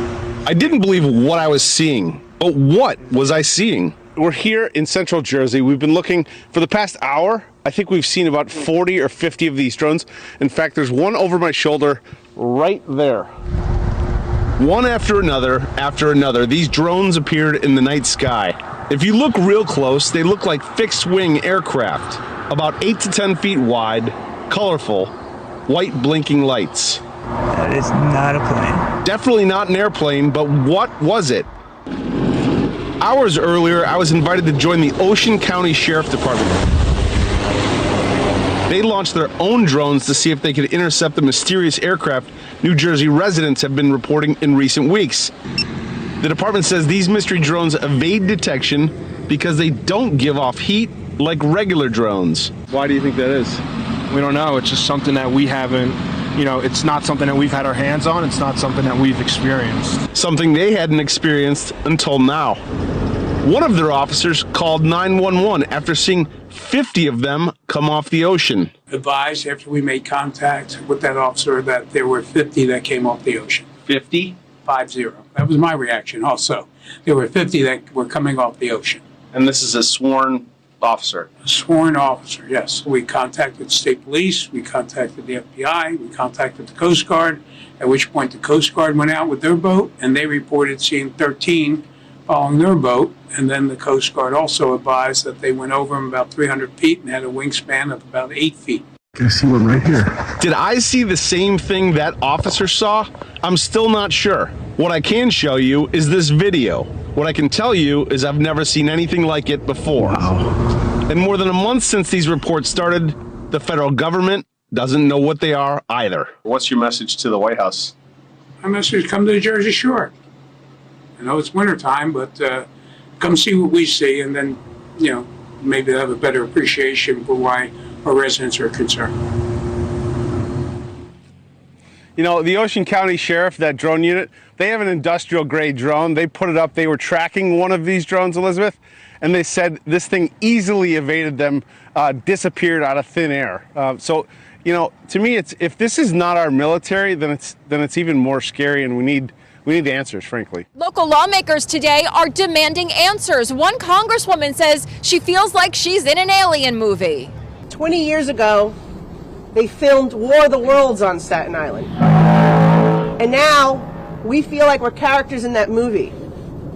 I didn't believe what I was seeing. But what was I seeing? We're here in central Jersey. We've been looking for the past hour. I think we've seen about 40 or 50 of these drones. In fact, there's one over my shoulder right there. One after another, these drones appeared in the night sky. If you look real close, they look like fixed-wing aircraft, about 8 to 10 feet wide, colorful, white blinking lights. That is not a plane. Definitely not an airplane, but what was it? Hours earlier, I was invited to join the Ocean County Sheriff Department. They launched their own drones to see if they could intercept the mysterious aircraft New Jersey residents have been reporting in recent weeks. The department says these mystery drones evade detection because they don't give off heat like regular drones. Why do you think that is? We don't know. It's just something that we haven't, it's not something that we've had our hands on. It's not something that we've experienced. Something they hadn't experienced until now. One of their officers called 911 after seeing 50 of them come off the ocean. Advised after we made contact with that officer that there were 50 that came off the ocean. 50? 50. That was my reaction also. There were 50 that were coming off the ocean. And this is a sworn officer? A sworn officer, yes. We contacted state police, we contacted the FBI, we contacted the Coast Guard, at which point the Coast Guard went out with their boat and they reported seeing 13 following their boat. And then the Coast Guard also advised that they went over them about 300 feet and had a wingspan of about 8 feet. I see one right here. Did I see the same thing that officer saw? I'm still not sure. What I can show you is this video. What I can tell you is I've never seen anything like it before. Wow. And more than a month since these reports started, the federal government doesn't know what they are either. What's your message to the White House? My message: come to the Jersey Shore. I know it's wintertime, but come see what we see, and then, maybe have a better appreciation for why our residents are concerned. The Ocean County Sheriff, that drone unit, they have an industrial grade drone. They put it up. They were tracking one of these drones, Elizabeth, and they said this thing easily evaded them, disappeared out of thin air. So, to me, if this is not our military, then it's even more scary, and we need the answers, frankly. Local lawmakers today are demanding answers. One congresswoman says she feels like she's in an alien movie. 20 years ago, they filmed War of the Worlds on Staten Island. And now, we feel like we're characters in that movie.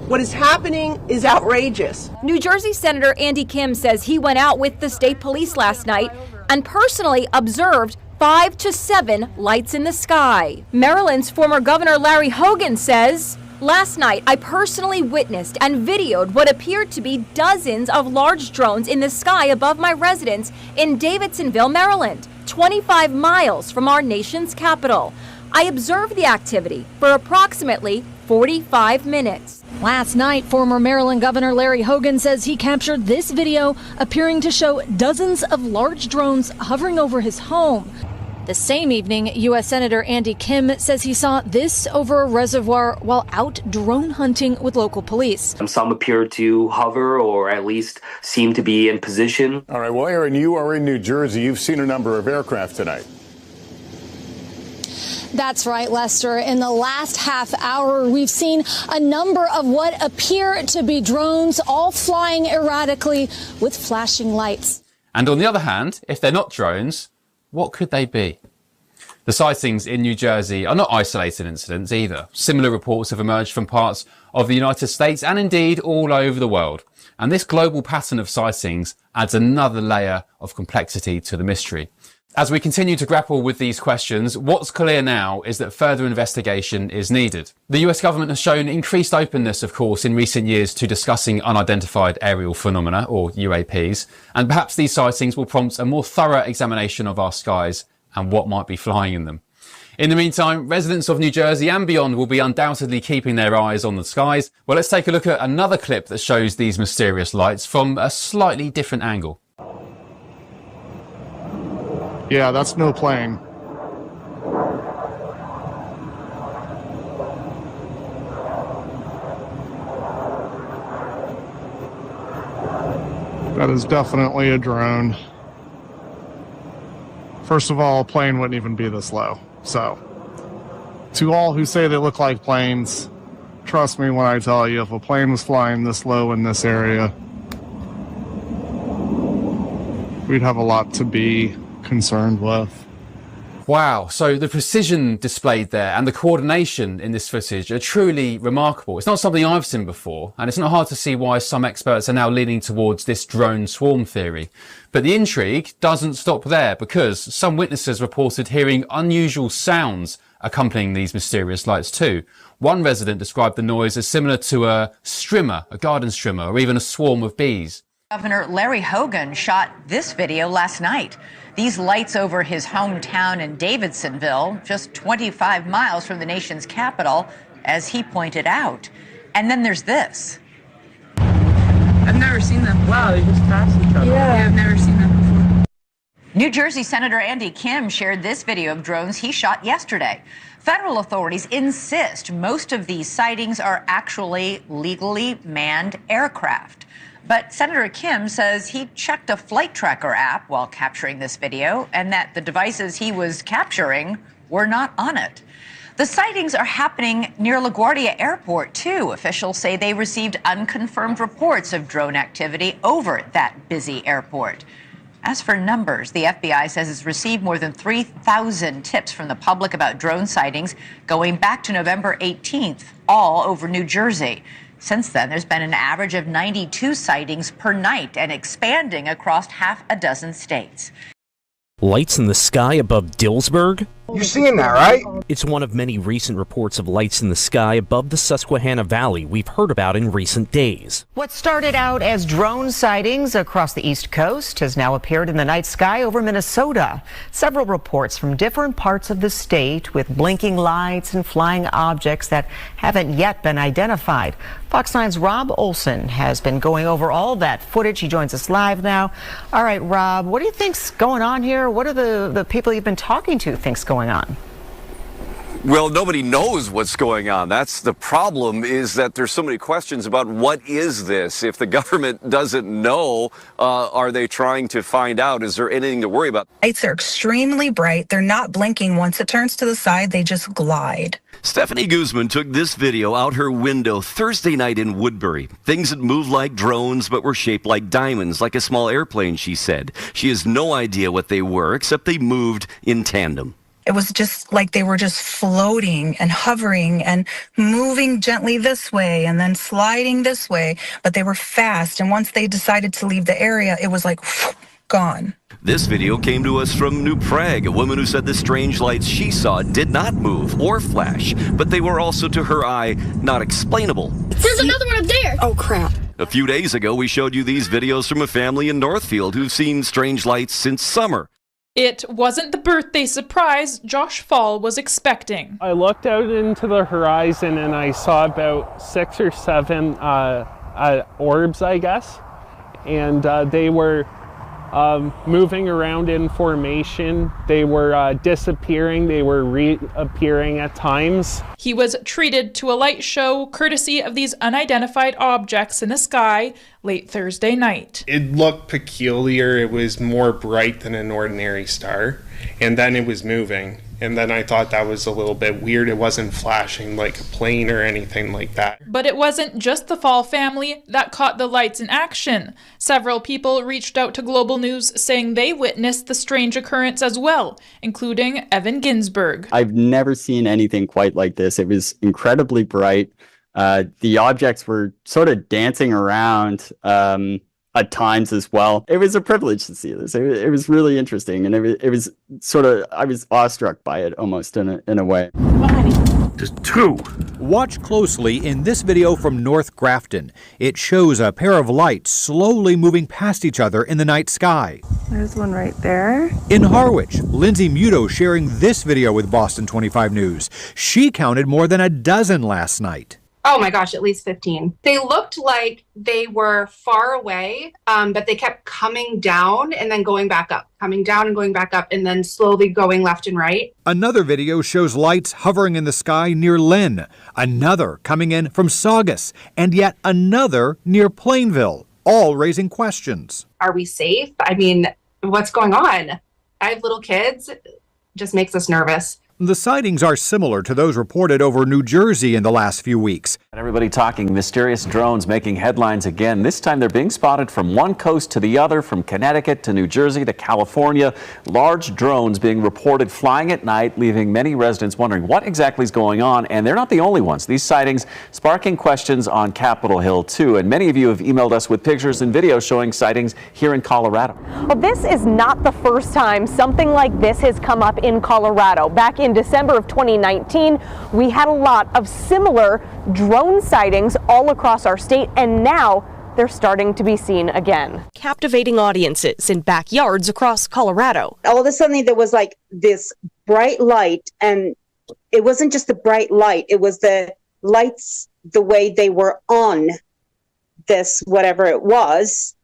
What is happening is outrageous. New Jersey Senator Andy Kim says he went out with the state police last night and personally observed 5 to 7 lights in the sky. Maryland's former Governor Larry Hogan says, last night I personally witnessed and videoed what appeared to be dozens of large drones in the sky above my residence in Davidsonville, Maryland, 25 miles from our nation's capital. I observed the activity for approximately 45 minutes. Last night, former Maryland Governor Larry Hogan says he captured this video appearing to show dozens of large drones hovering over his home. The same evening, U.S. Senator Andy Kim says he saw this over a reservoir while out drone hunting with local police. Some appear to hover or at least seem to be in position. All right, well, Aaron, you are in New Jersey. You've seen a number of aircraft tonight. That's right, Lester. In the last half hour, we've seen a number of what appear to be drones, all flying erratically with flashing lights. And on the other hand, if they're not drones, what could they be? The sightings in New Jersey are not isolated incidents either. Similar reports have emerged from parts of the United States and indeed all over the world. And this global pattern of sightings adds another layer of complexity to the mystery. As we continue to grapple with these questions, what's clear now is that further investigation is needed. The US government has shown increased openness, of course, in recent years to discussing unidentified aerial phenomena, or UAPs, and perhaps these sightings will prompt a more thorough examination of our skies and what might be flying in them. In the meantime, residents of New Jersey and beyond will be undoubtedly keeping their eyes on the skies. Well, let's take a look at another clip that shows these mysterious lights from a slightly different angle. Yeah, that's no plane. That is definitely a drone. First of all, a plane wouldn't even be this low. So, to all who say they look like planes, trust me when I tell you, if a plane was flying this low in this area, we'd have a lot to be concerned with. Wow, so the precision displayed there and the coordination in this footage are truly remarkable. It's not something I've seen before, and it's not hard to see why some experts are now leaning towards this drone swarm theory. But the intrigue doesn't stop there, because some witnesses reported hearing unusual sounds accompanying these mysterious lights too. One resident described the noise as similar to a strimmer, a garden strimmer, or even a swarm of bees. Governor Larry Hogan shot this video last night. These lights over his hometown in Davidsonville, just 25 miles from the nation's capital, as he pointed out. And then there's this. I've never seen them. Wow, they just passed each other. Yeah, I've never seen them before. New Jersey Senator Andy Kim shared this video of drones he shot yesterday. Federal authorities insist most of these sightings are actually legally manned aircraft. But Senator Kim says he checked a flight tracker app while capturing this video and that the devices he was capturing were not on it. The sightings are happening near LaGuardia Airport, too. Officials say they received unconfirmed reports of drone activity over that busy airport. As for numbers, the FBI says it's received more than 3,000 tips from the public about drone sightings going back to November 18th, all over New Jersey. Since then, there's been an average of 92 sightings per night and expanding across half a dozen states. Lights in the sky above Dillsburg? You're seeing that, right? It's one of many recent reports of lights in the sky above the Susquehanna Valley we've heard about in recent days. What started out as drone sightings across the East Coast has now appeared in the night sky over Minnesota. Several reports from different parts of the state with blinking lights and flying objects that haven't yet been identified. Fox 9's Rob Olson has been going over all that footage. He joins us live now. All right, Rob, what do you think's going on here? What are the people you've been talking to think's going on? Well, nobody knows what's going on. That's the problem, is that there's so many questions about what is this? If the government doesn't know, are they trying to find out? Is there anything to worry about? Lights are extremely bright. They're not blinking. Once it turns to the side, they just glide. Stephanie Guzman took this video out her window Thursday night in Woodbury. Things that moved like drones but were shaped like diamonds, like a small airplane, she said. She has no idea what they were, except they moved in tandem. It was just like they were just floating and hovering and moving gently this way and then sliding this way, but they were fast. And once they decided to leave the area, it was like whoosh, gone. This video came to us from New Prague, a woman who said the strange lights she saw did not move or flash, but they were also, to her eye, not explainable. There's another one up there. Oh, crap. A few days ago, we showed you these videos from a family in Northfield who've seen strange lights since summer. It wasn't the birthday surprise Josh Fall was expecting. I looked out into the horizon and I saw about 6 or 7 orbs, I guess, and they were moving around in formation. They were disappearing. They were reappearing at times. He was treated to a light show courtesy of these unidentified objects in the sky late Thursday night. It looked peculiar. It was more bright than an ordinary star, and then it was moving. And then I thought that was a little bit weird. It wasn't flashing like a plane or anything like that. But it wasn't just the Fall family that caught the lights in action. Several people reached out to Global News saying they witnessed the strange occurrence as well, including Evan Ginsberg. I've never seen anything quite like this. It was incredibly bright. The objects were sort of dancing around at times as well. It was a privilege to see this. It was really interesting, and it was sort of, I was awestruck by it almost in a way. Just 2. Watch closely in this video from North Grafton. It shows a pair of lights slowly moving past each other in the night sky. There's one right there. In Harwich, Lindsay Muto sharing this video with Boston 25 News. She counted more than a dozen last night. Oh my gosh, at least 15. They looked like they were far away, but they kept coming down and then going back up, coming down and going back up, and then slowly going left and right. Another video shows lights hovering in the sky near Lynn, another coming in from Saugus, and yet another near Plainville, all raising questions. Are we safe? I mean, what's going on? I have little kids. It just makes us nervous. The sightings are similar to those reported over New Jersey in the last few weeks. Everybody talking mysterious drones making headlines again. This time they're being spotted from one coast to the other, from Connecticut to New Jersey to California. Large drones being reported flying at night, leaving many residents wondering what exactly is going on. And they're not the only ones. These sightings sparking questions on Capitol Hill, too. And many of you have emailed us with pictures and videos showing sightings here in Colorado. Well, this is not the first time something like this has come up in Colorado. Back in December of 2019, we had a lot of similar drone sightings all across our state, and now they're starting to be seen again. Captivating audiences in backyards across Colorado. All of a sudden, there was like this bright light, and it wasn't just the bright light, it was the lights, the way they were on this, whatever it was.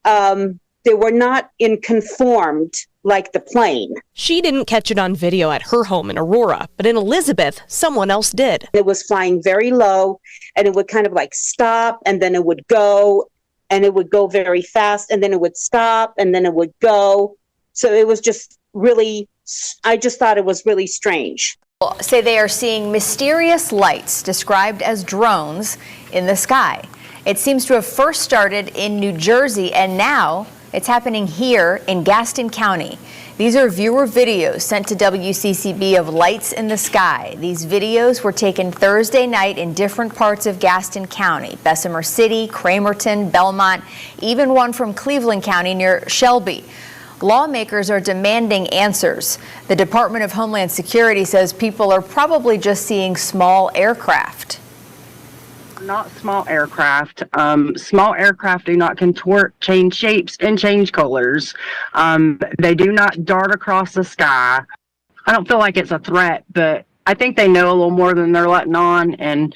They were not conformed like the plane. She didn't catch it on video at her home in Aurora, but in Elizabeth, someone else did. It was flying very low, and it would kind of like stop, and then it would go, and it would go very fast, and then it would stop, and then it would go. So it was just really, I just thought it was really strange. Say they are seeing mysterious lights described as drones in the sky. It seems to have first started in New Jersey, and now it's happening here in Gaston County. These are viewer videos sent to WCCB of lights in the sky. These videos were taken Thursday night in different parts of Gaston County, Bessemer City, Cramerton, Belmont, even one from Cleveland County near Shelby. Lawmakers are demanding answers. The Department of Homeland Security says people are probably just seeing small aircraft. Not small aircraft. Small aircraft do not contort, change shapes, and change colors. They do not dart across the sky. I don't feel like it's a threat, but I think they know a little more than they're letting on, and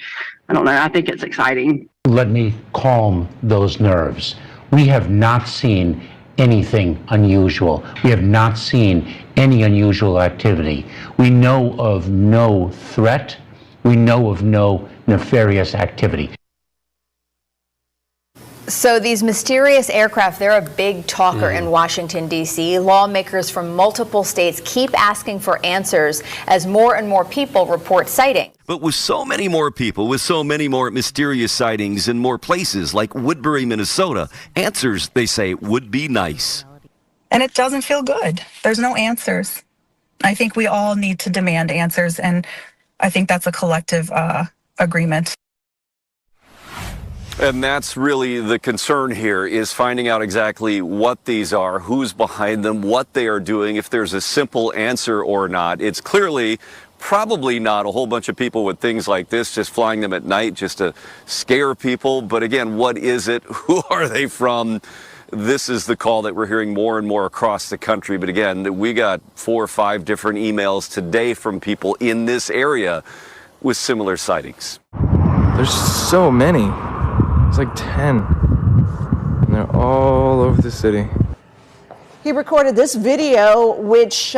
I don't know, I think it's exciting. Let me calm those nerves. We have not seen anything unusual. We have not seen any unusual activity. We know of no threat. We know of no nefarious activity. So these mysterious aircraft, they're a big talker in Washington, D.C. Lawmakers from multiple states keep asking for answers as more and more people report sightings. But with so many more people, with so many more mysterious sightings in more places like Woodbury, Minnesota, answers, they say, would be nice. And it doesn't feel good. There's no answers. I think we all need to demand answers, and I think that's a collective agreement. And that's really the concern here, is finding out exactly what these are, who's behind them, what they are doing, if there's a simple answer or not. It's clearly probably not a whole bunch of people with things like this, just flying them at night just to scare people. But again, what is it? Who are they from? This is the call that we're hearing more and more across the country. But again, we got 4 or 5 different emails today from people in this area with similar sightings. There's so many. It's like 10. And they're all over the city. He recorded this video, which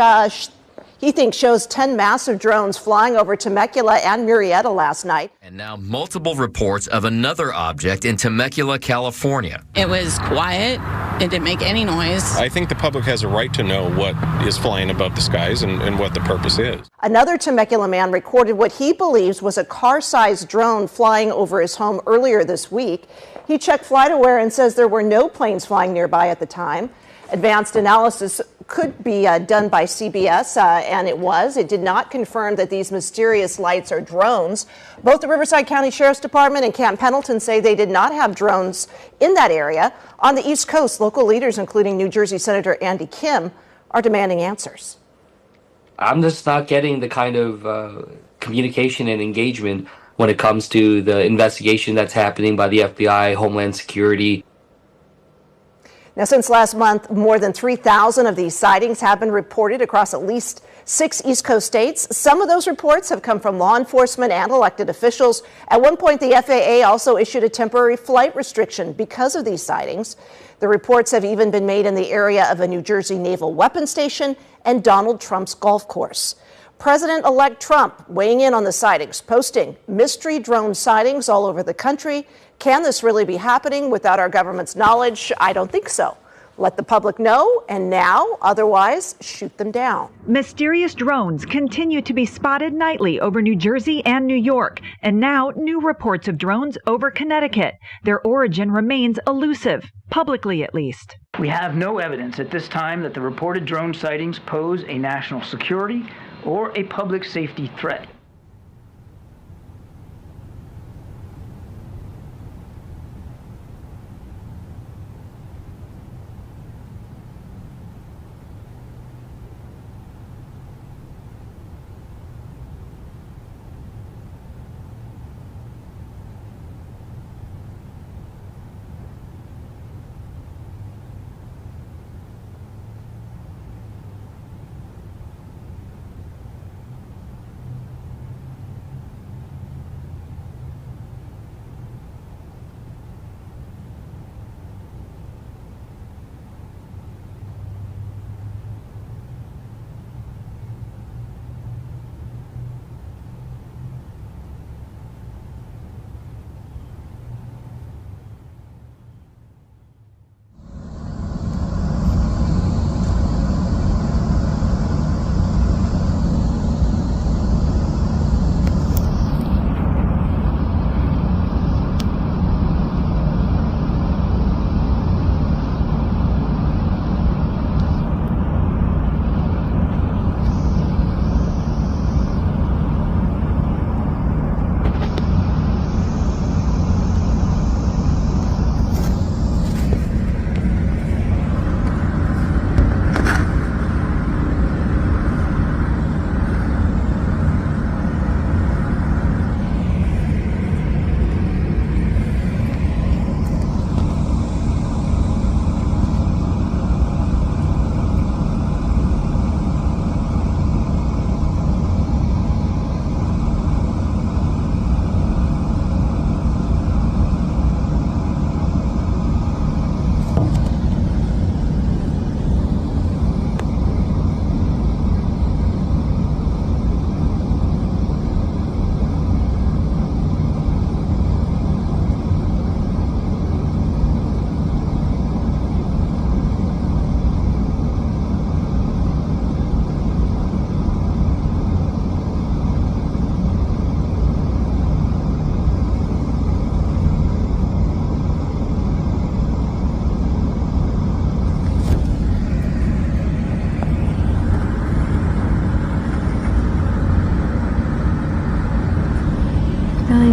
he thinks shows 10 massive drones flying over Temecula and Murrieta last night. And now multiple reports of another object in Temecula, California. It was quiet. It didn't make any noise. I think the public has a right to know what is flying above the skies and what the purpose is. Another Temecula man recorded what he believes was a car-sized drone flying over his home earlier this week. He checked FlightAware and says there were no planes flying nearby at the time. Advanced analysis could be done by CBS, and it was. It did not confirm that these mysterious lights are drones. Both the Riverside County Sheriff's Department and Camp Pendleton say they did not have drones in that area. On the East Coast, local leaders, including New Jersey Senator Andy Kim, are demanding answers. I'm just not getting the kind of communication and engagement when it comes to the investigation that's happening by the FBI, Homeland Security. Now, since last month, more than 3,000 of these sightings have been reported across at least 6 East Coast states. Some of those reports have come from law enforcement and elected officials. At one point, the FAA also issued a temporary flight restriction because of these sightings. The reports have even been made in the area of a New Jersey naval weapons station and Donald Trump's golf course. President-elect Trump weighing in on the sightings, posting mystery drone sightings all over the country. Can this really be happening without our government's knowledge? I don't think so. Let the public know, and now, otherwise, shoot them down. Mysterious drones continue to be spotted nightly over New Jersey and New York, and now new reports of drones over Connecticut. Their origin remains elusive, publicly at least. We have no evidence at this time that the reported drone sightings pose a national security or a public safety threat.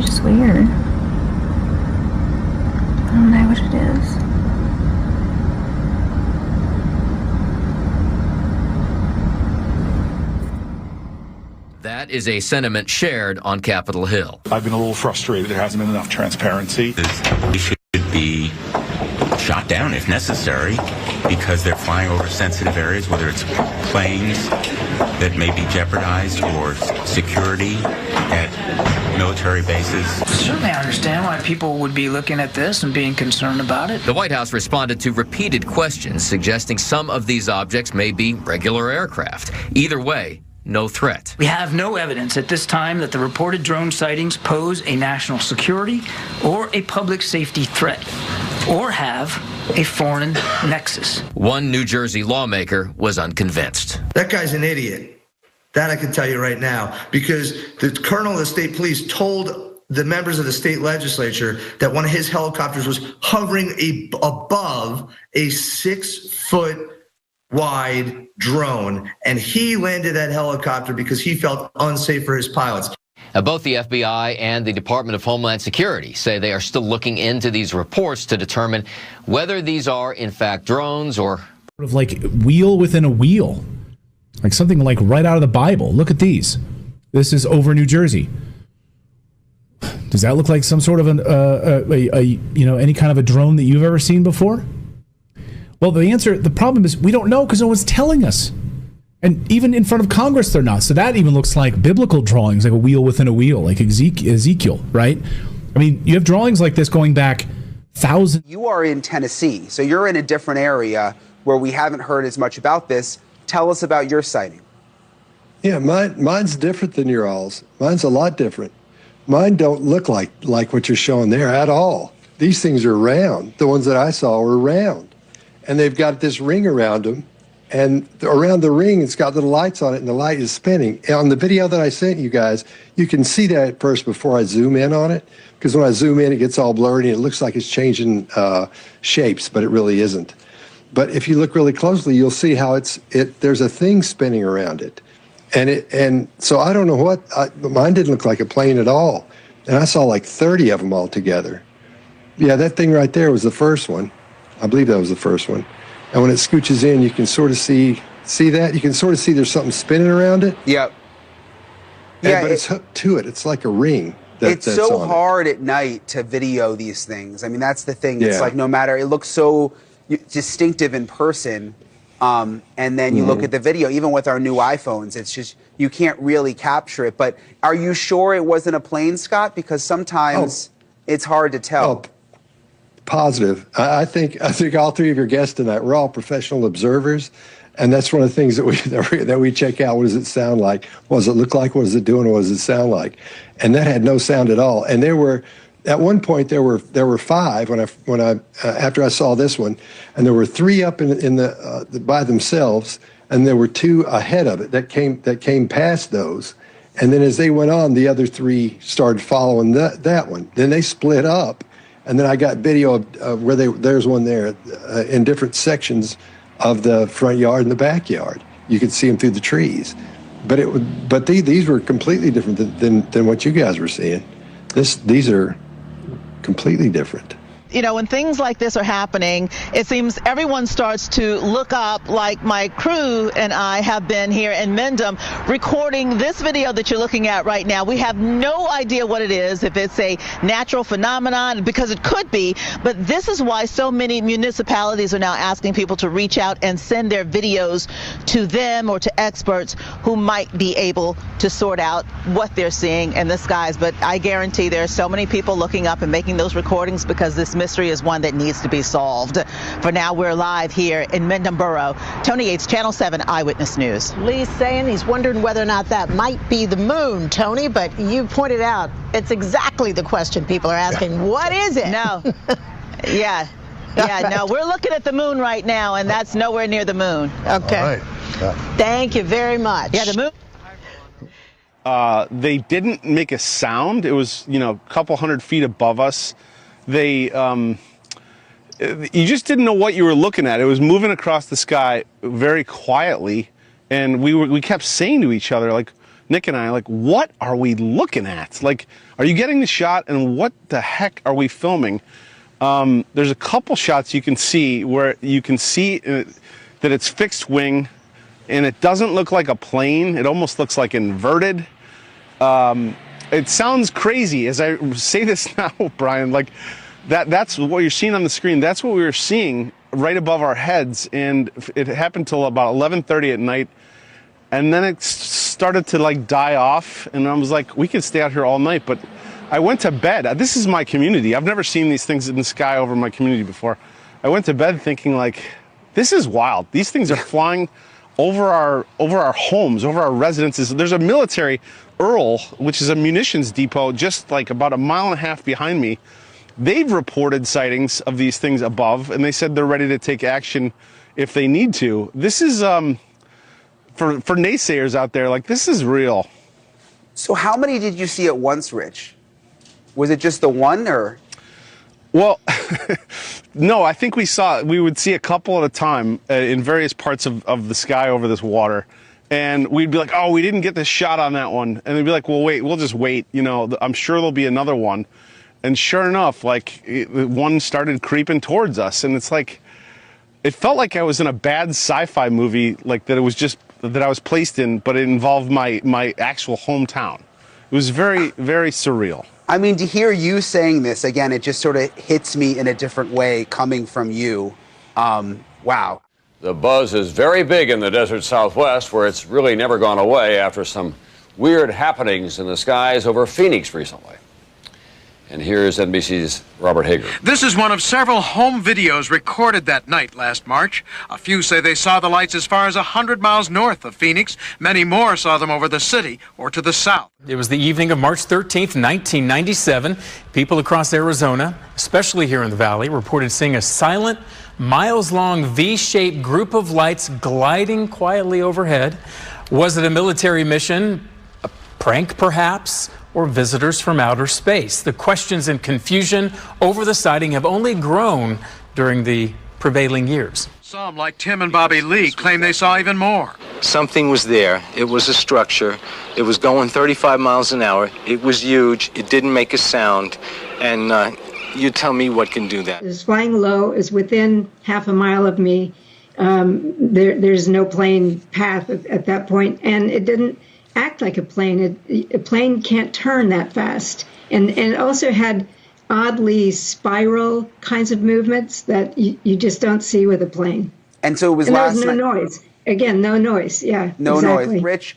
It's just weird. I don't know what it is. That is a sentiment shared on Capitol Hill. I've been a little frustrated. There hasn't been enough transparency. We should be shot down if necessary because they're flying over sensitive areas, whether it's planes that may be jeopardized or security at military bases. Certainly I understand why people would be looking at this and being concerned about it. The White House responded to repeated questions suggesting some of these objects may be regular aircraft. Either way, no threat. We have no evidence at this time that the reported drone sightings pose a national security or a public safety threat or have a foreign nexus. One New Jersey lawmaker was unconvinced. That guy's an idiot. That I can tell you right now, because the colonel of the state police told the members of the state legislature that one of his helicopters was hovering above a 6-foot wide drone, and he landed that helicopter because he felt unsafe for his pilots. Both the FBI and the Department of Homeland Security say they are still looking into these reports to determine whether these are in fact drones or sort of like wheel within a wheel, like something like right out of the Bible. Look at these. This is over New Jersey. Does that look like some sort of any kind of a drone that you've ever seen before? Well, the problem is we don't know because no one's telling us. And even in front of Congress, they're not. So that even looks like biblical drawings, like a wheel within a wheel, like Ezekiel, right? I mean, you have drawings like this going back thousands. You are in Tennessee, so you're in a different area where we haven't heard as much about this. Tell us about your sighting. Yeah, mine's different than your all's. Mine's a lot different. Mine don't look like what you're showing there at all. These things are round. The ones that I saw were round. And they've got this ring around them, and around the ring, it's got little lights on it, and the light is spinning. And on the video that I sent you guys, you can see that at first before I zoom in on it, because when I zoom in, it gets all blurry, and it looks like it's changing shapes, but it really isn't. But if you look really closely, you'll see how there's a thing spinning around it. And so I don't know mine didn't look like a plane at all. And I saw like 30 of them all together. Yeah, that thing right there was the first one. I believe that was the first one. And when it scooches in, you can sort of see that? You can sort of see there's something spinning around it. Yep. But it's hooked to it. It's like a ring. It's so hard at night to video these things. I mean, that's the thing. It's like no matter, it looks so distinctive in person. And then you look at the video, even with our new iPhones, it's just, you can't really capture it. But are you sure it wasn't a plane, Scott? Because sometimes it's hard to tell. Positive. I think all three of your guests tonight, we're all professional observers, and that's one of the things that we check out. What does it sound like? What does it look like? What is it doing? What does it sound like? And that had no sound at all. And there were, at one point, there were 5 when I after I saw this one, and there were 3 up in the by themselves, and there were 2 ahead of it that came past those. And then as they went on, the other 3 started following that one. Then they split up. And then I got video of where there's one there in different sections of the front yard and the backyard. You could see them through the trees. But these were completely different than what you guys were seeing. These are completely different. You know, when things like this are happening, it seems everyone starts to look up, like my crew and I have been here in Mendham recording this video that you're looking at right now. We have no idea what it is, if it's a natural phenomenon, because it could be, but this is why so many municipalities are now asking people to reach out and send their videos to them or to experts who might be able to sort out what they're seeing in the skies. But I guarantee there are so many people looking up and making those recordings because this mystery is one that needs to be solved. For now, we're live here in Mendham Borough. Tony Yates, Channel 7 Eyewitness News. Lee's saying he's wondering whether or not that might be the moon, Tony, but you pointed out it's exactly the question people are asking. Yeah. What is it? No. Yeah, no, we're looking at the moon right now, and that's nowhere near the moon. Okay. All right. Yeah. Thank you very much. Yeah, the moon. They didn't make a sound. It was, a couple hundred feet above us. You just didn't know what you were looking at. It was moving across the sky very quietly, and we kept saying to each other, like, Nick and I, like, what are we looking at? Like, are you getting the shot, and what the heck are we filming? There's a couple shots you can see where you can see that it's fixed wing, and it doesn't look like a plane. It almost looks like inverted. It sounds crazy as I say this now, Brian, like that's what you're seeing on the screen. That's what we were seeing right above our heads, and it happened till about 11:30 at night, and then it started to like die off, and I was like, we could stay out here all night, but I went to bed. This is my community. I've never seen these things in the sky over my community before. I went to bed thinking, like, this is wild. These things are flying over our homes, over our residences. There's a military Earl, which is a munitions depot just like about a mile and a half behind me. They've reported sightings of these things above, and they said they're ready to take action if they need to. This is for naysayers out there, like, this is real. So how many did you see at once, Rich? Was it just the one, or? Well, no, I think we would see a couple at a time in various parts of the sky over this water. And we'd be like, oh, we didn't get this shot on that one. And they'd be like, well, wait, we'll just wait. You know, I'm sure there'll be another one. And sure enough, like, one started creeping towards us. And it's like, it felt like I was in a bad sci-fi movie, like that it was just, that I was placed in, but it involved my actual hometown. It was very, very surreal. I mean, to hear you saying this, again, it just sort of hits me in a different way coming from you. Wow. The buzz is very big in the desert Southwest, where it's really never gone away after some weird happenings in the skies over Phoenix recently. And here's NBC's Robert Hager. This is one of several home videos recorded that night last March. A few say they saw the lights as far as 100 miles north of Phoenix. Many more saw them over the city or to the south. It was the evening of March 13th, 1997. People across Arizona, especially here in the valley, reported seeing a silent, miles-long V-shaped group of lights gliding quietly overhead. Was it a military mission, a prank perhaps, or visitors from outer space? The questions and confusion over the sighting have only grown during the prevailing years. Some, like Tim and Bobby Lee, claim they saw even more. Something was there. It was a structure. It was going 35 miles an hour. It was huge. It didn't make a sound. And you tell me what can do that. It was flying low. Is within half a mile of me. There's no plane path at that point, and it didn't act like a plane. A plane can't turn that fast, and it also had oddly spiral kinds of movements that you just don't see with a plane. And so it was and last there was no night. noise. Again, no noise. Yeah, No exactly. noise. Rich,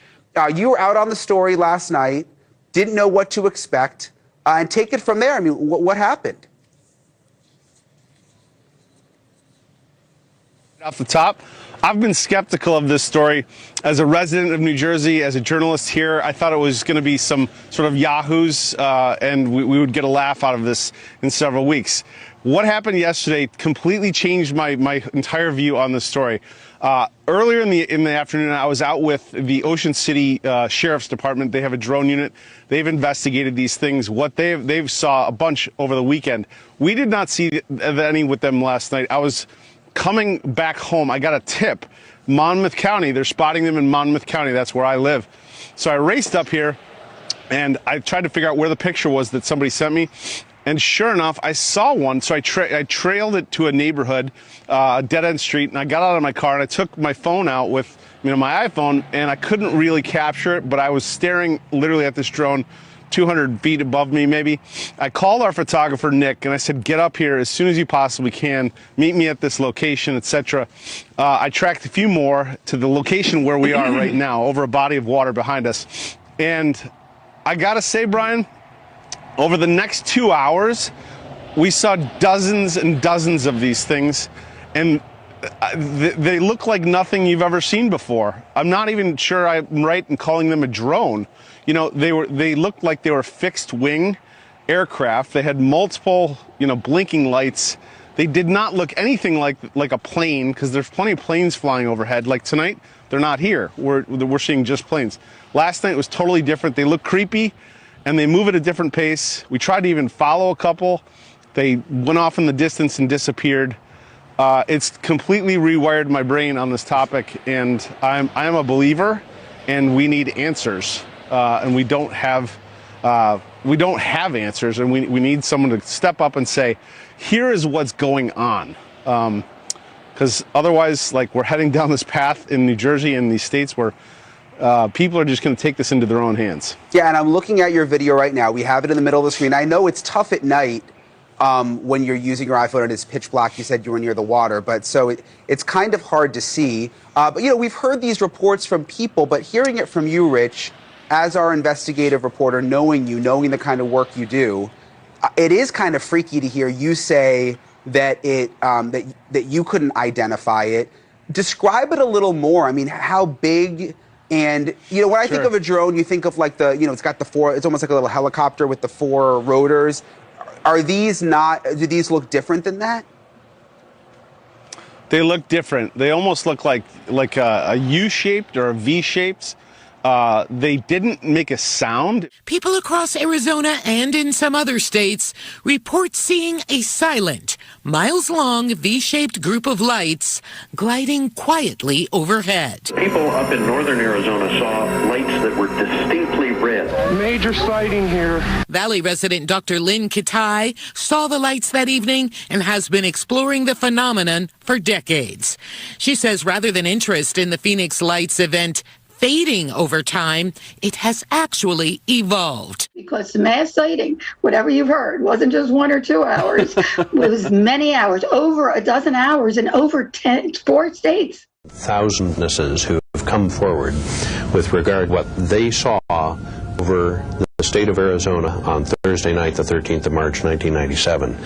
you were out on the story last night, didn't know what to expect, and take it from there. I mean, what happened? Off the top, I've been skeptical of this story. As a resident of New Jersey, as a journalist here, I thought it was going to be some sort of yahoos, and we would get a laugh out of this in several weeks. What happened yesterday completely changed my entire view on this story. Earlier in the afternoon, I was out with the Ocean City Sheriff's Department. They have a drone unit. They've investigated these things. What they've saw a bunch over the weekend. We did not see any with them last night. I was coming back home. I got a tip. Monmouth County, they're spotting them in Monmouth County. That's where I live. So I raced up here and I tried to figure out where the picture was that somebody sent me. And sure enough, I saw one. So I trailed it to a neighborhood, a dead-end street, and I got out of my car and I took my phone out with, my iPhone, and I couldn't really capture it, but I was staring literally at this drone 200 feet above me, maybe. I called our photographer, Nick, and I said, get up here as soon as you possibly can. Meet me at this location, etc. I tracked a few more to the location where we are right now, over a body of water behind us. And I gotta say, Brian, over the next 2 hours, we saw dozens and dozens of these things, and they look like nothing you've ever seen before. I'm not even sure I'm right in calling them a drone. They looked like they were fixed wing aircraft. They had multiple, blinking lights. They did not look anything like a plane, because there's plenty of planes flying overhead. Like tonight, they're not here. We're seeing just planes. Last night was totally different. They look creepy, and they move at a different pace. We tried to even follow a couple. They went off in the distance and disappeared. It's completely rewired my brain on this topic, and I'm a believer, and we need answers. and we don't have answers, and we need someone to step up and say, here is what's going on. Because otherwise, like, we're heading down this path in New Jersey and these states where people are just going to take this into their own hands. Yeah, and I'm looking at your video right now. We have it in the middle of the screen. I know it's tough at night when you're using your iPhone and it's pitch black. You said you were near the water, but so it's kind of hard to see. But, you know, we've heard these reports from people, but hearing it from you, Rich, as our investigative reporter, knowing you, knowing the kind of work you do, it is kind of freaky to hear you say that that you couldn't identify it. Describe it a little more. I mean, how big? And, you know, when I think of a drone, you think of like it's got the four, it's almost like a little helicopter with the four rotors. Are these do these look different than that? They look different. They almost look like a U-shaped or a V-shaped. They didn't make a sound. People across Arizona and in some other states report seeing a silent, miles-long V-shaped group of lights gliding quietly overhead. People up in northern Arizona saw lights that were distinctly red. Major sighting here. Valley resident Dr. Lynn Kitai saw the lights that evening and has been exploring the phenomenon for decades. She says rather than interest in the Phoenix Lights event fading over time, it has actually evolved. Because the mass sighting, whatever you've heard, wasn't just 1 or 2 hours. It was many hours, over a dozen hours in over 4 states. Thousands of witnesses who have come forward with regard to what they saw over the state of Arizona on Thursday night, the 13th of March, 1997.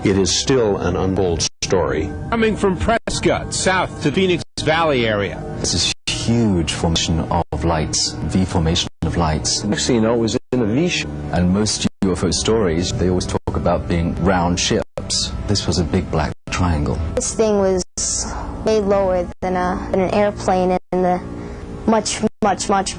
It is still an untold story. Coming from Prescott, south to Phoenix Valley area. This is huge formation of lights, V formation of lights. Next thing you know, it was in a V shape. And most UFO stories, they always talk about being round ships. This was a big black triangle. This thing was way lower than an airplane and the much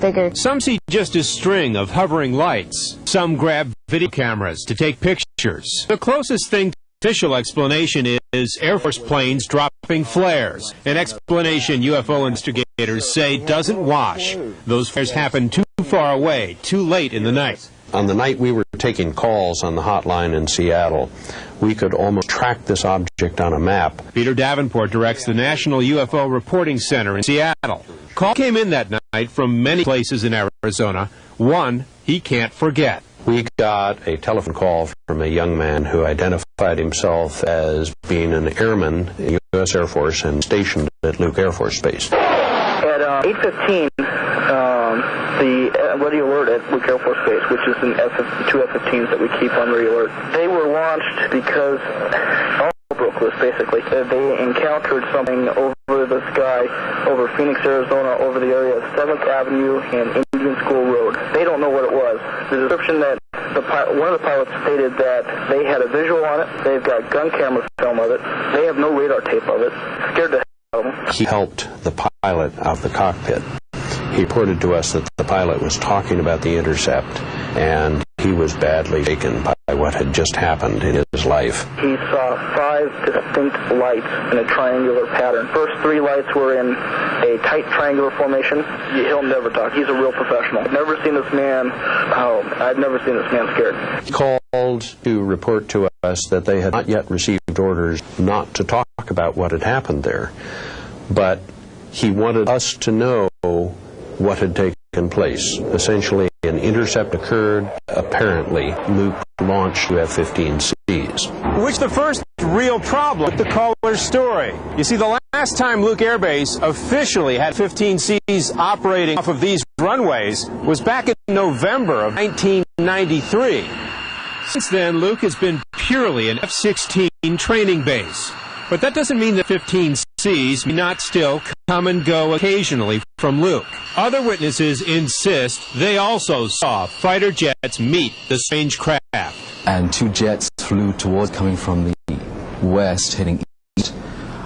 bigger. Some see just a string of hovering lights. Some grab video cameras to take pictures. The closest thing to official explanation is Air Force planes dropping flares, an explanation UFO investigators say doesn't wash. Those flares happen too far away, too late in the night. On the night we were taking calls on the hotline in Seattle, we could almost track this object on a map. Peter Davenport directs the National UFO Reporting Center in Seattle. Call came in that night from many places in Arizona. One he can't forget. We got a telephone call from a young man who identified himself as being an airman in the U.S. Air Force and stationed at Luke Air Force Base. At 8:15, the ready alert at Luke Air Force Base, which is two F-15s that we keep on ready alert, they were launched because all broke loose, basically. They encountered something over the sky, over Phoenix, Arizona, over the area of 7th Avenue and Indian School Road. They don't know what it was. The description that one of the pilots stated that they had a visual on it, they've got gun camera film of it, they have no radar tape of it, scared the hell out of them. He helped the pilot out of the cockpit. He reported to us that the pilot was talking about the intercept, and he was badly shaken by what had just happened in his life. He saw 5 distinct lights in a triangular pattern. First 3 lights were in a tight triangular formation. He'll never talk. He's a real professional. I've never seen this man scared. He called to report to us that they had not yet received orders not to talk about what had happened there, but he wanted us to know what had taken place. Essentially, an intercept occurred. Apparently, Luke launched two F-15Cs. Which the first real problem with the caller's story. You see, the last time Luke Air Base officially had 15Cs operating off of these runways was back in November of 1993. Since then, Luke has been purely an F-16 training base. But that doesn't mean that 15Cs may not still come and go occasionally from Luke. Other witnesses insist they also saw fighter jets meet the strange craft. And 2 jets flew towards, coming from the west, heading east.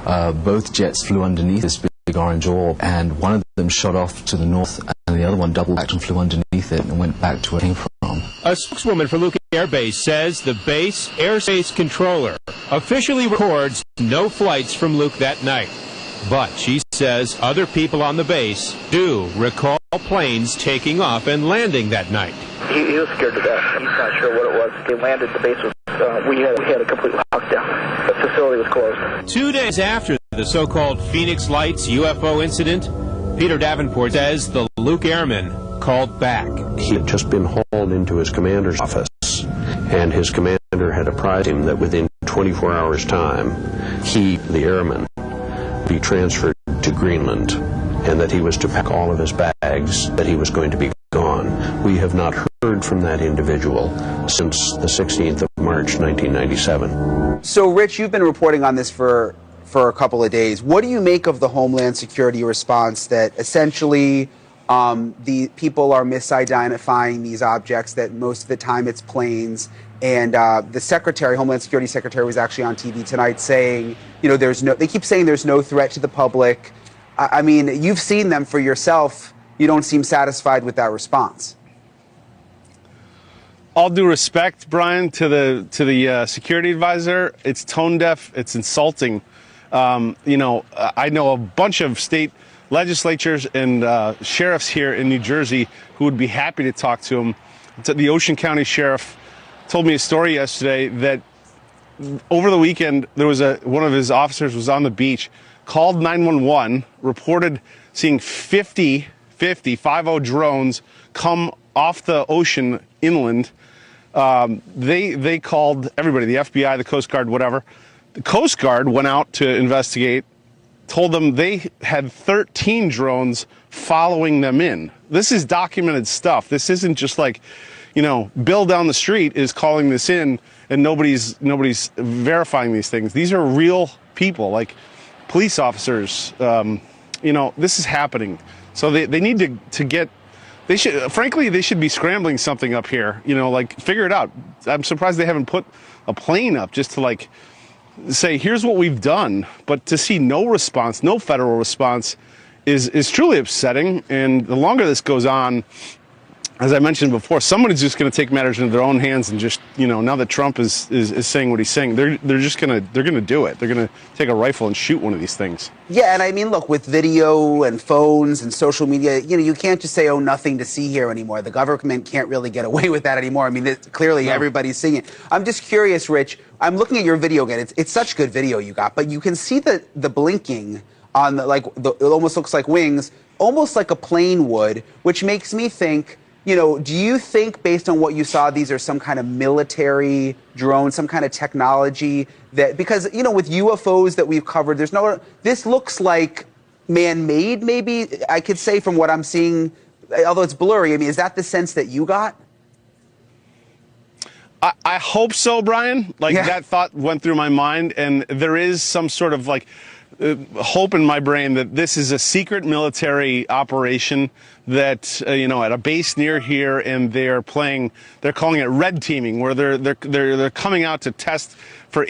Both jets flew underneath this big orange orb, and one of them shot off to the north, and the other one double-backed and flew underneath it and went back to where it came from. A spokeswoman for Luke Air Base says the base airspace controller officially records no flights from Luke that night. But she says other people on the base do recall planes taking off and landing that night. He was scared to death. He's not sure what it was. They landed. The base was. We had a complete lockdown. The facility was closed. 2 days after the so-called Phoenix Lights UFO incident, Peter Davenport says the Luke Airman called back. He had just been hauled into his commander's office, and his commander had apprised him that within 24 hours' time, he, the airman, would be transferred to Greenland, and that he was to pack all of his bags, that he was going to be gone. We have not heard from that individual since the 16th of March, 1997. So, Rich, you've been reporting on this for a couple of days. What do you make of the Homeland Security response that essentially the people are misidentifying these objects, that most of the time it's planes, and the secretary, Homeland Security Secretary, was actually on TV tonight saying, you know, they keep saying there's no threat to the public. I mean, you've seen them for yourself. You don't seem satisfied with that response. All due respect, Brian, to the security advisor, it's tone deaf, it's insulting. You know, I know a bunch of state legislatures and sheriffs here in New Jersey who would be happy to talk to him. The Ocean County Sheriff told me a story yesterday that over the weekend there was one of his officers was on the beach, called 911, reported seeing 50 drones come off the ocean inland. They called everybody, the FBI, the Coast Guard, whatever. The Coast Guard went out to investigate, told them they had 13 drones following them in. This is documented stuff. This isn't just like, you know, Bill down the street is calling this in and nobody's verifying these things. These are real people, like police officers. You know, this is happening. So they need to get, they should be scrambling something up here, you know, like figure it out. I'm surprised they haven't put a plane up just to like say, here's what we've done. But to see no response, no federal response is truly upsetting. And the longer this goes on, as I mentioned before, somebody's just going to take matters into their own hands and just, you know, now that Trump is saying what he's saying, they're going to do it. They're going to take a rifle and shoot one of these things. Yeah, and I mean, look, with video and phones and social media, you know, you can't just say, oh, nothing to see here anymore. The government can't really get away with that anymore. I mean, clearly everybody's seeing it. I'm just curious, Rich, I'm looking at your video again. It's such good video you got, but you can see the blinking on it almost looks like wings, almost like a plane would, which makes me think, you know, do you think, based on what you saw, these are some kind of military drone, some kind of technology that, because, you know, with UFOs that we've covered, this looks like man-made, maybe, I could say, from what I'm seeing, although it's blurry. I mean, is that the sense that you got? I hope so, Brian. That thought went through my mind, and there is some sort of hope in my brain that this is a secret military operation that you know, at a base near here, and they're calling it red teaming, where they're coming out to test for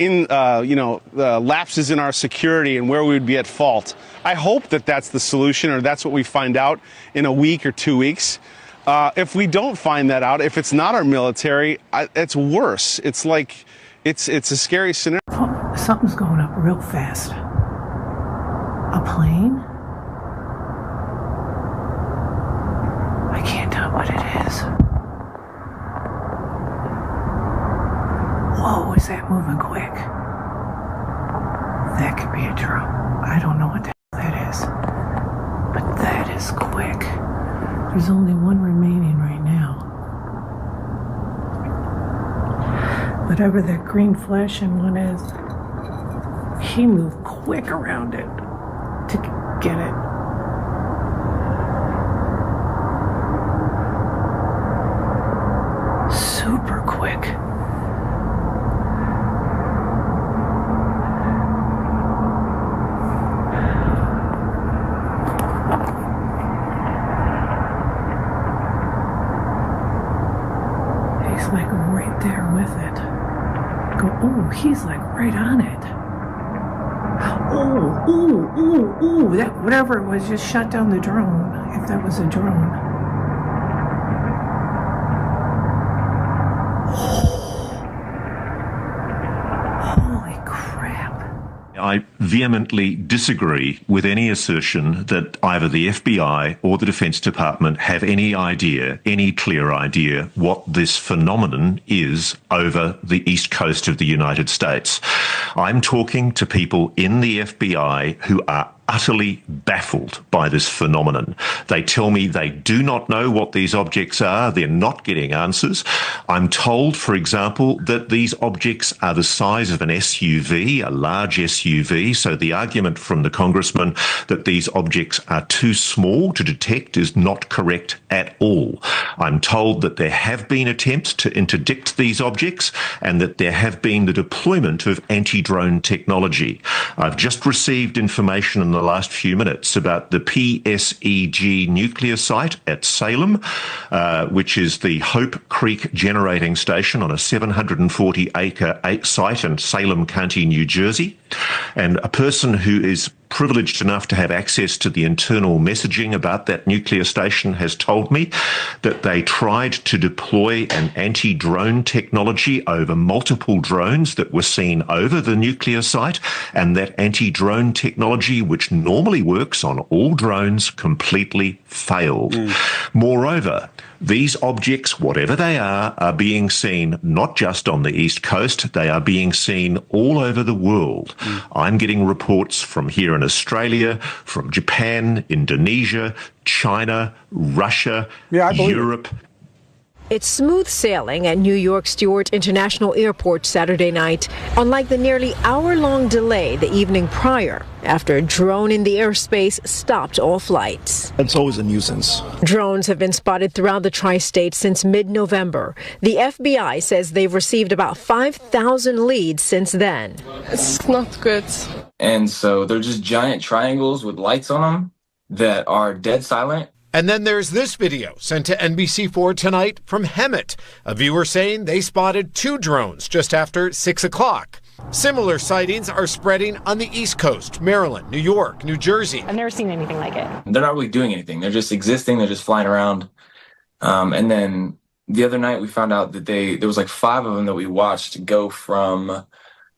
lapses in our security and where we would be at fault. I hope that that's the solution, or that's what we find out in a week or 2 weeks. If we don't find that out, if it's not our military, it's worse. It's like it's a scary scenario. Something's going up real fast. A plane? I can't tell what it is. Whoa, is that moving quick? That could be a drone. I don't know what the hell that is. But that is quick. There's only one remaining right now. Whatever that green flashing one is, he moved quick around it to get it. Super quick. He's like right there with it. Oh, he's like right on it. Ooh, that whatever it was just shut down the drone, if that was a drone. Holy crap. I vehemently disagree with any assertion that either the FBI or the Defense Department have any idea, any clear idea, what this phenomenon is over the east coast of the United States. I'm talking to people in the FBI who are utterly baffled by this phenomenon. They tell me they do not know what these objects are. They're not getting answers. I'm told, for example, that these objects are the size of an SUV, a large SUV. So the argument from the congressman that these objects are too small to detect is not correct at all. I'm told that there have been attempts to interdict these objects and that there have been the deployment of anti-drone technology. I've just received information in the last few minutes about the PSEG nuclear site at Salem, which is the Hope Creek Generating Station on a 740-acre site in Salem County, New Jersey. And a person who is privileged enough to have access to the internal messaging about that nuclear station has told me that they tried to deploy an anti-drone technology over multiple drones that were seen over the nuclear site, and that anti-drone technology, which normally works on all drones, completely failed. Moreover, these objects, whatever they are being seen not just on the East Coast, they are being seen all over the world. I'm getting reports from here in Australia, from Japan, Indonesia, China, Russia, Europe. It's smooth sailing at New York Stewart International Airport Saturday night, unlike the nearly hour-long delay the evening prior after a drone in the airspace stopped all flights. It's always a nuisance. Drones have been spotted throughout the tri-state since mid-November. The FBI says they've received about 5,000 leads since then. It's not good. And so they're just giant triangles with lights on them that are dead silent. And then there's this video sent to NBC4 tonight from Hemet, a viewer saying they spotted 2 drones just after 6 o'clock. Similar sightings are spreading on the East Coast, Maryland, New York, New Jersey. I've never seen anything like it. They're not really doing anything. They're just existing. They're just flying around. And then the other night we found out that there was like 5 of them that we watched go from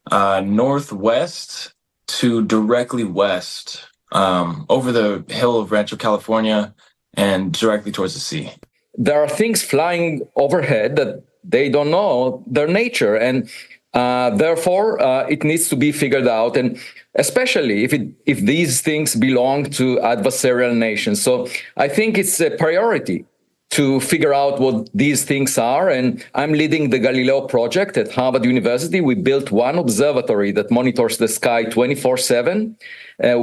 northwest to directly west over the hill of Rancho California and directly towards the sea. There are things flying overhead that they don't know their nature, and therefore it needs to be figured out, and especially if these things belong to adversarial nations. So I think it's a priority to figure out what these things are, and I'm leading the Galileo project at Harvard University. We built one observatory that monitors the sky 24/7.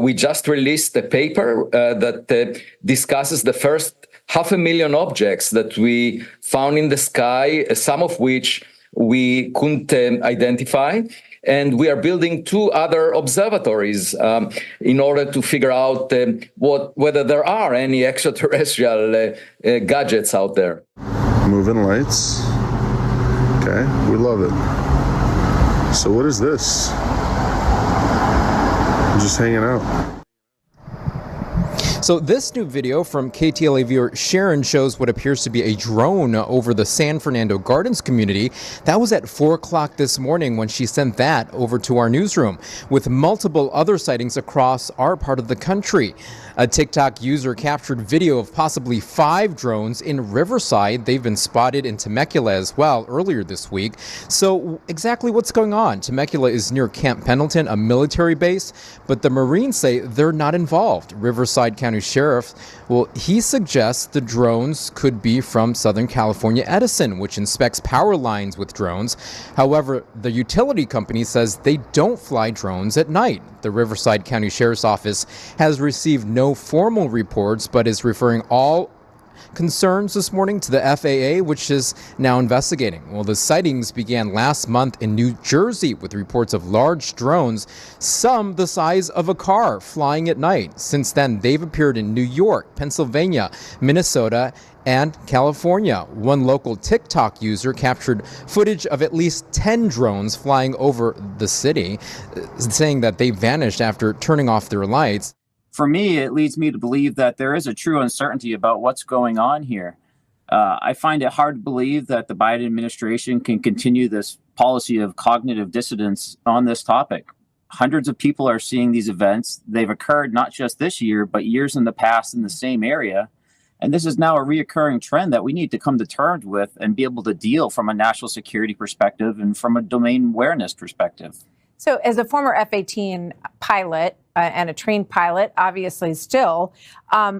We just released a paper that discusses the first 500,000 objects that we found in the sky, some of which we couldn't identify. And we are building 2 other observatories in order to figure out whether there are any extraterrestrial gadgets out there. Moving lights. Okay, we love it. So what is this? I'm just hanging out. So this new video from KTLA viewer Sharon shows what appears to be a drone over the San Fernando Gardens community. That was at 4 o'clock this morning when she sent that over to our newsroom, with multiple other sightings across our part of the country. A TikTok user captured video of possibly 5 drones in Riverside. They've been spotted in Temecula as well earlier this week. So exactly what's going on? Temecula is near Camp Pendleton, a military base, but the Marines say they're not involved. Riverside County Sheriff, well, he suggests the drones could be from Southern California Edison, which inspects power lines with drones. However, the utility company says they don't fly drones at night. The Riverside County Sheriff's Office has received no formal reports, but is referring all concerns this morning to the FAA, which is now investigating. Well, the sightings began last month in New Jersey with reports of large drones, some the size of a car, flying at night. Since then, they've appeared in New York, Pennsylvania, Minnesota, and California. One local TikTok user captured footage of at least 10 drones flying over the city, saying that they vanished after turning off their lights. For me, it leads me to believe that there is a true uncertainty about what's going on here. I find it hard to believe that the Biden administration can continue this policy of cognitive dissidence on this topic. Hundreds of people are seeing these events. They've occurred not just this year, but years in the past in the same area. And this is now a reoccurring trend that we need to come to terms with and be able to deal from a national security perspective and from a domain awareness perspective. So as a former F-18 pilot and a trained pilot, obviously still,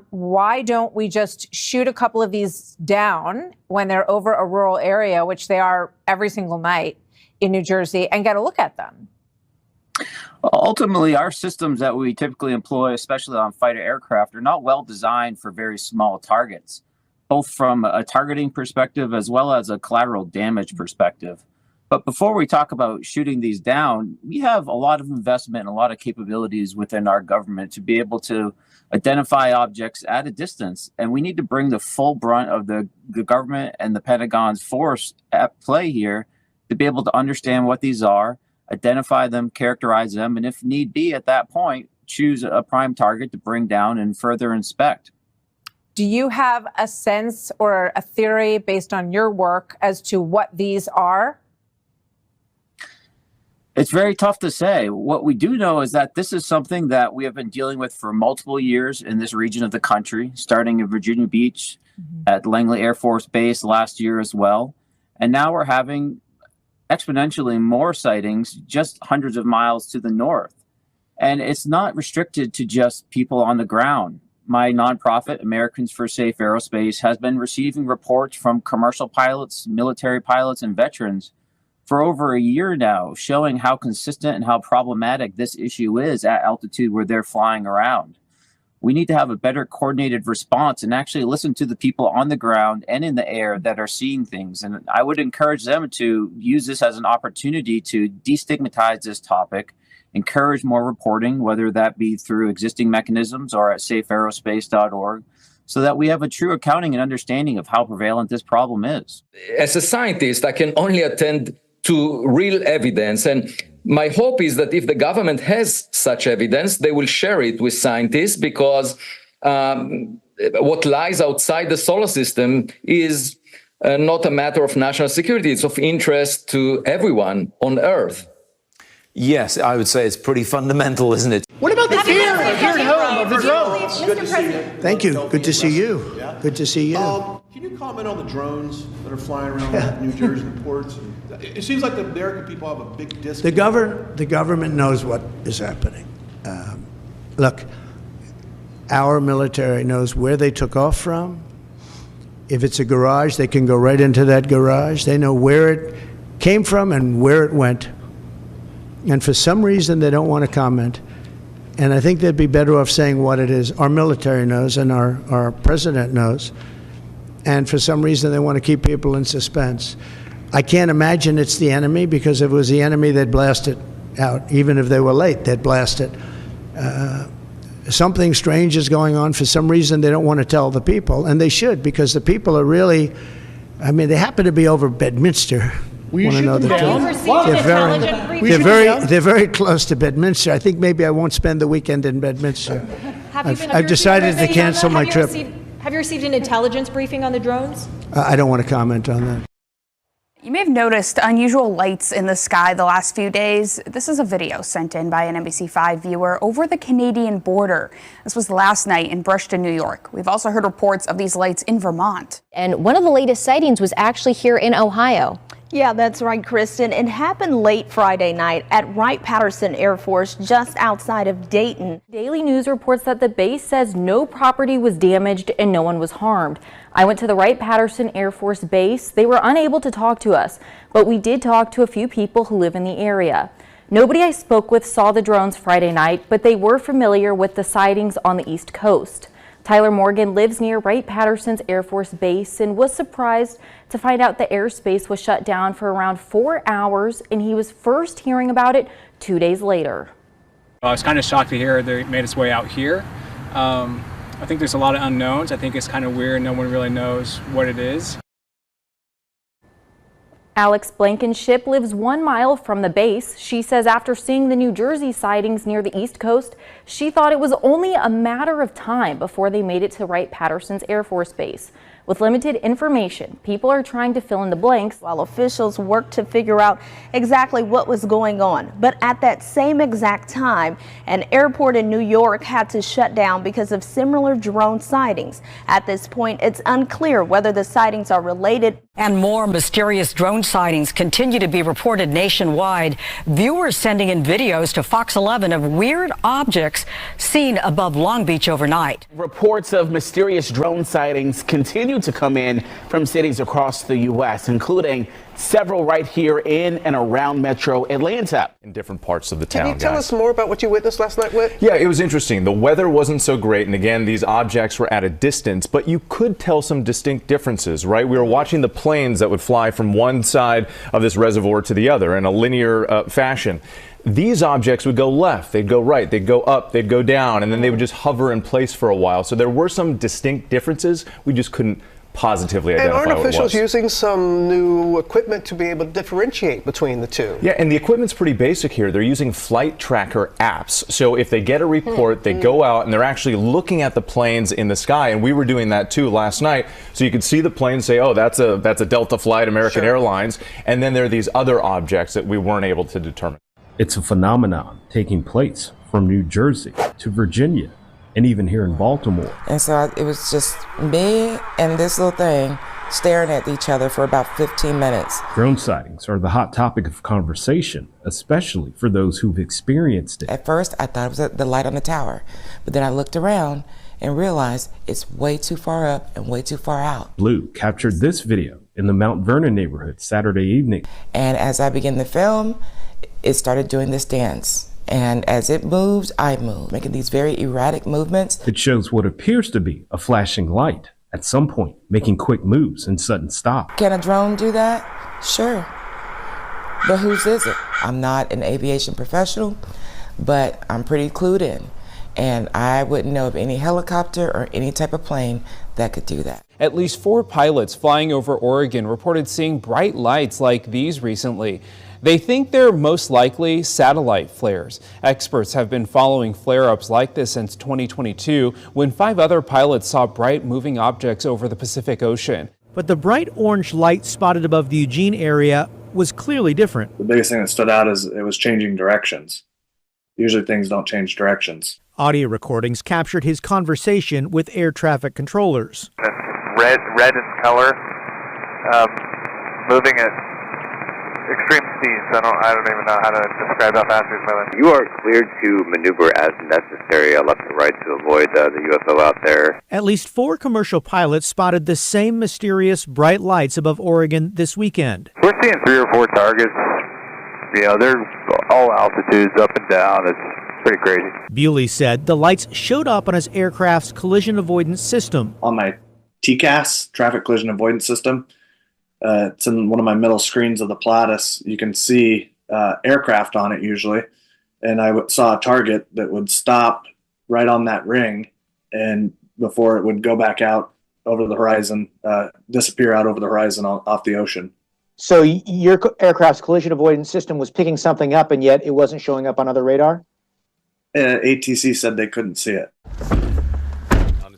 why don't we just shoot a couple of these down when they're over a rural area, which they are every single night in New Jersey, and get a look at them? Ultimately, our systems that we typically employ, especially on fighter aircraft, are not well designed for very small targets, both from a targeting perspective as well as a collateral damage perspective. But before we talk about shooting these down, we have a lot of investment and a lot of capabilities within our government to be able to identify objects at a distance. And we need to bring the full brunt of the government and the Pentagon's force at play here to be able to understand what these are, identify them, characterize them, and if need be at that point, choose a prime target to bring down and further inspect. Do you have a sense or a theory based on your work as to what these are? It's very tough to say. What we do know is that this is something that we have been dealing with for multiple years in this region of the country, starting in Virginia Beach at Langley Air Force Base last year as well. And now we're having exponentially more sightings just hundreds of miles to the north. And it's not restricted to just people on the ground. My nonprofit, Americans for Safe Aerospace, has been receiving reports from commercial pilots, military pilots, and veterans for over a year now, showing how consistent and how problematic this issue is at altitude where they're flying around. We need to have a better coordinated response and actually listen to the people on the ground and in the air that are seeing things. And I would encourage them to use this as an opportunity to destigmatize this topic, encourage more reporting, whether that be through existing mechanisms or at safeaerospace.org, so that we have a true accounting and understanding of how prevalent this problem is. As a scientist, I can only attend to real evidence. And my hope is that if the government has such evidence, they will share it with scientists, because what lies outside the solar system is not a matter of national security. It's of interest to everyone on Earth. Yes, I would say it's pretty fundamental, isn't it? What about the fear here at home of the drones? Good to see you. Thank you. Good to see you. Good to see you. Can you comment on the drones that are flying around New Jersey and ports? It seems like the American people have a big disconnect. The government knows what is happening. Look, our military knows where they took off from. If it's a garage, they can go right into that garage. They know where it came from and where it went. And for some reason, they don't want to comment. And I think they'd be better off saying what it is. Our military knows and our president knows. And for some reason, they want to keep people in suspense. I can't imagine it's the enemy, because if it was the enemy, they'd blast it out. Even if they were late, they'd blast it. Something strange is going on. For some reason, they don't want to tell the people, and they should, because the people are really, I mean, they happen to be over Bedminster. They're very close to Bedminster. I think maybe I won't spend the weekend in Bedminster. I've decided to cancel my trip. Have you received an intelligence briefing on the drones? I don't want to comment on that. You may have noticed unusual lights in the sky the last few days. This is a video sent in by an NBC5 viewer over the Canadian border. This was last night in Brushton, New York. We've also heard reports of these lights in Vermont. And one of the latest sightings was actually here in Ohio. Yeah, that's right, Kristen. It happened late Friday night at Wright-Patterson Air Force just outside of Dayton. Daily News reports that the base says no property was damaged and no one was harmed. I went to the Wright-Patterson Air Force Base. They were unable to talk to us, but we did talk to a few people who live in the area. Nobody I spoke with saw the drones Friday night, but they were familiar with the sightings on the East Coast. Tyler Morgan lives near Wright-Patterson's Air Force Base and was surprised to find out the airspace was shut down for around 4 hours, and he was first hearing about it 2 days later. I was kind of shocked to hear they made its way out here. I think there's a lot of unknowns. I think it's kind of weird. No one really knows what it is. Alex Blankenship lives 1 mile from the base. She says after seeing the New Jersey sightings near the East Coast, she thought it was only a matter of time before they made it to Wright-Patterson's Air Force Base. With limited information, people are trying to fill in the blanks while officials work to figure out exactly what was going on. But at that same exact time, an airport in New York had to shut down because of similar drone sightings. At this point, it's unclear whether the sightings are related. And more mysterious drone sightings continue to be reported nationwide. Viewers sending in videos to Fox 11 of weird objects seen above Long Beach overnight. Reports of mysterious drone sightings continue to come in from cities across the U.S., including several right here in and around Metro Atlanta. In different parts of the town. Can you tell us more about what you witnessed last night, Whit? Yeah, it was interesting. The weather wasn't so great, and again, these objects were at a distance, but you could tell some distinct differences, right? We were watching the planes that would fly from one side of this reservoir to the other in a linear fashion. These objects would go left, they'd go right, they'd go up, they'd go down, and then they would just hover in place for a while. So there were some distinct differences. We just couldn't positively identify And aren't what it officials was. using some new equipment to be able to differentiate between the two? Yeah, and the equipment's pretty basic here. They're using flight tracker apps. So if they get a report, they go out and they're actually looking at the planes in the sky. And we were doing that too last night. So you could see the plane, say, oh, that's a Delta flight, American Airlines. And then there are these other objects that we weren't able to determine. It's a phenomenon taking place from New Jersey to Virginia and even here in Baltimore. And so it was just me and this little thing staring at each other for about 15 minutes. Drone sightings are the hot topic of conversation, especially for those who've experienced it. At first, I thought it was the light on the tower, but then I looked around and realized it's way too far up and way too far out. Blue captured this video in the Mount Vernon neighborhood Saturday evening. And as I began to film, it started doing this dance. And as it moves, I move, making these very erratic movements. It shows what appears to be a flashing light, at some point making quick moves and sudden stop. Can a drone do that? Sure. But whose is it? I'm not an aviation professional, but I'm pretty clued in. And I wouldn't know of any helicopter or any type of plane that could do that. At least 4 pilots flying over Oregon reported seeing bright lights like these recently. They think they're most likely satellite flares. Experts have been following flare-ups like this since 2022, when 5 other pilots saw bright moving objects over the Pacific Ocean. But the bright orange light spotted above the Eugene area was clearly different. The biggest thing that stood out is it was changing directions. Usually things don't change directions. Audio recordings captured his conversation with air traffic controllers. Red in color, moving at extreme speeds. I don't even know how to describe how fast he's moving. You are cleared to maneuver as necessary, left and right, to avoid the UFO out there. At least 4 commercial pilots spotted the same mysterious bright lights above Oregon this weekend. We're seeing 3 or 4 targets. You know, they're all altitudes, up and down. It's pretty crazy. Bewley said the lights showed up on his aircraft's collision avoidance system. On my TCAS, traffic collision avoidance system, it's in one of my middle screens of the Platus. You can see aircraft on it usually. And I saw a target that would stop right on that ring, and before it would go back out over the horizon, disappear out over the horizon off the ocean. So your aircraft's collision avoidance system was picking something up, and yet it wasn't showing up on other radar? ATC said they couldn't see it.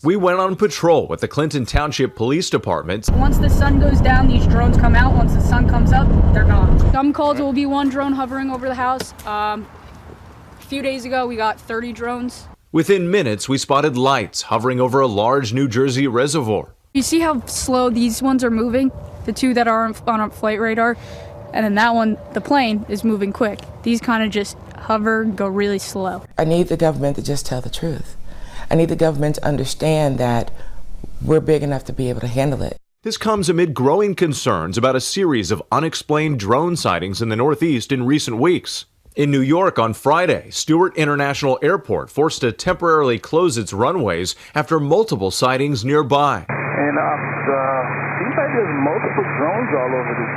We went on patrol with the Clinton Township Police Department. Once the sun goes down, these drones come out. Once the sun comes up, they're gone. Some calls will be 1 drone hovering over the house. A few days ago, we got 30 drones. Within minutes, we spotted lights hovering over a large New Jersey reservoir. You see how slow these ones are moving? The 2 that are on a flight radar, and then that one, the plane, is moving quick. These kind of just hover, go really slow. I need the government to just tell the truth. I need the government to understand that we're big enough to be able to handle it. This comes amid growing concerns about a series of unexplained drone sightings in the Northeast in recent weeks. In New York on Friday, Stewart International Airport forced to temporarily close its runways after multiple sightings nearby. And seems like there's multiple drones all over this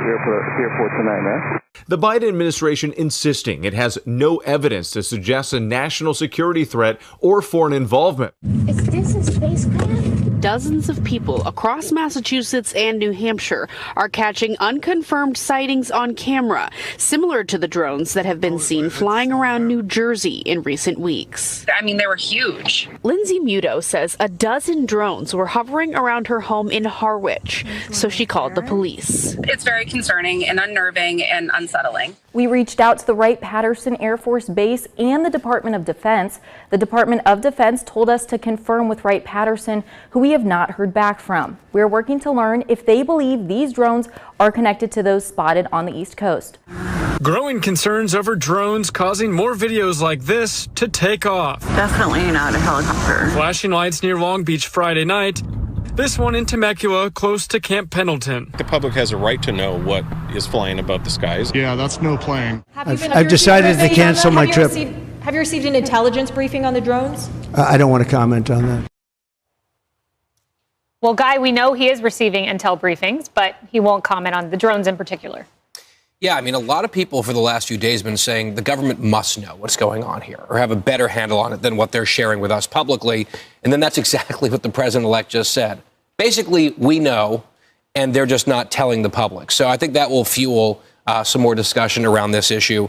airport tonight, man. The Biden administration insisting it has no evidence to suggest a national security threat or foreign involvement. Is this a spacecraft? dozens of people across Massachusetts and New Hampshire are catching unconfirmed sightings on camera, similar to the drones that have been seen flying around New Jersey in recent weeks. I mean, they were huge. Lindsay Muto says a dozen drones were hovering around her home in Harwich, so she called the police. It's very concerning and unnerving and unsettling. We reached out to the Wright-Patterson Air Force Base and the Department of Defense. The Department of Defense told us to confirm with Wright-Patterson, who we have not heard back from. We're working to learn if they believe these drones are connected to those spotted on the East Coast. Growing concerns over drones causing more videos like this to take off. Definitely not a helicopter. Flashing lights near Long Beach Friday night. This one in Temecula, close to Camp Pendleton. The public has a right to know what is flying above the skies. Yeah, that's no plane. I've decided to cancel my trip. Have you received an intelligence briefing on the drones? I don't want to comment on that. Well, Guy, we know he is receiving intel briefings, but he won't comment on the drones in particular. Yeah, I mean, a lot of people for the last few days have been saying the government must know what's going on here or have a better handle on it than what they're sharing with us publicly. And then that's exactly what the president-elect just said. Basically, we know, and they're just not telling the public. So I think that will fuel some more discussion around this issue.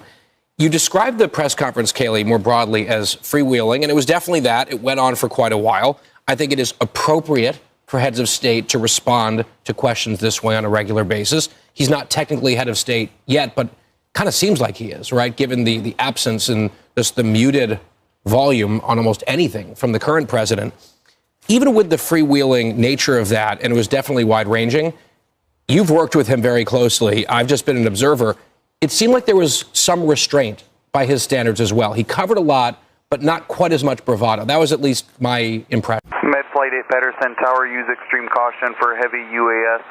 You described the press conference, Kaylee, more broadly as freewheeling, and it was definitely that. It went on for quite a while. I think it is appropriate for heads of state to respond to questions this way on a regular basis. He's not technically head of state yet, but kind of seems like he is, right? Given the absence and just the muted volume on almost anything from the current president. Even with the freewheeling nature of that, and it was definitely wide-ranging, you've worked with him very closely. I've just been an observer. It seemed like there was some restraint by his standards as well. He covered a lot, but not quite as much bravado. That was at least my impression. Med Flight 8 Patterson Tower, use extreme caution for heavy UAS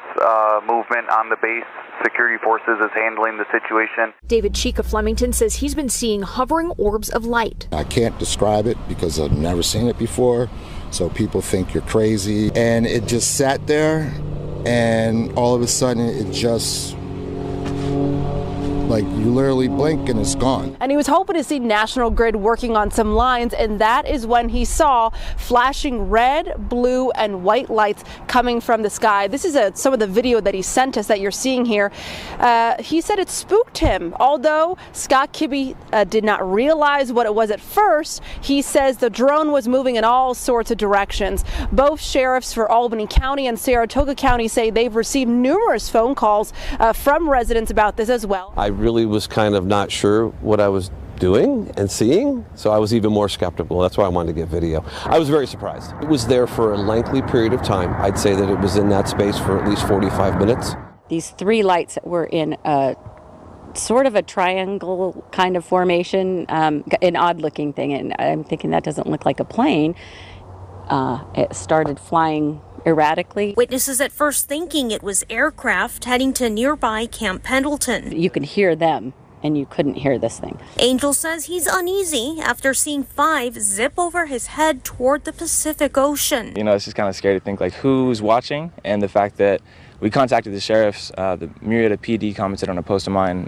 movement on the base. Security forces is handling the situation. David Cheek of Flemington says he's been seeing hovering orbs of light. I can't describe it because I've never seen it before, so people think you're crazy. And it just sat there, and all of a sudden it just, like, you literally blink and it's gone. And he was hoping to see National Grid working on some lines, and that is when he saw flashing red, blue, and white lights coming from the sky. This is some of the video that he sent us that you're seeing here. He said it spooked him. Although Scott Kibbe did not realize what it was at first, he says the drone was moving in all sorts of directions. Both sheriffs for Albany County and Saratoga County say they've received numerous phone calls from residents about this as well. I really was kind of not sure what I was doing and seeing, so I was even more skeptical. That's why I wanted to get video. I was very surprised. It was there for a lengthy period of time. I'd say that it was in that space for at least 45 minutes. These three lights were in a sort of a triangle kind of formation, an odd looking thing, and I'm thinking that doesn't look like a plane. It started flying erratically. Witnesses at first thinking it was aircraft heading to nearby Camp Pendleton. You could hear them, and you couldn't hear this thing. Angel says he's uneasy after seeing 5 zip over his head toward the Pacific Ocean. You know, it's just kind of scary to think, like, who's watching, and the fact that we contacted the sheriffs. The Murrieta PD commented on a post of mine.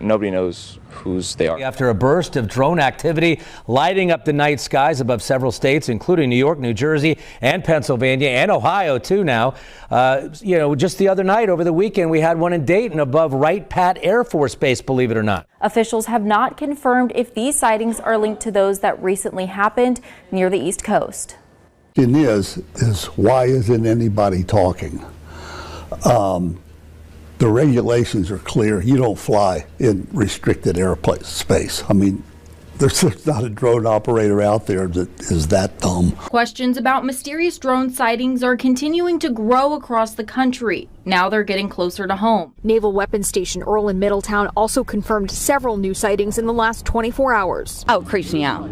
Nobody knows whose they are. After a burst of drone activity lighting up the night skies above several states, including New York, New Jersey, and Pennsylvania, and Ohio, too, now. Just the other night, over the weekend, we had one in Dayton above Wright-Patt Air Force Base, believe it or not. Officials have not confirmed if these sightings are linked to those that recently happened near the East Coast. The thing is why isn't anybody talking? The regulations are clear. You don't fly in restricted airspace. I mean, there's not a drone operator out there that is that dumb. Questions about mysterious drone sightings are continuing to grow across the country. Now they're getting closer to home. Naval Weapons Station Earl in Middletown also confirmed several new sightings in the last 24 hours. Oh, it creeps me out.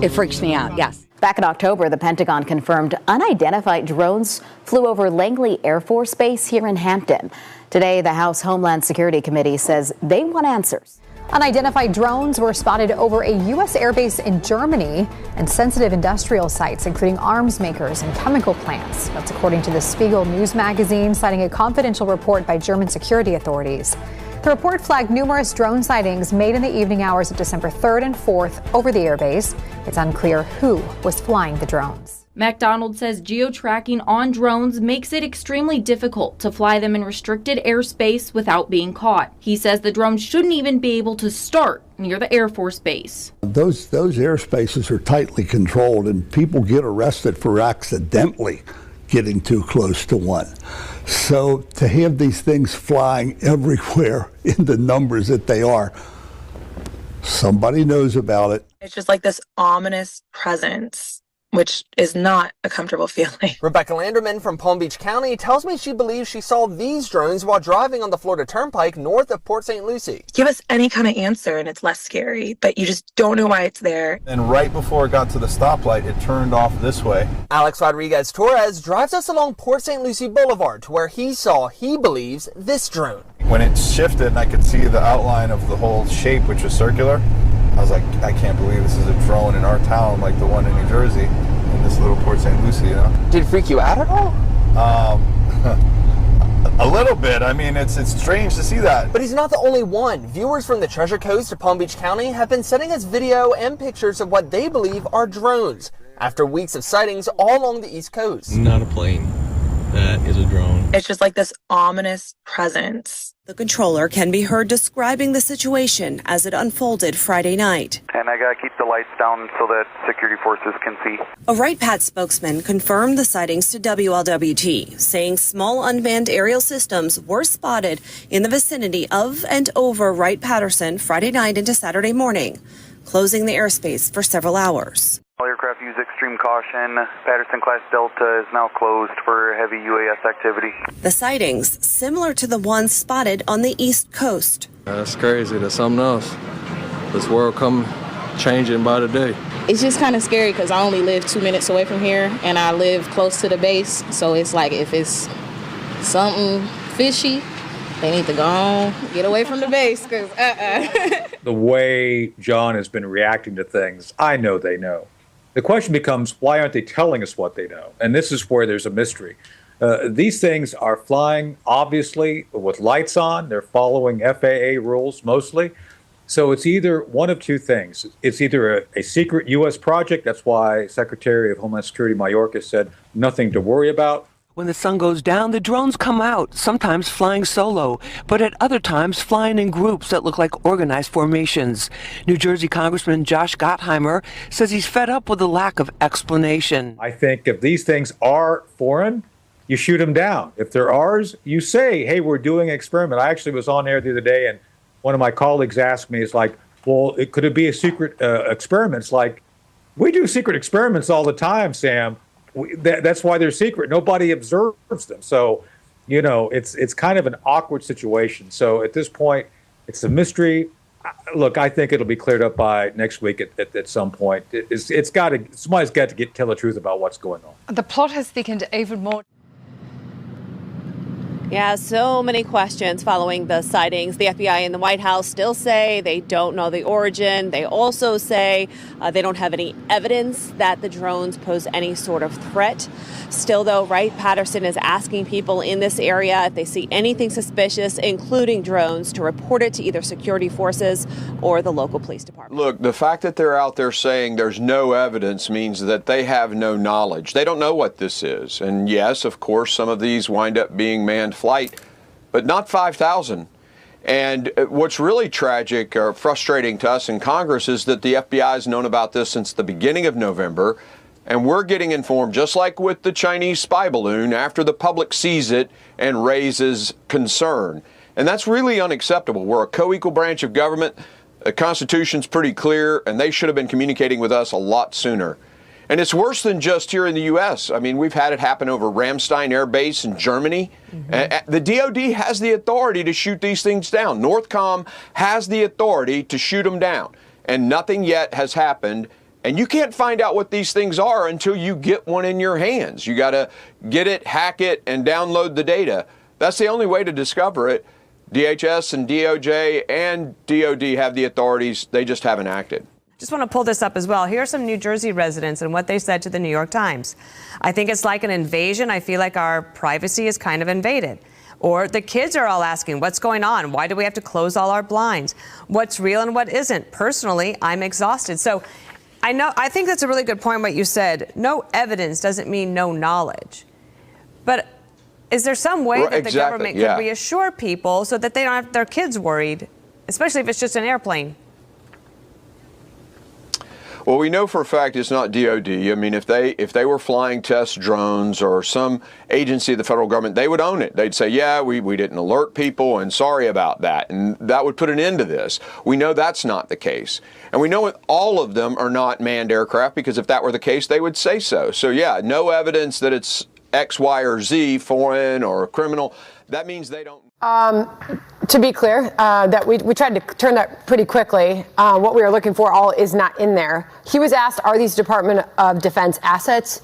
It freaks me out, yes. Back in October, the Pentagon confirmed unidentified drones flew over Langley Air Force Base here in Hampton. Today, the House Homeland Security Committee says they want answers. Unidentified drones were spotted over a U.S. airbase in Germany and sensitive industrial sites, including arms makers and chemical plants. That's according to the Spiegel News magazine, citing a confidential report by German security authorities. The report flagged numerous drone sightings made in the evening hours of December 3rd and 4th over the airbase. It's unclear who was flying the drones. McDonald says geo-tracking on drones makes it extremely difficult to fly them in restricted airspace without being caught. He says the drone shouldn't even be able to start near the Air Force Base. Those airspaces are tightly controlled, and people get arrested for accidentally getting too close to one. So to have these things flying everywhere in the numbers that they are, somebody knows about it. It's just like this ominous presence, which is not a comfortable feeling. Rebecca Landerman from Palm Beach County tells me she believes she saw these drones while driving on the Florida Turnpike north of Port St. Lucie. Give us any kind of answer and it's less scary, but you just don't know why it's there. And right before it got to the stoplight, it turned off this way. Alex Rodriguez Torres drives us along Port St. Lucie Boulevard to where he believes, this drone. When it shifted and I could see the outline of the whole shape, which was circular, I was like, I can't believe this is a drone in our town like the one in New Jersey, in this little Port St. Lucie, you know? Did it freak you out at all? A little bit. I mean, it's strange to see that. But he's not the only one. Viewers from the Treasure Coast of Palm Beach County have been sending us video and pictures of what they believe are drones after weeks of sightings all along the East Coast. Not a plane. That is a drone. It's just like this ominous presence. The controller can be heard describing the situation as it unfolded Friday night. And I gotta keep the lights down so that security forces can see. A Wright Pat spokesman confirmed the sightings to WLWT, saying small unmanned aerial systems were spotted in the vicinity of and over Wright-Patterson Friday night into Saturday morning, closing the airspace for several hours. All aircraft use extreme caution. Patterson-class Delta is now closed for heavy UAS activity. The sightings, similar to the ones spotted on the East Coast. That's crazy. That's something else. This world come changing by the day. It's just kind of scary because I only live 2 minutes away from here and I live close to the base. So it's like if it's something fishy, they need to go on, get away from the base because The way John has been reacting to things, I know they know. The question becomes, why aren't they telling us what they know? And this is where there's a mystery. These things are flying, obviously, with lights on. They're following FAA rules mostly. So it's either one of two things. It's either a secret U.S. project. That's why Secretary of Homeland Security Mayorkas said nothing to worry about. When the sun goes down, the drones come out, sometimes flying solo, but at other times flying in groups that look like organized formations. New Jersey Congressman Josh Gottheimer says he's fed up with the lack of explanation. I think if these things are foreign, you shoot them down. If they're ours, you say, hey, we're doing an experiment. I actually was on air the other day, and one of my colleagues asked me, it's like, well, could it be a secret experiment? It's like, we do secret experiments all the time, Sam. That's why they're secret. Nobody observes them. So, you know, it's kind of an awkward situation. So at this point, it's a mystery. Look, I think it'll be cleared up by next week at some point. Somebody's got to tell the truth about what's going on. The plot has thickened even more. Yeah, so many questions following the sightings. The FBI and the White House still say they don't know the origin. They also say they don't have any evidence that the drones pose any sort of threat. Still, though, Wright-Patterson is asking people in this area if they see anything suspicious, including drones, to report it to either security forces or the local police department. Look, the fact that they're out there saying there's no evidence means that they have no knowledge. They don't know what this is. And yes, of course, some of these wind up being manned flight, but not 5,000. And what's really tragic or frustrating to us in Congress is that the FBI has known about this since the beginning of November, and we're getting informed, just like with the Chinese spy balloon, after the public sees it and raises concern. And that's really unacceptable. We're a co-equal branch of government. The Constitution's pretty clear, and they should have been communicating with us a lot sooner. And it's worse than just here in the U.S. I mean, we've had it happen over Ramstein Air Base in Germany. Mm-hmm. The DOD has the authority to shoot these things down. Northcom has the authority to shoot them down. And nothing yet has happened. And you can't find out what these things are until you get one in your hands. You got to get it, hack it, and download the data. That's the only way to discover it. DHS and DOJ and DOD have the authorities. They just haven't acted. Just want to pull this up as well. Here are some New Jersey residents and what they said to the New York Times. I think it's like an invasion. I feel like our privacy is kind of invaded. Or the kids are all asking, what's going on? Why do we have to close all our blinds? What's real and what isn't? Personally, I'm exhausted. So I think that's a really good point what you said. No evidence doesn't mean no knowledge. But is there some way that the government could reassure people so that they don't have their kids worried, especially if it's just an airplane? Well, we know for a fact it's not DOD. I mean, if they were flying test drones or some agency of the federal government, they would own it. They'd say, yeah, we didn't alert people and sorry about that. And that would put an end to this. We know that's not the case. And we know all of them are not manned aircraft, because if that were the case, they would say so. So, yeah, no evidence that it's X, Y, or Z, foreign or criminal. That means they don't. To be clear, that we tried to turn that pretty quickly. What we were looking for all is not in there. He was asked, are these Department of Defense assets?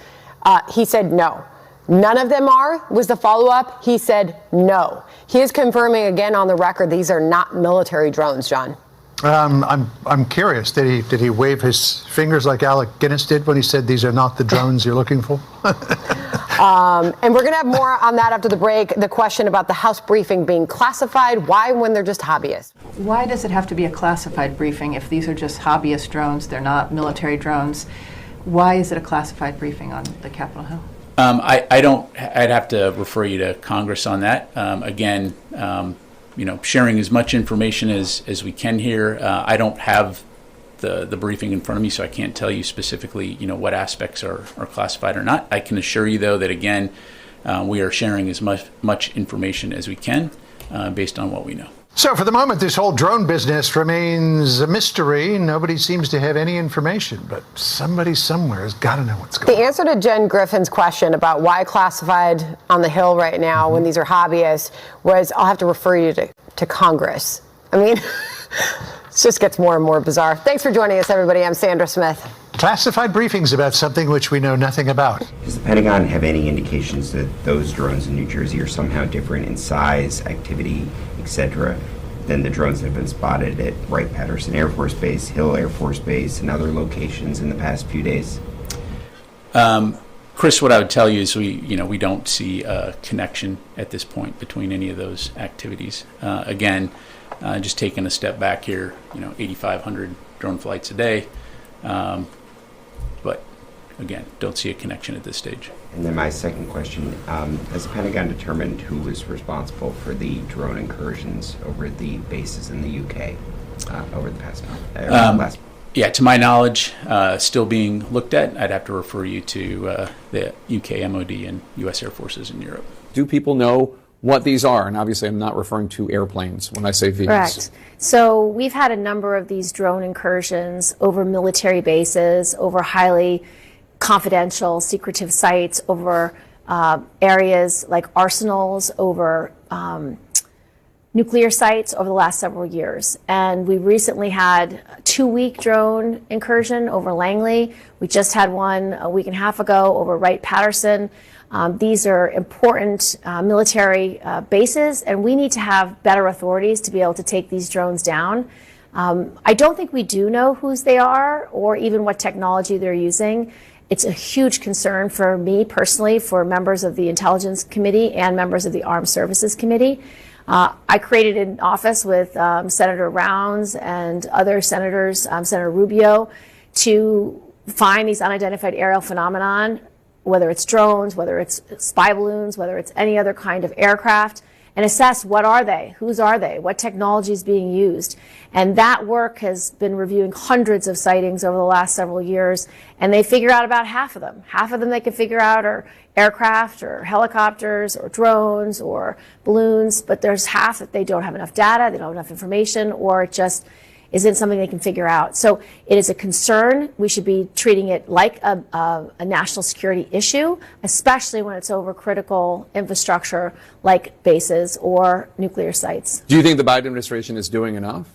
He said no. None of them are, was the follow-up. He said no. He is confirming again on the record these are not military drones, John. I'm curious. Did he wave his fingers like Alec Guinness did when he said these are not the drones you're looking for? And we're going to have more on that after the break. The question about the House briefing being classified. Why when they're just hobbyists? Why does it have to be a classified briefing if these are just hobbyist drones? They're not military drones. Why is it a classified briefing on the Capitol Hill? I'd have to refer you to Congress on that. Again, sharing as much information as we can here. I don't have the briefing in front of me, so I can't tell you specifically, what aspects are classified or not. I can assure you, though, that again, we are sharing as much information as we can based on what we know. So for the moment, this whole drone business remains a mystery. Nobody seems to have any information, but somebody somewhere has got to know what's going on. The answer to Jen Griffin's question about why classified on the Hill right now when these are hobbyists was, I'll have to refer you to Congress. I mean, it just gets more and more bizarre. Thanks for joining us, everybody. I'm Sandra Smith. Classified briefings about something which we know nothing about. Does the Pentagon have any indications that those drones in New Jersey are somehow different in size, activity, etc., than the drones that have been spotted at Wright-Patterson Air Force Base, Hill Air Force Base, and other locations in the past few days? Chris, what I would tell you is we don't see a connection at this point between any of those activities. Again, just taking a step back here, 8,500 drone flights a day. But again, don't see a connection at this stage. And then my second question, has the Pentagon determined who was responsible for the drone incursions over the bases in the UK over the past month? Yeah, to my knowledge, still being looked at. I'd have to refer you to the UK MOD and US Air Forces in Europe. Do people know what these are? And obviously I'm not referring to airplanes when I say these. Correct. So we've had a number of these drone incursions over military bases, over highly confidential, secretive sites, over areas like arsenals, over nuclear sites over the last several years. And we recently had a 2-week drone incursion over Langley. We just had one a week and a half ago over Wright-Patterson. These are important military bases, and we need to have better authorities to be able to take these drones down. I don't think we do know whose they are or even what technology they're using. It's a huge concern for me personally, for members of the Intelligence Committee and members of the Armed Services Committee. I created an office with Senator Rounds and other senators, Senator Rubio, to find these unidentified aerial phenomenon, whether it's drones, whether it's spy balloons, whether it's any other kind of aircraft, and assess what are they, whose are they, what technology is being used. And that work has been reviewing hundreds of sightings over the last several years, and they figure out about half of them. Half of them they can figure out are aircraft or helicopters or drones or balloons, but there's half that they don't have enough data, they don't have enough information, or it just isn't something they can figure out. So it is a concern. We should be treating it like a national security issue, especially when it's over critical infrastructure like bases or nuclear sites. Do you think the Biden administration is doing enough?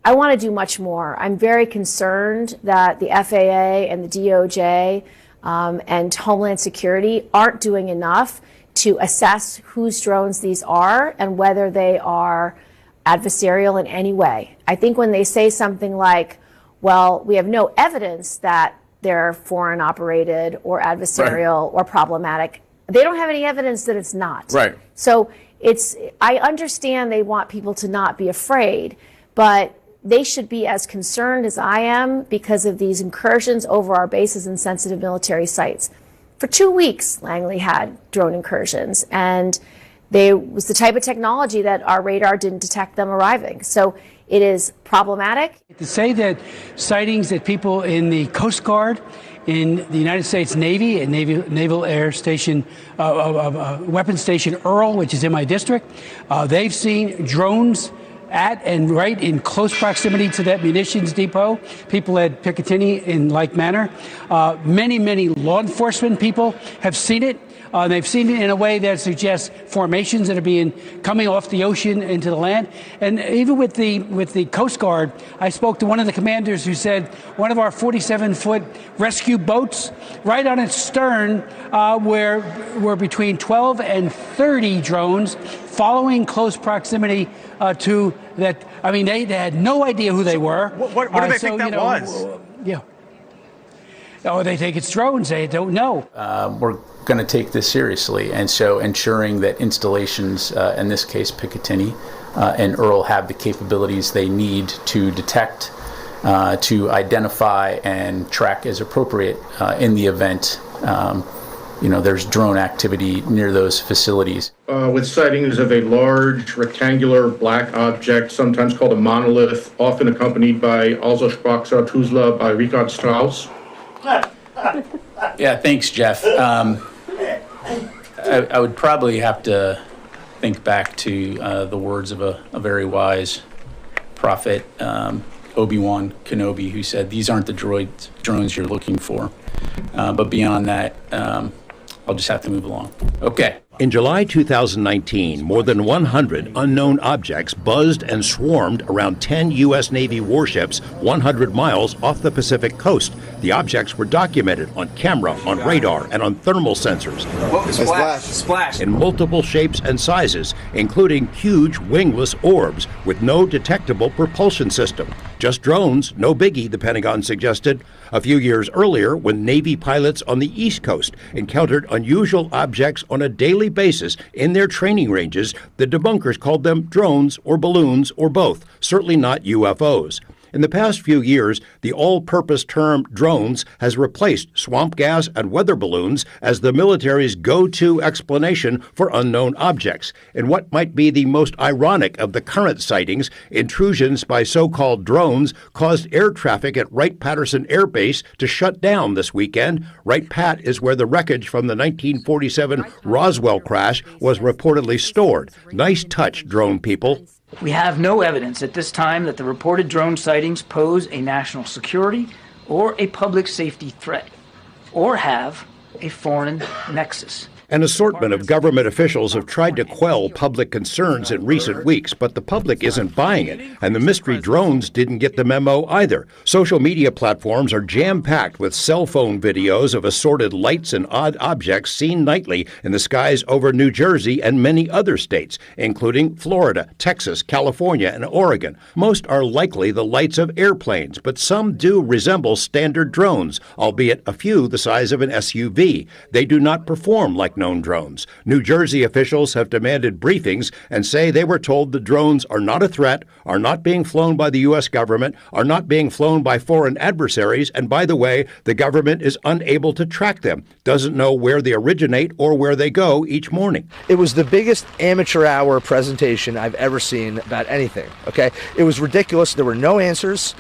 I want to do much more. I'm very concerned that the FAA and the DOJ and Homeland Security aren't doing enough to assess whose drones these are and whether they are adversarial in any way. I think when they say something like, well, we have no evidence that they're foreign operated or adversarial or problematic, they don't have any evidence that it's not. Right. So I understand they want people to not be afraid, but they should be as concerned as I am because of these incursions over our bases and sensitive military sites. For 2 weeks, Langley had drone incursions, and they was the type of technology that our radar didn't detect them arriving. So it is problematic. To say that sightings that people in the Coast Guard, in the United States Navy and Naval Air Station, Weapons Station Earl, which is in my district, they've seen drones at and right in close proximity to that munitions depot. People at Picatinny in like manner. Many law enforcement people have seen it. They've seen it in a way that suggests formations that are coming off the ocean into the land. And even with the Coast Guard, I spoke to one of the commanders who said one of our 47-foot rescue boats, right on its stern, were between 12 and 30 drones following close proximity to that. I mean, they had no idea who they were. What do they think that was? Yeah. Oh, they think it's drones. They don't know. We're going to take this seriously, and so ensuring that installations, in this case Picatinny and Earl, have the capabilities they need to detect, to identify and track as appropriate in the event there's drone activity near those facilities. With sightings of a large rectangular black object, sometimes called a monolith, often accompanied by Also sprach Zarathustra by Richard Strauss. Yeah, thanks, Jeff. I would probably have to think back to the words of a very wise prophet, Obi-Wan Kenobi, who said, "These aren't the drones you're looking for." But beyond that, I'll just have to move along. Okay. In July 2019, more than 100 unknown objects buzzed and swarmed around 10 U.S. Navy warships 100 miles off the Pacific coast. The objects were documented on camera, on radar, and on thermal sensors. Splash. In multiple shapes and sizes, including huge wingless orbs with no detectable propulsion system. Just drones, no biggie, the Pentagon suggested. A few years earlier, when Navy pilots on the East Coast encountered unusual objects on a daily basis in their training ranges, the debunkers called them drones or balloons or both, certainly not UFOs. In the past few years, the all-purpose term drones has replaced swamp gas and weather balloons as the military's go-to explanation for unknown objects. In what might be the most ironic of the current sightings, intrusions by so-called drones caused air traffic at Wright-Patterson Air Base to shut down this weekend. Wright-Pat is where the wreckage from the 1947 Roswell crash was reportedly stored. Nice touch, drone people. We have no evidence at this time that the reported drone sightings pose a national security or a public safety threat, or have a foreign nexus. An assortment of government officials have tried to quell public concerns in recent weeks, but the public isn't buying it, and the mystery drones didn't get the memo either. Social media platforms are jam-packed with cell phone videos of assorted lights and odd objects seen nightly in the skies over New Jersey and many other states, including Florida, Texas, California, and Oregon. Most are likely the lights of airplanes, but some do resemble standard drones, albeit a few the size of an SUV. They do not perform like known drones. New Jersey officials have demanded briefings and say they were told the drones are not a threat, are not being flown by the U.S. government, are not being flown by foreign adversaries, and by the way, the government is unable to track them, doesn't know where they originate or where they go each morning. It was the biggest amateur hour presentation I've ever seen about anything, okay? It was ridiculous. There were no answers.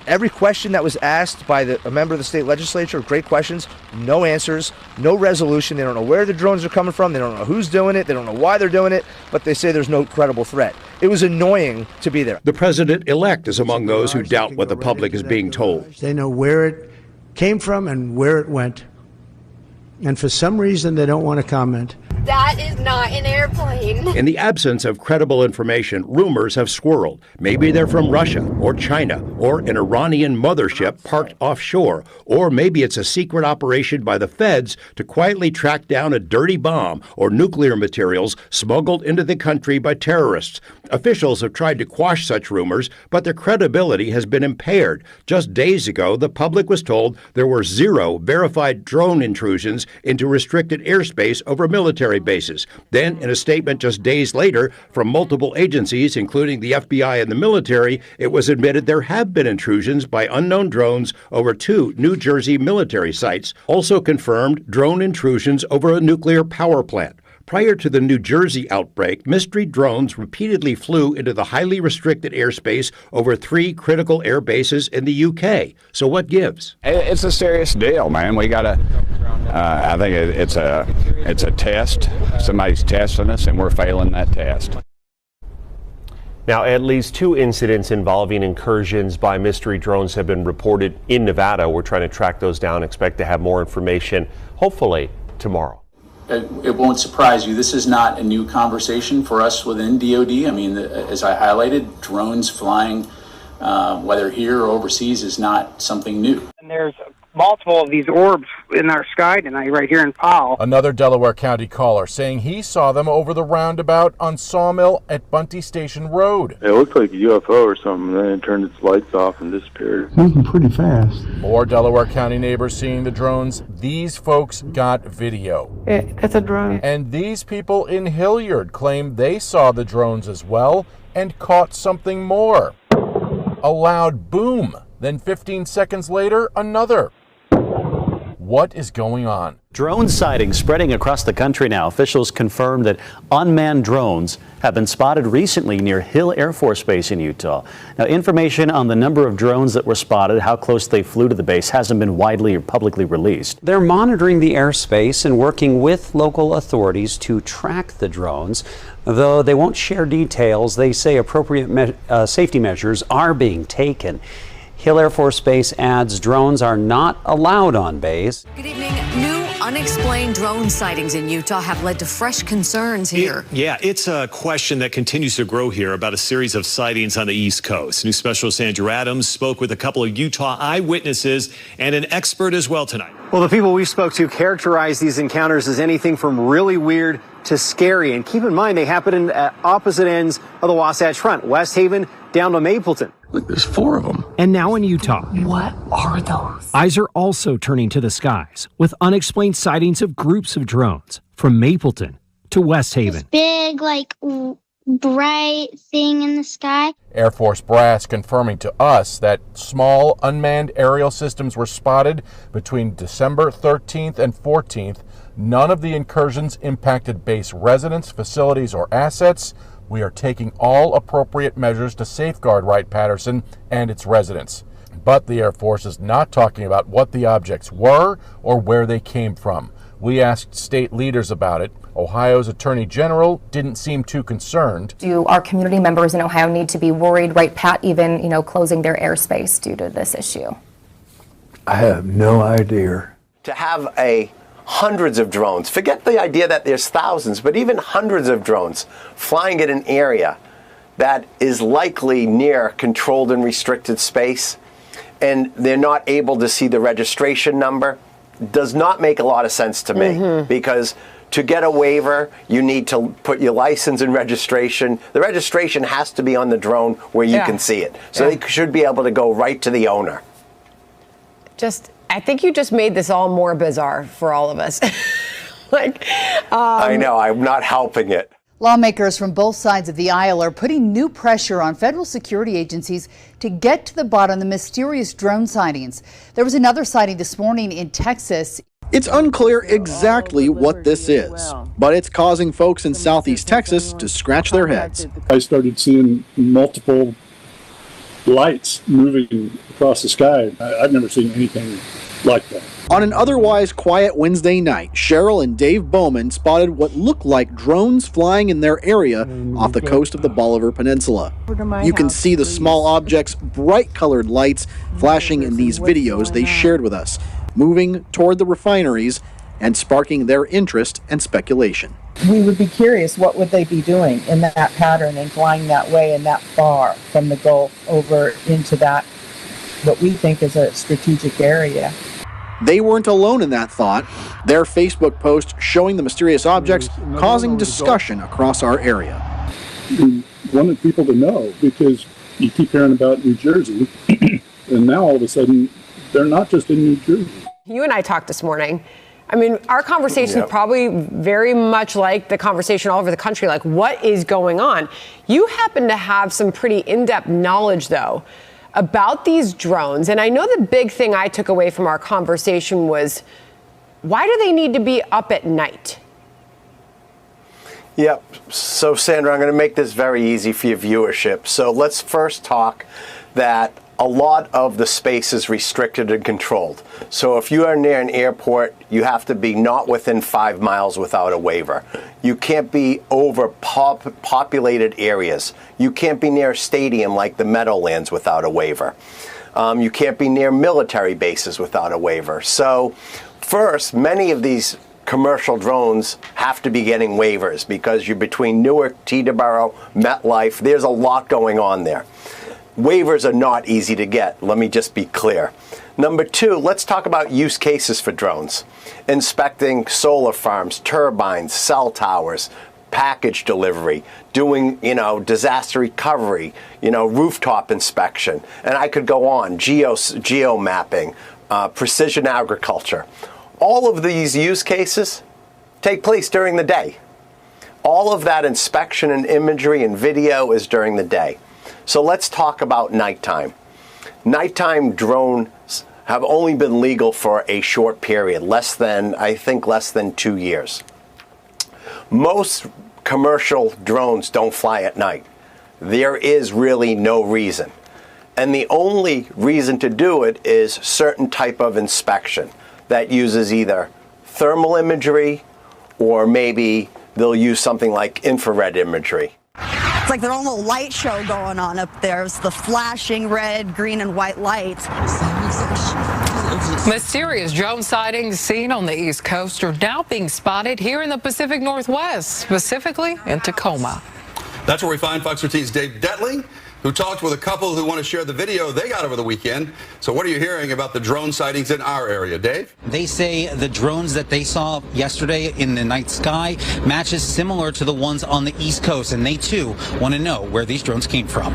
Every question that was asked by a member of the state legislature, great questions, no answers, no resolution. They don't know where the drones are coming from. They don't know who's doing it. They don't know why they're doing it, but they say there's no credible threat. It was annoying to be there. The president-elect is among those who doubt what the public is being told. They know where it came from and where it went. And for some reason, they don't want to comment. That is not an airplane. In the absence of credible information, rumors have swirled. Maybe they're from Russia or China or an Iranian mothership parked offshore, or maybe it's a secret operation by the feds to quietly track down a dirty bomb or nuclear materials smuggled into the country by terrorists. Officials have tried to quash such rumors, but their credibility has been impaired. Just days ago, the public was told there were 0 verified drone intrusions into restricted airspace over military military bases. Then, in a statement just days later from multiple agencies, including the FBI and the military, it was admitted there have been intrusions by unknown drones over 2 New Jersey military sites, also confirmed drone intrusions over a nuclear power plant. Prior to the New Jersey outbreak, mystery drones repeatedly flew into the highly restricted airspace over 3 critical air bases in the UK. So what gives? It's a serious deal, man. We gotta. I think it's a test. Somebody's testing us, and we're failing that test. Now, at least 2 incidents involving incursions by mystery drones have been reported in Nevada. We're trying to track those down. Expect to have more information, hopefully, tomorrow. It won't surprise you. This is not a new conversation for us within DoD. I mean, as I highlighted, drones flying, whether here or overseas, is not something new. And there's multiple of these orbs in our sky tonight, right here in Powell. Another Delaware County caller saying he saw them over the roundabout on Sawmill at Bunty Station Road. It looked like a UFO or something, then it turned its lights off and disappeared. Moving pretty fast. More Delaware County neighbors seeing the drones. These folks got video. It's a drone. And these people in Hilliard claim they saw the drones as well and caught something more. A loud boom. Then 15 seconds later, another. What is going on? Drone sightings spreading across the country now. Officials confirmed that unmanned drones have been spotted recently near Hill Air Force Base in Utah. Now, information on the number of drones that were spotted, how close they flew to the base, hasn't been widely or publicly released. They're monitoring the airspace and working with local authorities to track the drones. Though they won't share details, they say appropriate safety measures are being taken. Hill Air Force Base adds drones are not allowed on base. Good evening. New unexplained drone sightings in Utah have led to fresh concerns here. It's a question that continues to grow here about a series of sightings on the East Coast. News specialist Andrew Adams spoke with a couple of Utah eyewitnesses and an expert as well tonight. Well, the people we spoke to characterize these encounters as anything from really weird to scary. And keep in mind, they happen at opposite ends of the Wasatch Front, West Haven down to Mapleton. Look, there's 4 of them. And now in Utah, What are those? eyes are also turning to the skies with unexplained sightings of groups of drones from Mapleton to West Haven. Big, bright thing in the sky. Air Force brass confirming to us that small unmanned aerial systems were spotted between December 13th and 14th. None of the incursions impacted base residents, facilities, or assets. We are taking all appropriate measures to safeguard Wright-Patterson and its residents. But the Air Force is not talking about what the objects were or where they came from. We asked state leaders about it. Ohio's Attorney General didn't seem too concerned. Do our community members in Ohio need to be worried, right, Pat, even, closing their airspace due to this issue? I have no idea. To have hundreds of drones, forget the idea that there's thousands, but even hundreds of drones flying in an area that is likely near controlled and restricted space, and they're not able to see the registration number, does not make a lot of sense to me, because to get a waiver, you need to put your license and registration. The registration has to be on the drone where you can see it. So they should be able to go right to the owner. I think you just made this all more bizarre for all of us. I know, I'm not helping it. Lawmakers from both sides of the aisle are putting new pressure on federal security agencies to get to the bottom of the mysterious drone sightings. There was another sighting this morning in Texas. It's unclear exactly what this is, but it's causing folks in Southeast Texas to scratch their heads. I started seeing multiple lights moving across the sky. I've never seen anything like that. On an otherwise quiet Wednesday night, Cheryl and Dave Bowman spotted what looked like drones flying in their area off the coast of the Bolivar Peninsula. You can see the small objects' bright colored lights flashing in these videos they shared with us, moving toward the refineries and sparking their interest and speculation. We would be curious, what would they be doing in that pattern and flying that way and that far from the Gulf over into that, what we think is a strategic area. They weren't alone in that thought. Their Facebook post showing the mysterious objects causing discussion across our area. We wanted people to know, because you keep hearing about New Jersey, and now all of a sudden, they're not just in New Jersey. You and I talked this morning. I mean, our conversation is probably very much like the conversation all over the country, like what is going on? You happen to have some pretty in-depth knowledge, though, about these drones. And I know the big thing I took away from our conversation was, why do they need to be up at night? Yep. So, Sandra, I'm going to make this very easy for your viewership. So let's first talk that a lot of the space is restricted and controlled. So if you are near an airport, you have to be not within 5 miles without a waiver. You can't be over populated areas. You can't be near a stadium like the Meadowlands without a waiver. You can't be near military bases without a waiver. So first, many of these commercial drones have to be getting waivers because you're between Newark, Teterboro, MetLife. There's a lot going on there. Waivers are not easy to get, let me just be clear. Number two, let's talk about use cases for drones. Inspecting solar farms, turbines, cell towers, package delivery, doing, disaster recovery, rooftop inspection. And I could go on, geo mapping, precision agriculture. All of these use cases take place during the day. All of that inspection and imagery and video is during the day. So let's talk about nighttime. Nighttime drones have only been legal for a short period, less than 2 years. Most commercial drones don't fly at night. There is really no reason. And the only reason to do it is certain type of inspection that uses either thermal imagery or maybe they'll use something like infrared imagery. It's like their own little light show going on up there. It's the flashing red, green, and white lights. Mysterious drone sightings seen on the East Coast are now being spotted here in the Pacific Northwest, specifically in Tacoma. That's where we find Fox 13's Dave Detley, who talked with a couple who want to share the video they got over the weekend. So what are you hearing about the drone sightings in our area, Dave? They say the drones that they saw yesterday in the night sky matches similar to the ones on the East Coast, and they too want to know where these drones came from.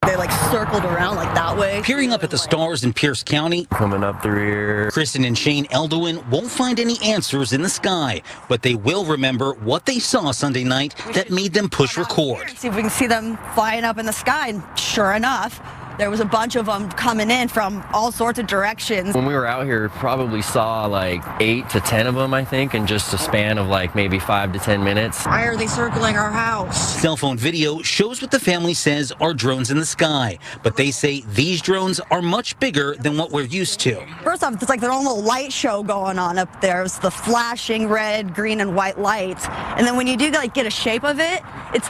They circled around that way. Peering up at the stars in Pierce County. Coming up through here. Kristen and Shane Elduin won't find any answers in the sky, but they will remember what they saw Sunday night that made them push record. See if we can see them flying up in the sky, and sure enough, there was a bunch of them coming in from all sorts of directions. When we were out here, probably saw 8 to 10 of them, I think, in just a span of maybe 5 to 10 minutes. Why are they circling our house? Cell phone video shows what the family says are drones in the sky, but they say these drones are much bigger than what we're used to. First off, it's like their own little light show going on up there. It's the flashing red, green, and white lights. And then when you do get a shape of it, it's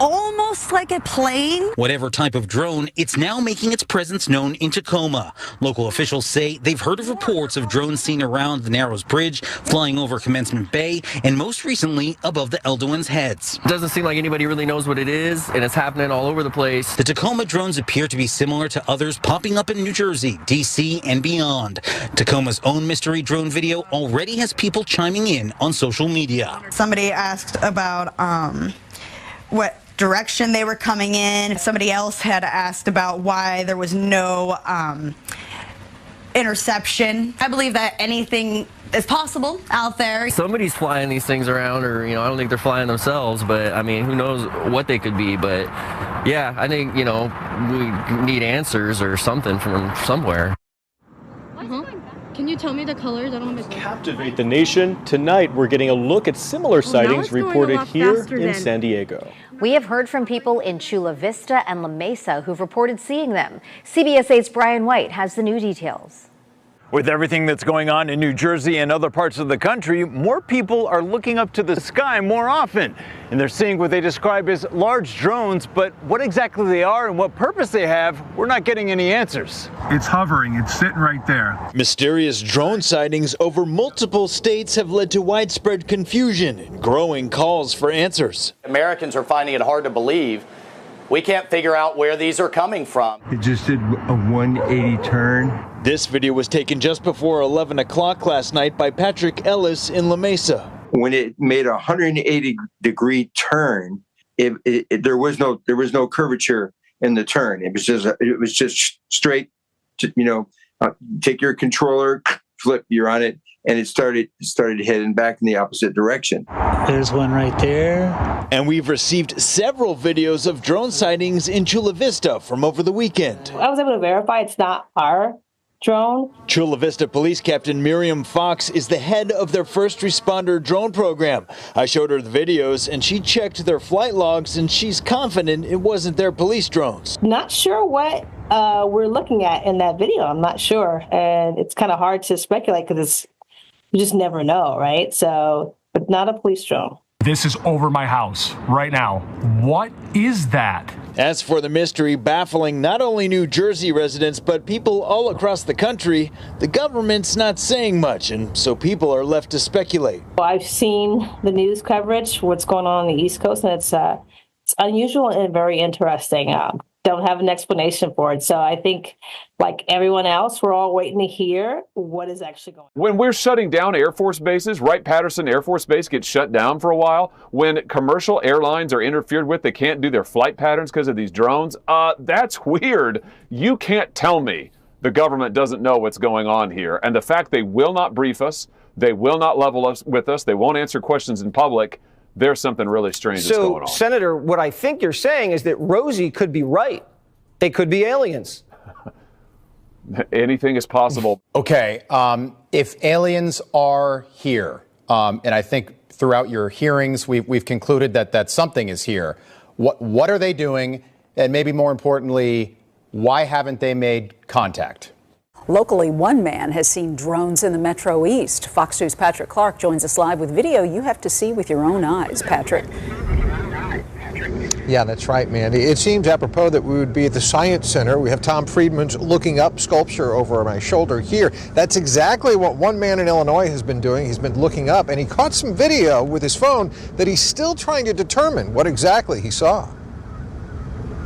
almost like a plane. Whatever type of drone, it's now making its presence known in Tacoma. Local officials say they've heard of reports of drones seen around the Narrows Bridge, flying over Commencement Bay, and most recently above the Elduins' heads. It doesn't seem like anybody really knows what it is, and it's happening all over the place. The Tacoma drones appear to be similar to others popping up in New Jersey, D.C., and beyond. Tacoma's own mystery drone video already has people chiming in on social media. Somebody asked about what direction they were coming in. Somebody else had asked about why there was no interception. I believe that anything is possible out there. Somebody's flying these things around, or I don't think they're flying themselves, but I mean, who knows what they could be. But yeah, I think we need answers or something from somewhere. Can you tell me the colors? I don't have my Captivate the nation. Tonight, we're getting a look at similar sightings reported here in San Diego. We have heard from people in Chula Vista and La Mesa who've reported seeing them. CBS 8's Brian White has the new details. With everything that's going on in New Jersey and other parts of the country, more people are looking up to the sky more often. And they're seeing what they describe as large drones, but what exactly they are and what purpose they have, we're not getting any answers. It's hovering, it's sitting right there. Mysterious drone sightings over multiple states have led to widespread confusion and growing calls for answers. Americans are finding it hard to believe. We can't figure out where these are coming from. It just did a 180 turn. This video was taken just before 11 o'clock last night by Patrick Ellis in La Mesa. When it made a 180-degree turn, there was no curvature in the turn. It was just straight. Take your controller, flip. You're on it. and it started heading back in the opposite direction. There's one right there. And we've received several videos of drone sightings in Chula Vista from over the weekend. I was able to verify it's not our drone. Chula Vista Police Captain Miriam Fox is the head of their first responder drone program. I showed her the videos and she checked their flight logs and she's confident it wasn't their police drones. Not sure what we're looking at in that video. I'm not sure. And it's kind of hard to speculate because you just never know, right? So, but not a police drone. This is over my house right now. What is that? As for the mystery baffling not only New Jersey residents, but people all across the country, the government's not saying much, and so people are left to speculate. I've seen the news coverage, what's going on the East Coast, and it's unusual and very interesting. Don't have an explanation for it. So I think, like everyone else, we're all waiting to hear what is actually going on. When we're shutting down Air Force bases, Wright-Patterson Air Force Base gets shut down for a while. When commercial airlines are interfered with, they can't do their flight patterns because of these drones. That's weird. You can't tell me the government doesn't know what's going on here. And the fact they will not brief us, they will not level us with us, they won't answer questions in public, there's something really strange that's going on. Senator, what I think you're saying is that Rosie could be right. They could be aliens. Anything is possible. Okay, if aliens are here, and I think throughout your hearings we've concluded that something is here, what are they doing? And maybe more importantly, why haven't they made contact? Locally, one man has seen drones in the Metro East. Fox News' Patrick Clark joins us live with video you have to see with your own eyes. Patrick. Yeah, that's right, Mandy. It seems apropos that we would be at the Science Center. We have Tom Friedman's Looking Up sculpture over my shoulder here. That's exactly what one man in Illinois has been doing. He's been looking up, and he caught some video with his phone that he's still trying to determine what exactly he saw.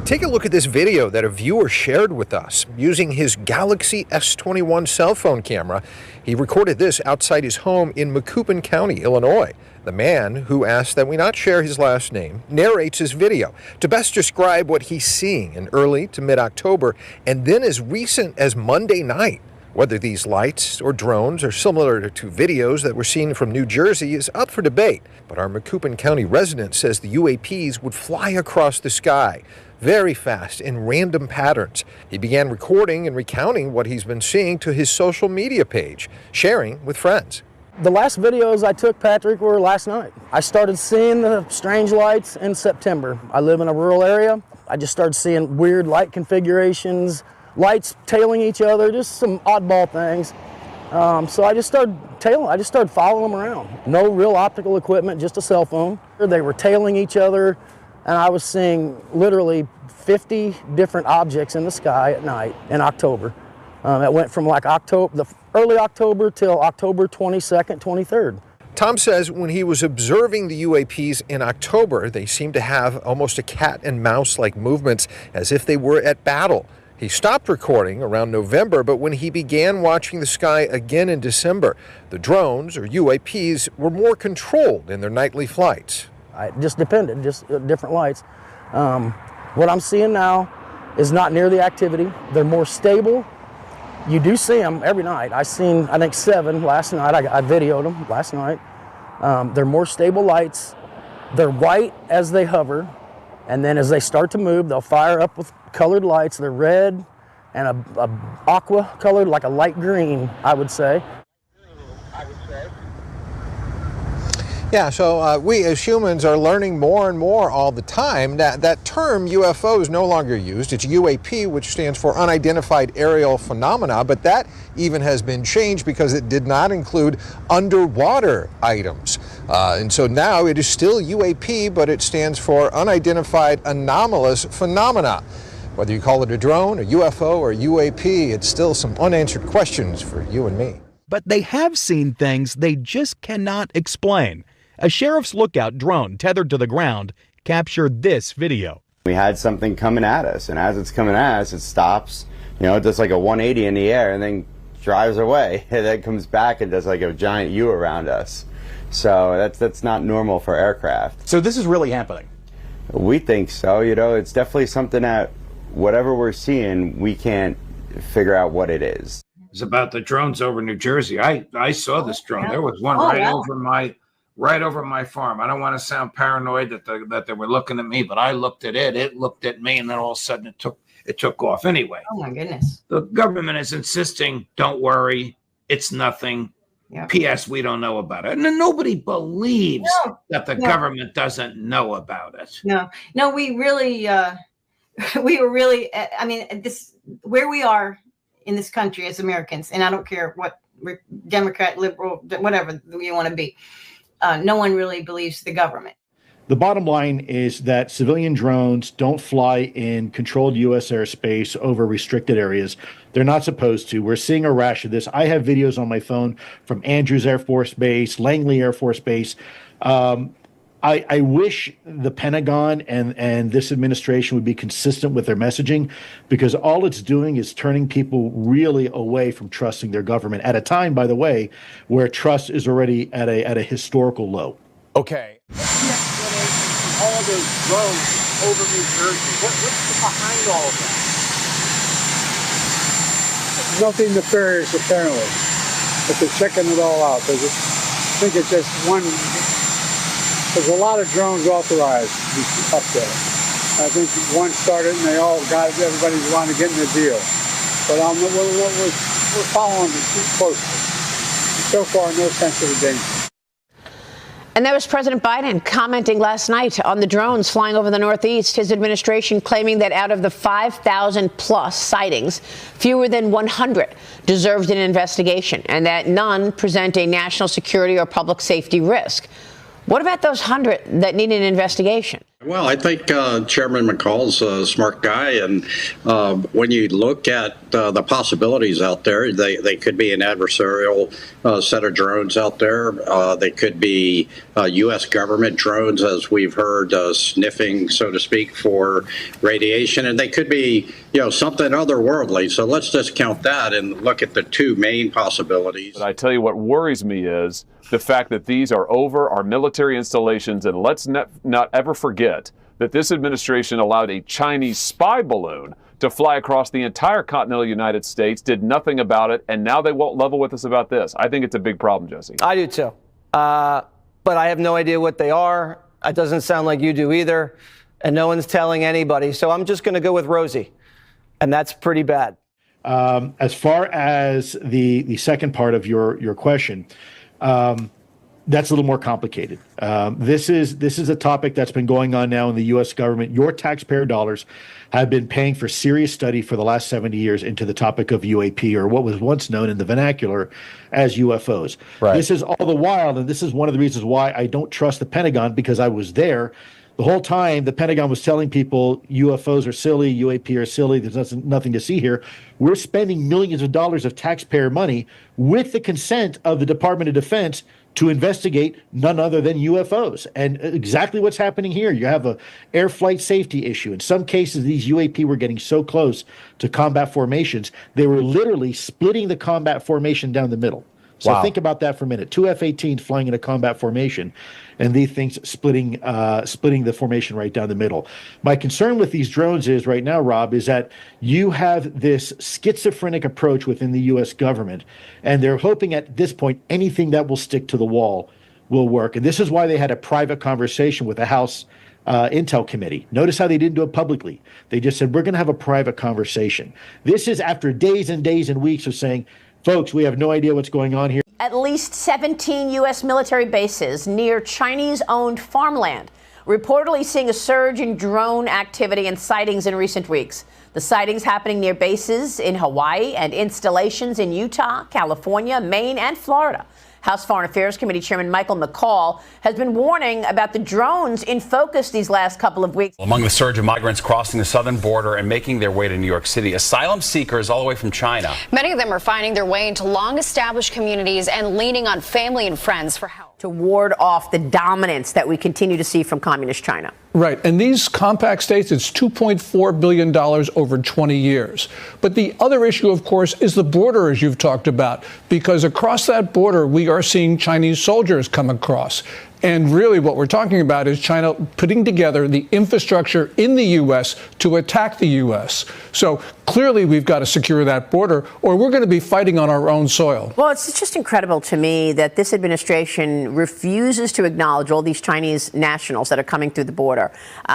Take a look at this video that a viewer shared with us. Using his Galaxy S21 cell phone camera, he recorded this outside his home in Macoupin County, Illinois. The man, who asked that we not share his last name, narrates his video to best describe what he's seeing in early to mid-October and then as recent as Monday night. Whether these lights or drones are similar to videos that were seen from New Jersey is up for debate, but our Macoupin County resident says the UAPs would fly across the sky very fast in random patterns. He began recording and recounting what he's been seeing to his social media page, sharing with friends. The last videos I took, Patrick, were last night. I started seeing the strange lights in September. I live in a rural area. I just started seeing weird light configurations, lights tailing each other, just some oddball things. So I just started following them around. No real optical equipment, just a cell phone. They were tailing each other, and I was seeing literally 50 different objects in the sky at night in October. It went from like early October till October 22nd, 23rd. Tom says when he was observing the UAPs in October, they seemed to have almost a cat and mouse-like movements as if they were at battle. He stopped recording around November, but when he began watching the sky again in December, the drones, or UAPs, were more controlled in their nightly flights. It just depended, just different lights. What I'm seeing now is not near the activity. They're more stable. You do see them every night. I seen, I think, 7 last night. I videoed them last night. They're more stable lights. They're white as they hover, and then as they start to move, they'll fire up with colored lights. They're red and a aqua colored, like a light green, I would say. Yeah, so we as humans are learning more and more all the time. That term UFO is no longer used. It's UAP, which stands for Unidentified Aerial Phenomena, but that even has been changed because it did not include underwater items. And so now it is still UAP, but it stands for Unidentified Anomalous Phenomena. Whether you call it a drone, a UFO, or UAP, it's still some unanswered questions for you and me. But they have seen things they just cannot explain. A sheriff's lookout drone tethered to the ground captured this video. We had something coming at us, and as it's coming at us, it stops, it does like a 180 in the air and then drives away, and then comes back and does like a giant U around us. So that's not normal for aircraft. So this is really happening? We think so. It's definitely something that whatever we're seeing, we can't figure out what it is. is about the drones over New Jersey. I saw this drone. Yeah. There was one right over my farm. I don't want to sound paranoid that they were looking at me, but I looked at it. It looked at me, and then all of a sudden it took off. Anyway. Oh my goodness. The government is insisting, don't worry, it's nothing. Yeah. P.S. We don't know about it. And then nobody believes that the government doesn't know about it. No, we really, we were really, I mean, where we are in this country as Americans, and I don't care what Democrat, liberal, whatever you want to be, no one really believes the government. The bottom line is that civilian drones don't fly in controlled U.S. airspace over restricted areas. They're not supposed to. We're seeing a rash of this. I have videos on my phone from Andrews Air Force Base, Langley Air Force Base. I wish the Pentagon and this administration would be consistent with their messaging, because all it's doing is turning people really away from trusting their government at a time, by the way, where trust is already at a historical low. Okay. All those drones over New Jersey. What's behind all of that? Nothing nefarious, apparently. But they're checking it all out. I think it's just one. There's a lot of drones authorized up there. I think one started and they all got it. Everybody's wanting to get in the deal. But we're following it closely. So far, no sense of the danger. And that was President Biden commenting last night on the drones flying over the Northeast. His administration claiming that out of the 5,000 plus sightings, fewer than 100 deserved an investigation, and that none present a national security or public safety risk. What about those 100 that need an investigation? Well, I think Chairman McCall's a smart guy, and when you look at the possibilities out there, they could be an adversarial set of drones out there. They could be U.S. government drones, as we've heard, sniffing, so to speak, for radiation, and they could be, something otherworldly. So let's discount that and look at the two main possibilities. But I tell you what worries me is the fact that these are over our military installations, and let's not ever forget that this administration allowed a Chinese spy balloon to fly across the entire continental United States, did nothing about it, and now they won't level with us about this. I think it's a big problem, Jesse. I do too. But I have no idea what they are. It doesn't sound like you do either. And no one's telling anybody. So I'm just going to go with Rosie. And that's pretty bad. As far as the second part of your question, that's a little more complicated. This is a topic that's been going on now in the U.S. government. Your taxpayer dollars have been paying for serious study for the last 70 years into the topic of UAP, or what was once known in the vernacular as UFOs. Right. This is all the while, and this is one of the reasons why I don't trust the Pentagon, because I was there. The whole time, the Pentagon was telling people UFOs are silly, UAP are silly, there's nothing to see here. We're spending millions of dollars of taxpayer money with the consent of the Department of Defense to investigate none other than UFOs. And exactly what's happening here. You have a air flight safety issue. In some cases, these UAP were getting so close to combat formations, they were literally splitting the combat formation down the middle. So think about that for a minute. 2 F-18s flying in a combat formation, and these things splitting the formation right down the middle. My concern with these drones is right now, Rob, is that you have this schizophrenic approach within the U.S. government, and they're hoping at this point anything that will stick to the wall will work. And this is why they had a private conversation with the House Intel Committee. Notice how they didn't do it publicly. They just said, we're going to have a private conversation. This is after days and days and weeks of saying, folks, we have no idea what's going on here. At least 17 U.S. military bases near Chinese-owned farmland, reportedly seeing a surge in drone activity and sightings in recent weeks. The sightings happening near bases in Hawaii and installations in Utah, California, Maine, and Florida. House Foreign Affairs Committee Chairman Michael McCall has been warning about the drones in focus these last couple of weeks. Among the surge of migrants crossing the southern border and making their way to New York City, asylum seekers all the way from China. Many of them are finding their way into long-established communities and leaning on family and friends for help. To ward off the dominance that we continue to see from communist China. Right. And these compact states, it's $2.4 billion over 20 years. But the other issue, of course, is the border, as you've talked about, because across that border, we are seeing Chinese soldiers come across. And really what we're talking about is China putting together the infrastructure in the U.S. to attack the U.S. So clearly we've got to secure that border, or we're going to be fighting on our own soil. Well, it's just incredible to me that this administration refuses to acknowledge all these Chinese nationals that are coming through the border.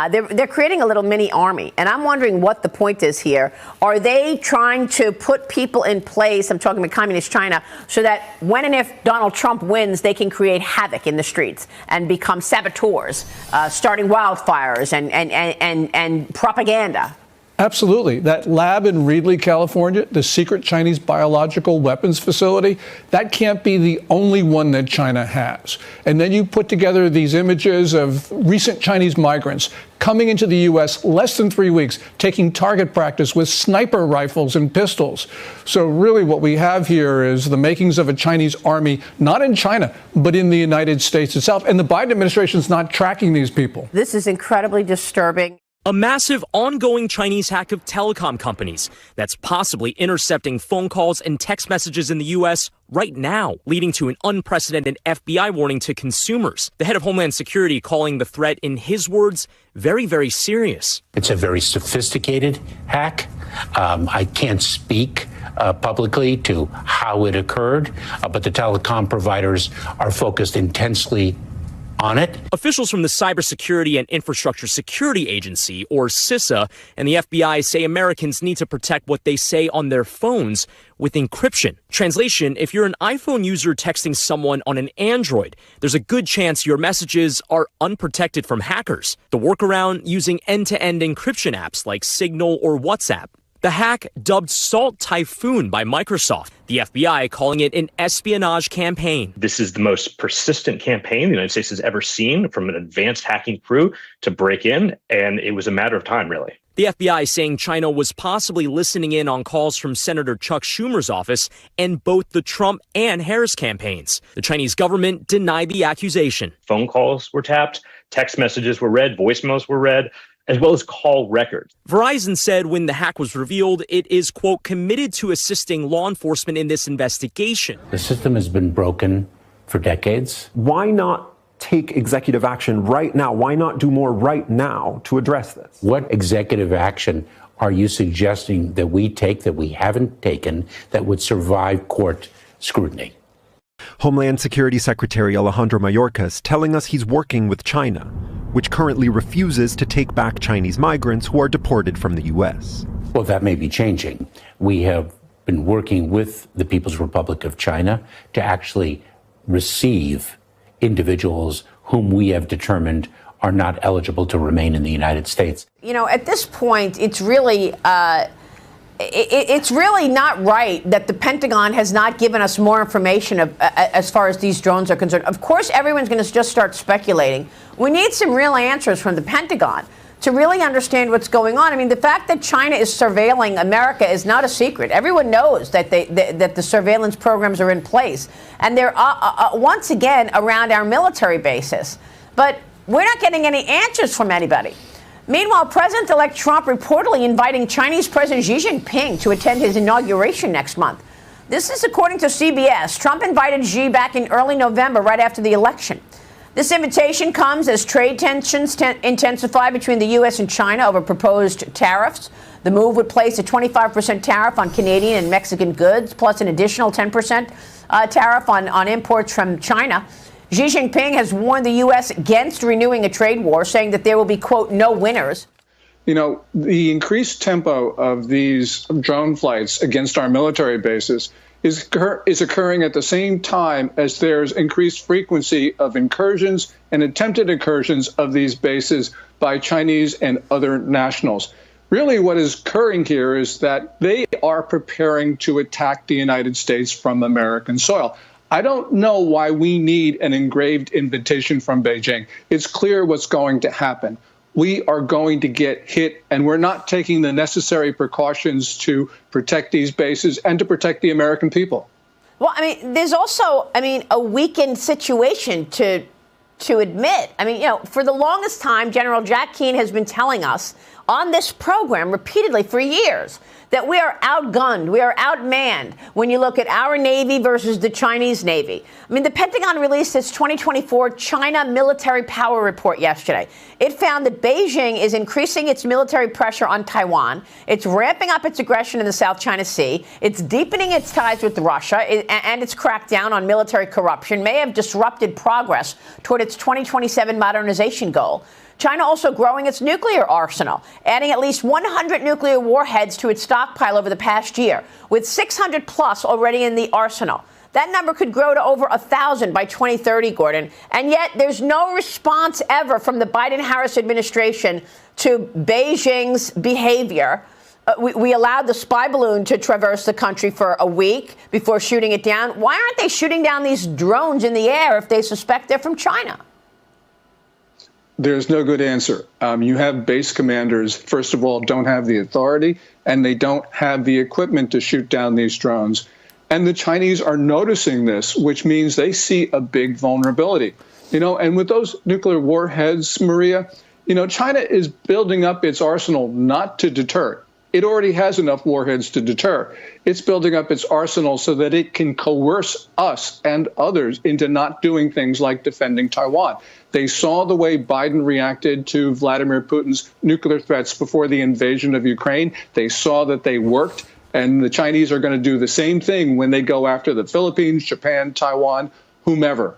They're creating a little mini army, and I'm wondering what the point is here. Are they trying to put people in place, I'm talking about communist China, so that when and if Donald Trump wins, they can create havoc in the streets and become saboteurs, starting wildfires and propaganda? Absolutely. That lab in Reedley, California, the secret Chinese biological weapons facility, that can't be the only one that China has. And then you put together these images of recent Chinese migrants coming into the U.S. less than 3 weeks, taking target practice with sniper rifles and pistols. So really what we have here is the makings of a Chinese army, not in China, but in the United States itself. And the Biden administration is not tracking these people. This is incredibly disturbing. A massive ongoing Chinese hack of telecom companies that's possibly intercepting phone calls and text messages in the U.S. right now, leading to an unprecedented FBI warning to consumers. The head of Homeland Security calling the threat, in his words, very, very serious. It's a very sophisticated hack. I can't speak publicly to how it occurred, but the telecom providers are focused intensely on it. Officials from the Cybersecurity and Infrastructure Security Agency, or CISA, and the FBI say Americans need to protect what they say on their phones with encryption. Translation, if you're an iPhone user texting someone on an Android, there's a good chance your messages are unprotected from hackers. The workaround, using end-to-end encryption apps like Signal or WhatsApp. The hack, dubbed Salt Typhoon by Microsoft, the FBI calling it an espionage campaign. This is the most persistent campaign the United States has ever seen, from an advanced hacking crew to break in, and it was a matter of time, really. The FBI saying China was possibly listening in on calls from Senator Chuck Schumer's office and both the Trump and Harris campaigns. The Chinese government denied the accusation. Phone calls were tapped, text messages were read, voicemails were read, as well as call records. Verizon said when the hack was revealed, it is, quote, committed to assisting law enforcement in this investigation. The system has been broken for decades. Why not take executive action right now? Why not do more right now to address this? What executive action are you suggesting that we take that we haven't taken that would survive court scrutiny? Homeland Security Secretary Alejandro Mayorkas telling us he's working with China, which currently refuses to take back Chinese migrants who are deported from the U.S. Well, that may be changing. We have been working with the People's Republic of China to actually receive individuals whom we have determined are not eligible to remain in the United States. You know, at this point, it's really not right that the Pentagon has not given us more information as far as these drones are concerned. Of course, everyone's going to just start speculating. We need some real answers from the Pentagon to really understand what's going on. I mean, the fact that China is surveilling America is not a secret. Everyone knows that that the surveillance programs are in place, and they're once again around our military bases. But we're not getting any answers from anybody. Meanwhile, President-elect Trump reportedly inviting Chinese President Xi Jinping to attend his inauguration next month. This is according to CBS. Trump invited Xi back in early November, right after the election. This invitation comes as trade tensions intensify between the U.S. and China over proposed tariffs. The move would place a 25% tariff on Canadian and Mexican goods, plus an additional 10% tariff on imports from China. Xi Jinping has warned the U.S. against renewing a trade war, saying that there will be, quote, no winners. You know, the increased tempo of these drone flights against our military bases is occurring at the same time as there's increased frequency of incursions and attempted incursions of these bases by Chinese and other nationals. Really, what is occurring here is that they are preparing to attack the United States from American soil. I don't know why we need an engraved invitation from Beijing. It's clear what's going to happen. We are going to get hit, and we're not taking the necessary precautions to protect these bases and to protect the American people. Well, I mean, there's also, a weakened situation to to admit. I mean, for the longest time, General Jack Keane has been telling us on this program repeatedly for years that we are outgunned, we are outmanned when you look at our Navy versus the Chinese Navy. I mean, the Pentagon released its 2024 China Military Power Report yesterday. It found that Beijing is increasing its military pressure on Taiwan. It's ramping up its aggression in the South China Sea. It's deepening its ties with Russia, and its crackdown on military corruption may have disrupted progress toward its 2027 modernization goal. China also growing its nuclear arsenal, adding at least 100 nuclear warheads to its stockpile over the past year, with 600 plus already in the arsenal. That number could grow to over 1,000 by 2030, Gordon. And yet there's no response ever from the Biden-Harris administration to Beijing's behavior. We allowed the spy balloon to traverse the country for a week before shooting it down. Why aren't they shooting down these drones in the air if they suspect they're from China? There's no good answer. You have base commanders, first of all, don't have the authority, and they don't have the equipment to shoot down these drones. And the Chinese are noticing this, which means they see a big vulnerability. And with those nuclear warheads, Maria, China is building up its arsenal not to deter. It already has enough warheads to deter. It's building up its arsenal so that it can coerce us and others into not doing things like defending Taiwan. They saw the way Biden reacted to Vladimir Putin's nuclear threats before the invasion of Ukraine. They saw that they worked, and the Chinese are going to do the same thing when they go after the Philippines, Japan, Taiwan, whomever.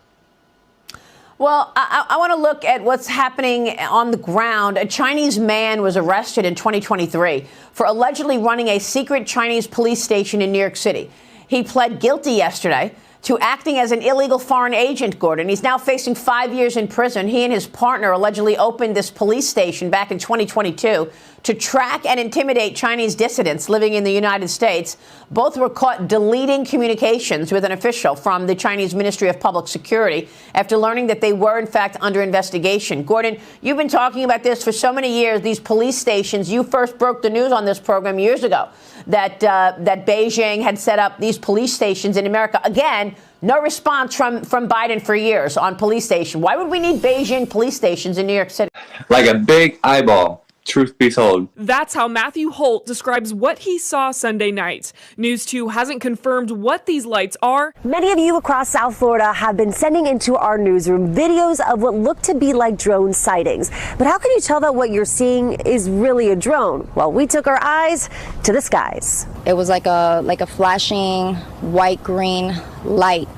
Well, I want to look at what's happening on the ground. A Chinese man was arrested in 2023 for allegedly running a secret Chinese police station in New York City. He pled guilty yesterday to acting as an illegal foreign agent, Gordon. He's now facing 5 years in prison. He and his partner allegedly opened this police station back in 2022 to track and intimidate Chinese dissidents living in the United States. Both were caught deleting communications with an official from the Chinese Ministry of Public Security after learning that they were, in fact, under investigation. Gordon, you've been talking about this for so many years, these police stations. You first broke the news on this program years ago that Beijing had set up these police stations in America. Again, no response from Biden for years on police station. Why would we need Beijing police stations in New York City? Like a big eyeball. Truth be told. That's how Matthew Holt describes what he saw Sunday night. News 2 hasn't confirmed what these lights are. Many of you across South Florida have been sending into our newsroom videos of what look to be like drone sightings. But how can you tell that what you're seeing is really a drone? Well, we took our eyes to the skies. It was like a flashing white-green light.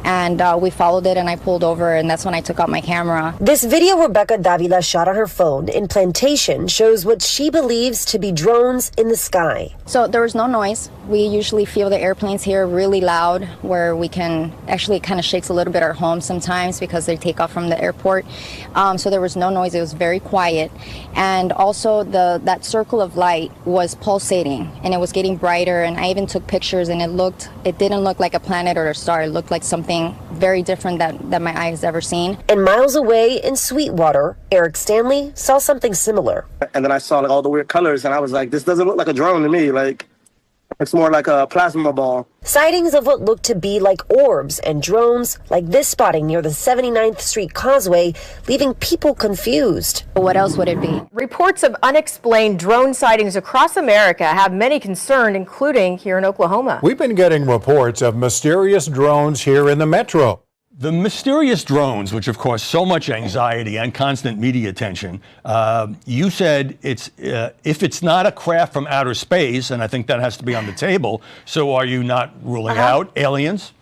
And we followed it, and I pulled over, and that's when I took out my camera. This video Rebecca Davila shot on her phone in Plantation shows what she believes to be drones in the sky. So there was no noise. We usually feel the airplanes here really loud, where we can actually kind of shakes a little bit our home sometimes because they take off from the airport. So there was no noise. It was very quiet. And also that circle of light was pulsating, and it was getting brighter. And I even took pictures, and it didn't look like a planet or a star. It looked like something very different that my eye has ever seen. And miles away in Sweetwater, Eric Stanley saw something similar. And then I saw all the weird colors, and I was like, this doesn't look like a drone to me. Like, it's more like a plasma ball. Sightings of what looked to be like orbs and drones, like this spotting near the 79th Street Causeway, leaving people confused. What else would it be? Reports of unexplained drone sightings across America have many concerned, including here in Oklahoma. We've been getting reports of mysterious drones here in the metro. The mysterious drones, which have caused so much anxiety and constant media attention, you said if it's not a craft from outer space, and I think that has to be on the table, so are you not ruling out aliens?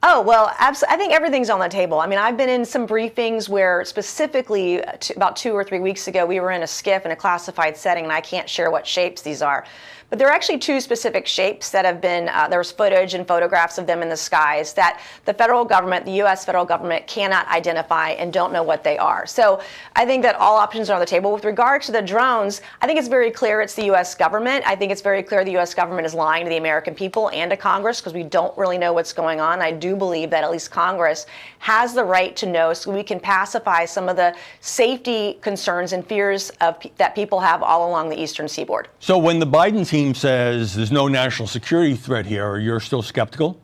Oh, well, I think everything's on the table. I mean, I've been in some briefings where specifically about 2 or 3 weeks ago, we were in a skiff in a classified setting, and I can't share what shapes these are. But there are actually 2 specific shapes that have been, there's footage and photographs of them in the skies that the federal government, the U.S. federal government cannot identify and don't know what they are. So I think that all options are on the table. With regard to the drones, I think it's very clear it's the U.S. government. I think it's very clear the U.S. government is lying to the American people and to Congress because we don't really know what's going on. I do believe that at least Congress has the right to know so we can pacify some of the safety concerns and fears that people have all along the eastern seaboard. So when the Biden team says there's no national security threat here, you're still skeptical?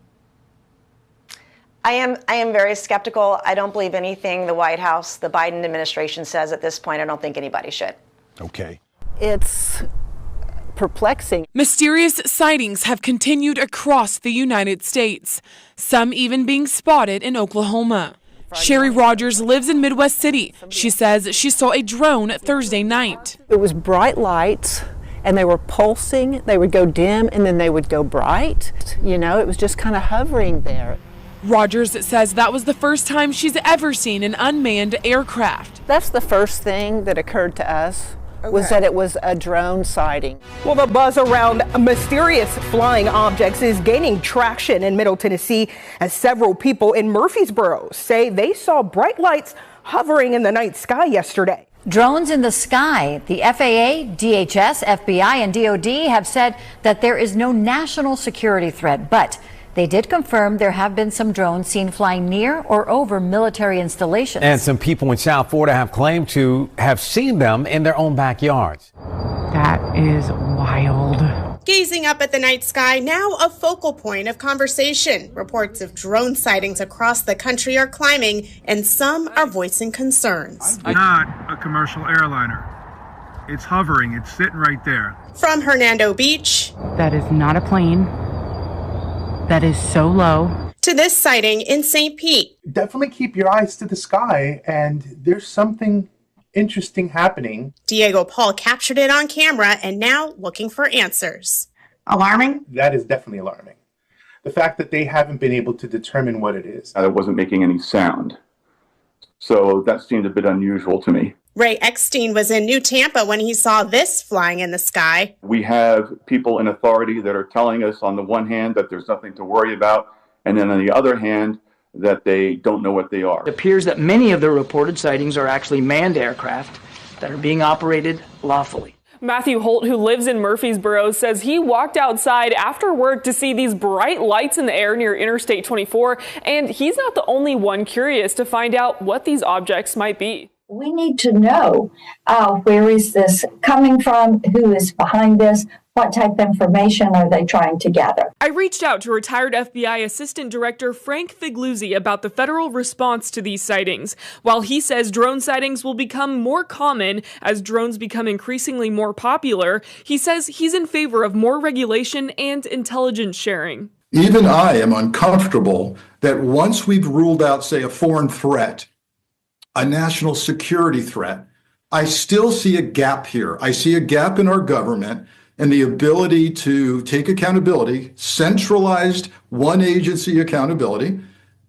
I am very skeptical. I don't believe anything the White House, the Biden administration says at this point. I don't think anybody should. Okay. It's perplexing. Mysterious sightings have continued across the United States, some even being spotted in Oklahoma. Sherry Rogers lives in Midwest City. She says she saw a drone Thursday night. It was bright lights, and they were pulsing. They would go dim, and then they would go bright. You know, it was just kind of hovering there. Rogers says that was the first time she's ever seen an unmanned aircraft. That's the first thing that occurred to us, was that it was a drone sighting. Well, the buzz around mysterious flying objects is gaining traction in Middle Tennessee as several people in Murfreesboro say they saw bright lights hovering in the night sky yesterday. Drones in the sky. The FAA, DHS, FBI, and DOD have said that there is no national security threat, but they did confirm there have been some drones seen flying near or over military installations. And some people in South Florida have claimed to have seen them in their own backyards. That is wild. Gazing up at the night sky, now a focal point of conversation. Reports of drone sightings across the country are climbing, and some are voicing concerns. Not a commercial airliner. It's hovering. It's sitting right there. From Hernando Beach. That is not a plane. That is so low. To this sighting in St. Pete. Definitely keep your eyes to the sky, and there's something interesting happening. Diego Paul captured it on camera and now looking for answers. Alarming? That is definitely alarming. The fact that they haven't been able to determine what it is. It wasn't making any sound. So that seemed a bit unusual to me. Ray Eckstein was in New Tampa when he saw this flying in the sky. We have people in authority that are telling us on the one hand that there's nothing to worry about, and then on the other hand, that they don't know what they are. It appears that many of the reported sightings are actually manned aircraft that are being operated lawfully. Matthew Holt, who lives in Murfreesboro, says he walked outside after work to see these bright lights in the air near Interstate 24, and he's not the only one curious to find out what these objects might be. We need to know where is this coming from, who is behind this, what type of information are they trying to gather. I reached out to retired FBI Assistant Director Frank Figluzzi about the federal response to these sightings. While he says drone sightings will become more common as drones become increasingly more popular, he says he's in favor of more regulation and intelligence sharing. Even I am uncomfortable that once we've ruled out, say, a foreign threat, a national security threat, I still see a gap here. I see a gap in our government and the ability to take accountability, centralized one agency accountability,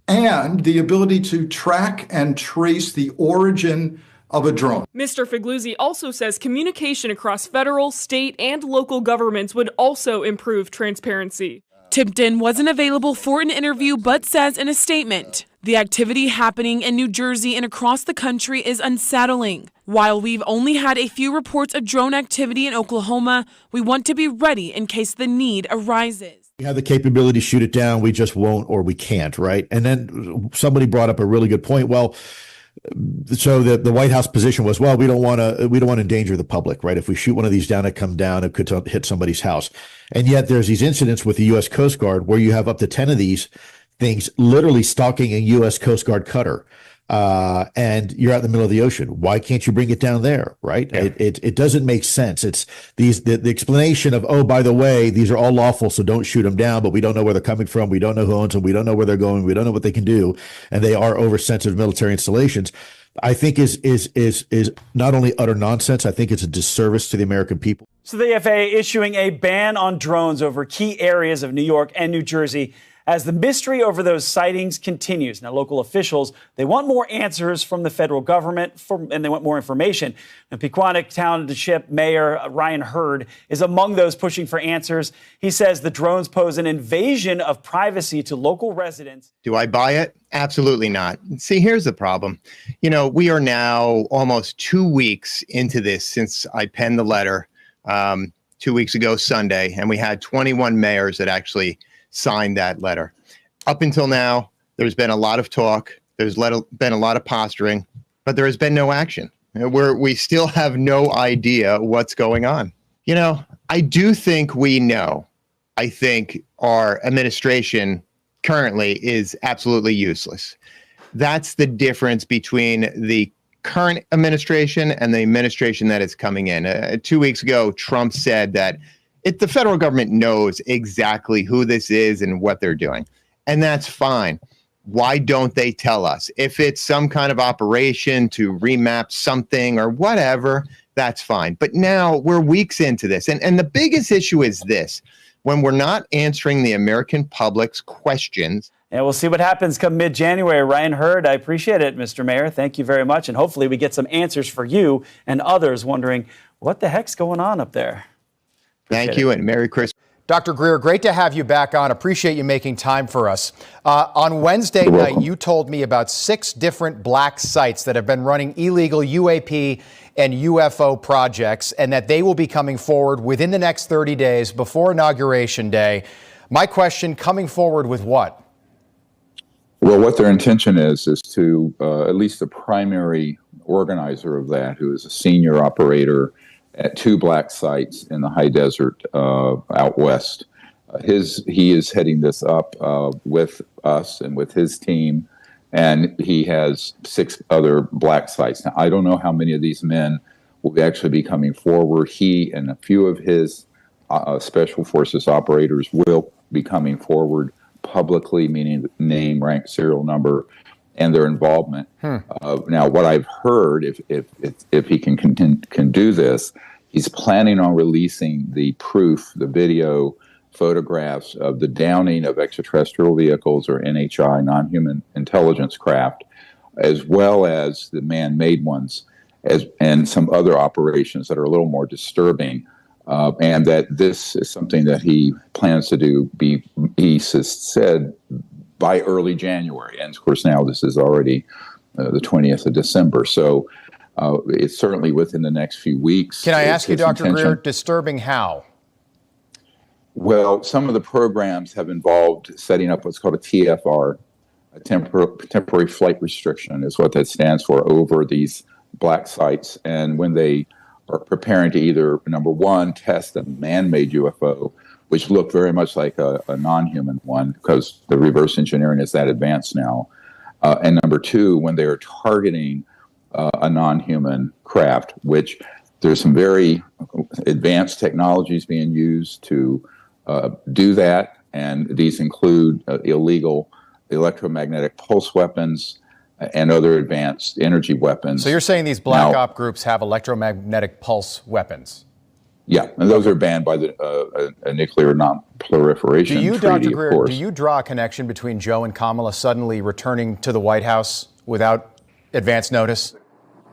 and the ability to track and trace the origin of a drone. Mr. Figluzzi also says communication across federal, state, and local governments would also improve transparency. Tipton wasn't available for an interview, but says in a statement, the activity happening in New Jersey and across the country is unsettling. While we've only had a few reports of drone activity in Oklahoma, we want to be ready in case the need arises. We have the capability to shoot it down. We just won't, or we can't, right? And then somebody brought up a really good point. Well, so the White House position was, well, we don't want to endanger the public, right? If we shoot one of these down, it come down, it could hit somebody's house. And yet there's these incidents with the U.S. Coast Guard where you have up to 10 of these things literally stalking a U.S. Coast Guard cutter. And you're out in the middle of the ocean. Why can't you bring it down there, right? Yeah. It doesn't make sense. It's the explanation of, oh, by the way, these are all lawful, so don't shoot them down, but we don't know where they're coming from. We don't know who owns them. We don't know where they're going. We don't know what they can do. And they are oversensitive military installations. I think is not only utter nonsense, I think it's a disservice to the American people. So the FAA issuing a ban on drones over key areas of New York and New Jersey as the mystery over those sightings continues. Now, local officials, they want more answers from the federal government, and they want more information. Now, Pequannock Township Mayor Ryan Hurd is among those pushing for answers. He says the drones pose an invasion of privacy to local residents. Do I buy it? Absolutely not. See, here's the problem. You know, we are now almost 2 weeks into this since I penned the letter 2 weeks ago Sunday, and we had 21 mayors that actually signed that letter. Up until now, there's been a lot of talk. There's been a lot of posturing, but there has been no action. We still have no idea what's going on. You know, I do think we know. I think our administration currently is absolutely useless. That's the difference between the current administration and the administration that is coming in. 2 weeks ago, Trump said that the federal government knows exactly who this is and what they're doing. And that's fine. Why don't they tell us? If it's some kind of operation to remap something or whatever, that's fine. But now we're weeks into this. And the biggest issue is this: when we're not answering the American public's questions. And we'll see what happens come mid-January. Ryan Hurd, I appreciate it, Mr. Mayor. Thank you very much. And hopefully we get some answers for you and others wondering what the heck's going on up there. Thank you, and Merry Christmas. Dr. Greer, great to have you back on. Appreciate you making time for us. On Wednesday night, you told me about 6 different black sites that have been running illegal UAP and UFO projects, and that they will be coming forward within the next 30 days before Inauguration Day. My question, coming forward with what? Well, what their intention is to, at least the primary organizer of that, who is a senior operator at 2 black sites in the high desert out west. He is heading this up with us and with his team, and he has 6 other black sites. Now, I don't know how many of these men will actually be coming forward. He and a few of his special forces operators will be coming forward publicly, meaning name, rank, serial number, and their involvement. Now, what I've heard, if he can do this, he's planning on releasing the proof, the video photographs of the downing of extraterrestrial vehicles, or NHI, non-human intelligence craft, as well as the man-made ones, and some other operations that are a little more disturbing. And that this is something that he plans to do, he said, by early January. And of course, now this is already the 20th of December. So it's certainly within the next few weeks. Can I ask you, Dr. Greer, disturbing how? Well, some of the programs have involved setting up what's called a TFR, a temporary flight restriction is what that stands for, over these black sites. And when they are preparing to either, number one, test a man-made UFO, which look very much like a non-human one, because the reverse engineering is that advanced now. And number two, when they are targeting a non-human craft, which there's some very advanced technologies being used to do that. And these include illegal electromagnetic pulse weapons and other advanced energy weapons. So you're saying these black op groups have electromagnetic pulse weapons? Yeah, and those are banned by the nuclear non-proliferation treaty, Dr. Greer, of course. do you draw a connection between Joe and Kamala suddenly returning to the White House without advance notice?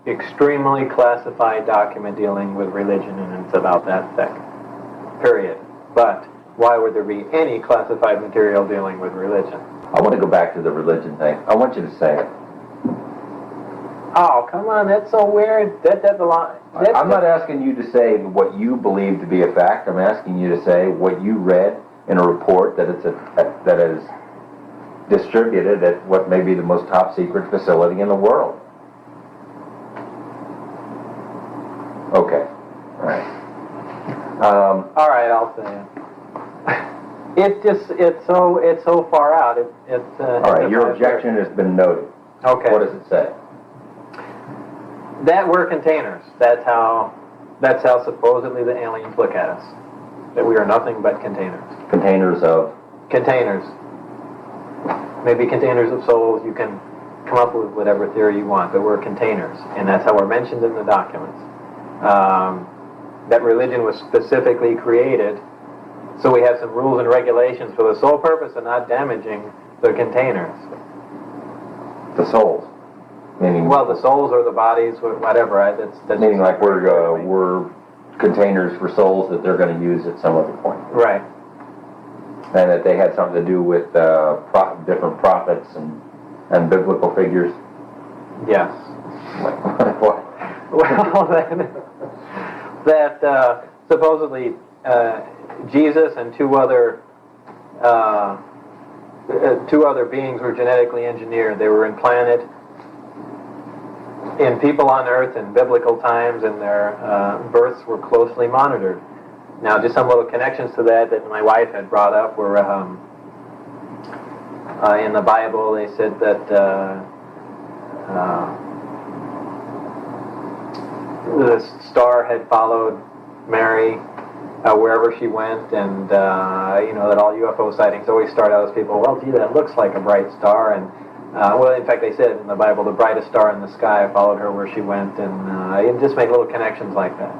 Extremely classified document dealing with religion, and it's about that thick, period. But why would there be any classified material dealing with religion? I want to go back to the religion thing. I want you to say it. Oh, come on, that's so weird. That's a lot. I'm not asking you to say what you believe to be a fact. I'm asking you to say what you read in a report that that is distributed at what may be the most top secret facility in the world. Okay. All right. All right, I'll say it. It's so far out. All right, your objection has been noted. Okay. What does it say? That we're containers. That's how supposedly the aliens look at us. That we are nothing but containers. Containers of? Containers. Maybe containers of souls. You can come up with whatever theory you want, but we're containers. And that's how we're mentioned in the documents. That religion was specifically created, so we have some rules and regulations for the sole purpose of not damaging the containers. The souls? Meaning, well, the souls or the bodies, whatever. Right? That's meaning like we're containers for souls that they're going to use at some other point. Right. And that they had something to do with different prophets and biblical figures. Yes. What? Well, that supposedly Jesus and two other beings were genetically engineered. They were implanted in people on Earth in biblical times, and their births were closely monitored. Now, just some little connections to that my wife had brought up were In the Bible, they said that the star had followed Mary wherever she went, and that all UFO sightings always start out as people, well, gee, that looks like a bright star, and well, in fact, they said in the Bible, the brightest star in the sky followed her where she went, and just make little connections like that.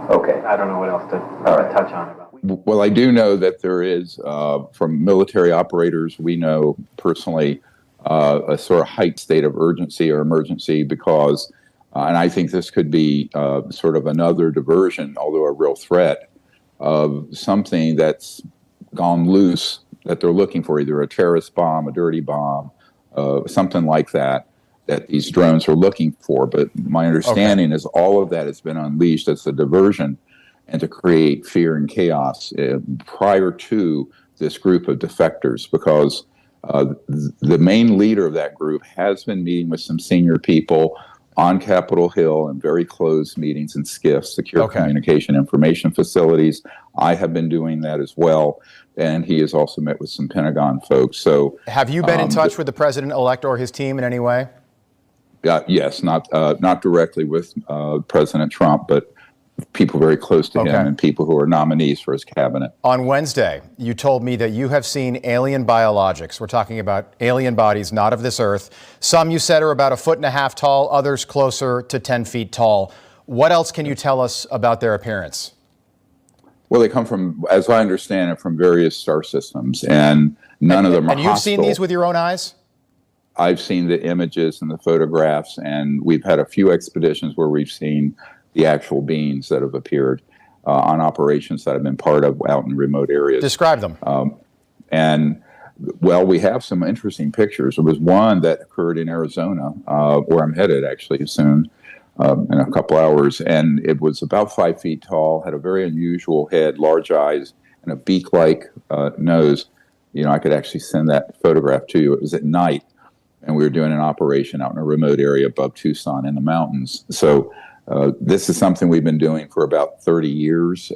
Okay. I don't know what else to touch on about. Well, I do know that there is, from military operators, we know personally, a sort of heightened state of urgency or emergency because, and I think this could be sort of another diversion, although a real threat, of something that's gone loose that they're looking for, either a terrorist bomb, a dirty bomb, something like that these drones are looking for. But my understanding is all of that has been unleashed as a diversion and to create fear and chaos prior to this group of defectors, because the main leader of that group has been meeting with some senior people on Capitol Hill in very closed meetings in SCIFs, Secure Communication Information Facilities. I have been doing that as well, and he has also met with some Pentagon folks. So, have you been in touch with the president-elect or his team in any way? Yes, not directly with President Trump, but people very close to him and people who are nominees for his cabinet. On Wednesday, you told me that you have seen alien biologics. We're talking about alien bodies not of this earth. Some, you said, are about 1.5 feet tall, others closer to 10 feet tall. What else can you tell us about their appearance? Well, they come from, as I understand it, from various star systems, and none of them are hostile. And you've seen these with your own eyes? I've seen the images and the photographs, and we've had a few expeditions where we've seen the actual beings that have appeared on operations that I've been part of out in remote areas. Describe them. And, well, we have some interesting pictures. There was one that occurred in Arizona, where I'm headed actually soon, in a couple hours, and it was about 5 feet tall, had a very unusual head, large eyes, and a beak-like nose. You know, I could actually send that photograph to you. It was at night, and we were doing an operation out in a remote area above Tucson in the mountains. So this is something we've been doing for about 30 years,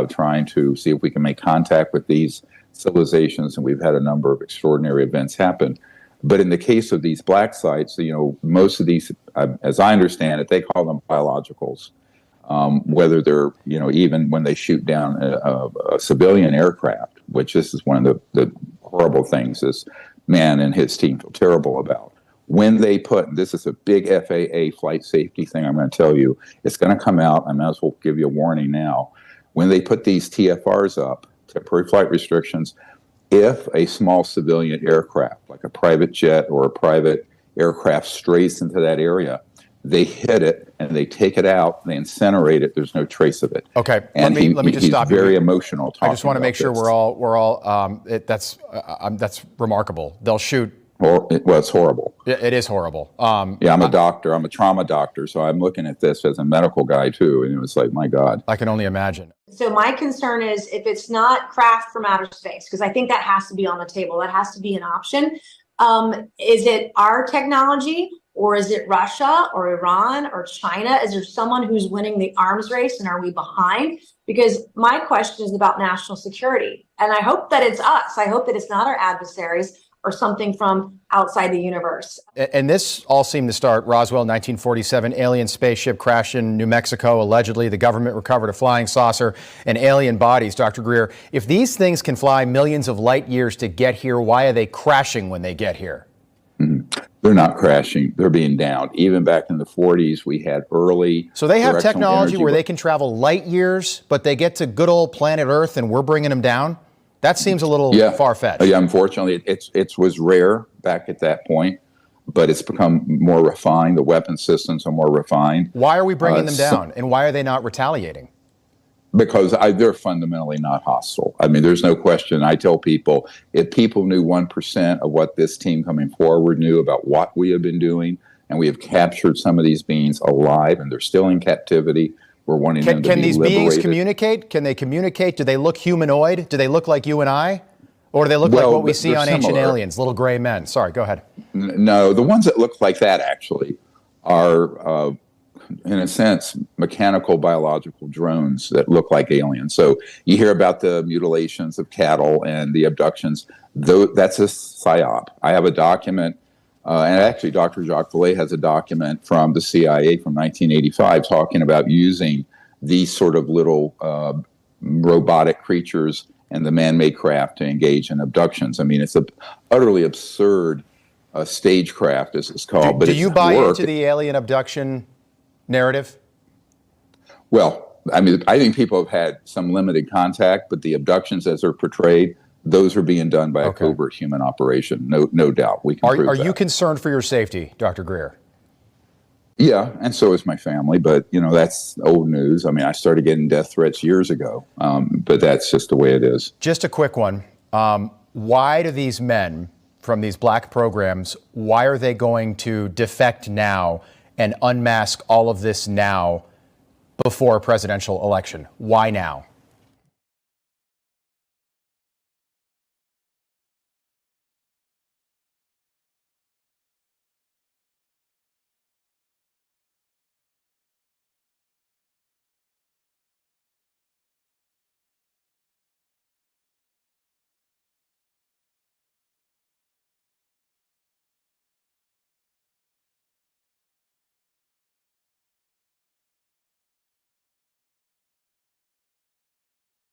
trying to see if we can make contact with these civilizations, and we've had a number of extraordinary events happen. But in the case of these black sites, you know, most of these, as I understand it, they call them biologicals, whether they're, you know, even when they shoot down a civilian aircraft, which this is one of the horrible things this man and his team feel terrible about. When they put, this is a big FAA flight safety thing I'm going to tell you, it's going to come out, I might as well give you a warning now. When they put these TFRs up, temporary flight restrictions, if a small civilian aircraft, like a private jet or a private aircraft, strays into that area, they hit it and they take it out, they incinerate it. There's no trace of it. Okay, and let me just stop you. He's very emotional. I just want to make sure we're all. That's remarkable. They'll shoot. Well, it's horrible. It is horrible. Yeah, I'm a doctor. I'm a trauma doctor, so I'm looking at this as a medical guy too, and it was like, my God. I can only imagine. So my concern is if it's not craft from outer space, because I think that has to be on the table. That has to be an option. Is it our technology, or is it Russia or Iran or China? Is there someone who's winning the arms race, and are we behind? Because my question is about national security, and I hope that it's us. I hope that it's not our adversaries or something from outside the universe. And this all seemed to start Roswell, 1947, alien spaceship crashed in New Mexico. Allegedly, the government recovered a flying saucer and alien bodies. Dr. Greer, if these things can fly millions of light years to get here, why are they crashing when they get here? They're not crashing. They're being downed. Even back in the 40s, we had early. So they have technology where they can travel light years, but they get to good old planet Earth and we're bringing them down? That seems a little far-fetched. Yeah, unfortunately, it was rare back at that point, but it's become more refined. The weapon systems are more refined. Why are we bringing them down, and why are they not retaliating? Because they're fundamentally not hostile. I mean, there's no question. I tell people, if people knew 1% of what this team coming forward knew about what we have been doing, and we have captured some of these beings alive, and they're still in captivity, we're wanting them to be liberated. Can these beings communicate? Can they communicate? Do they look humanoid? Do they look like you and I? Or do they look like what we see on Ancient Aliens, little gray men? Sorry, go ahead. No, the ones that look like that actually are in a sense, mechanical biological drones that look like aliens. So you hear about the mutilations of cattle and the abductions. That's a psyop. I have a document, and actually Dr. Jacques Vallée has a document from the CIA from 1985 talking about using these sort of little robotic creatures and the man-made craft to engage in abductions. I mean, it's a utterly absurd stagecraft, as it's called. Do you buy into the alien abduction narrative? Well, I mean, I think people have had some limited contact, but the abductions as they're portrayed, those are being done by a covert human operation. No doubt. We can prove Are that. you concerned for your safety, Dr. Greer? Yeah, and so is my family, but that's old news. I mean, I started getting death threats years ago, but that's just the way it is. Just a quick one. Why do these men from these black programs, why are they going to defect now and unmask all of this now before a presidential election? Why now?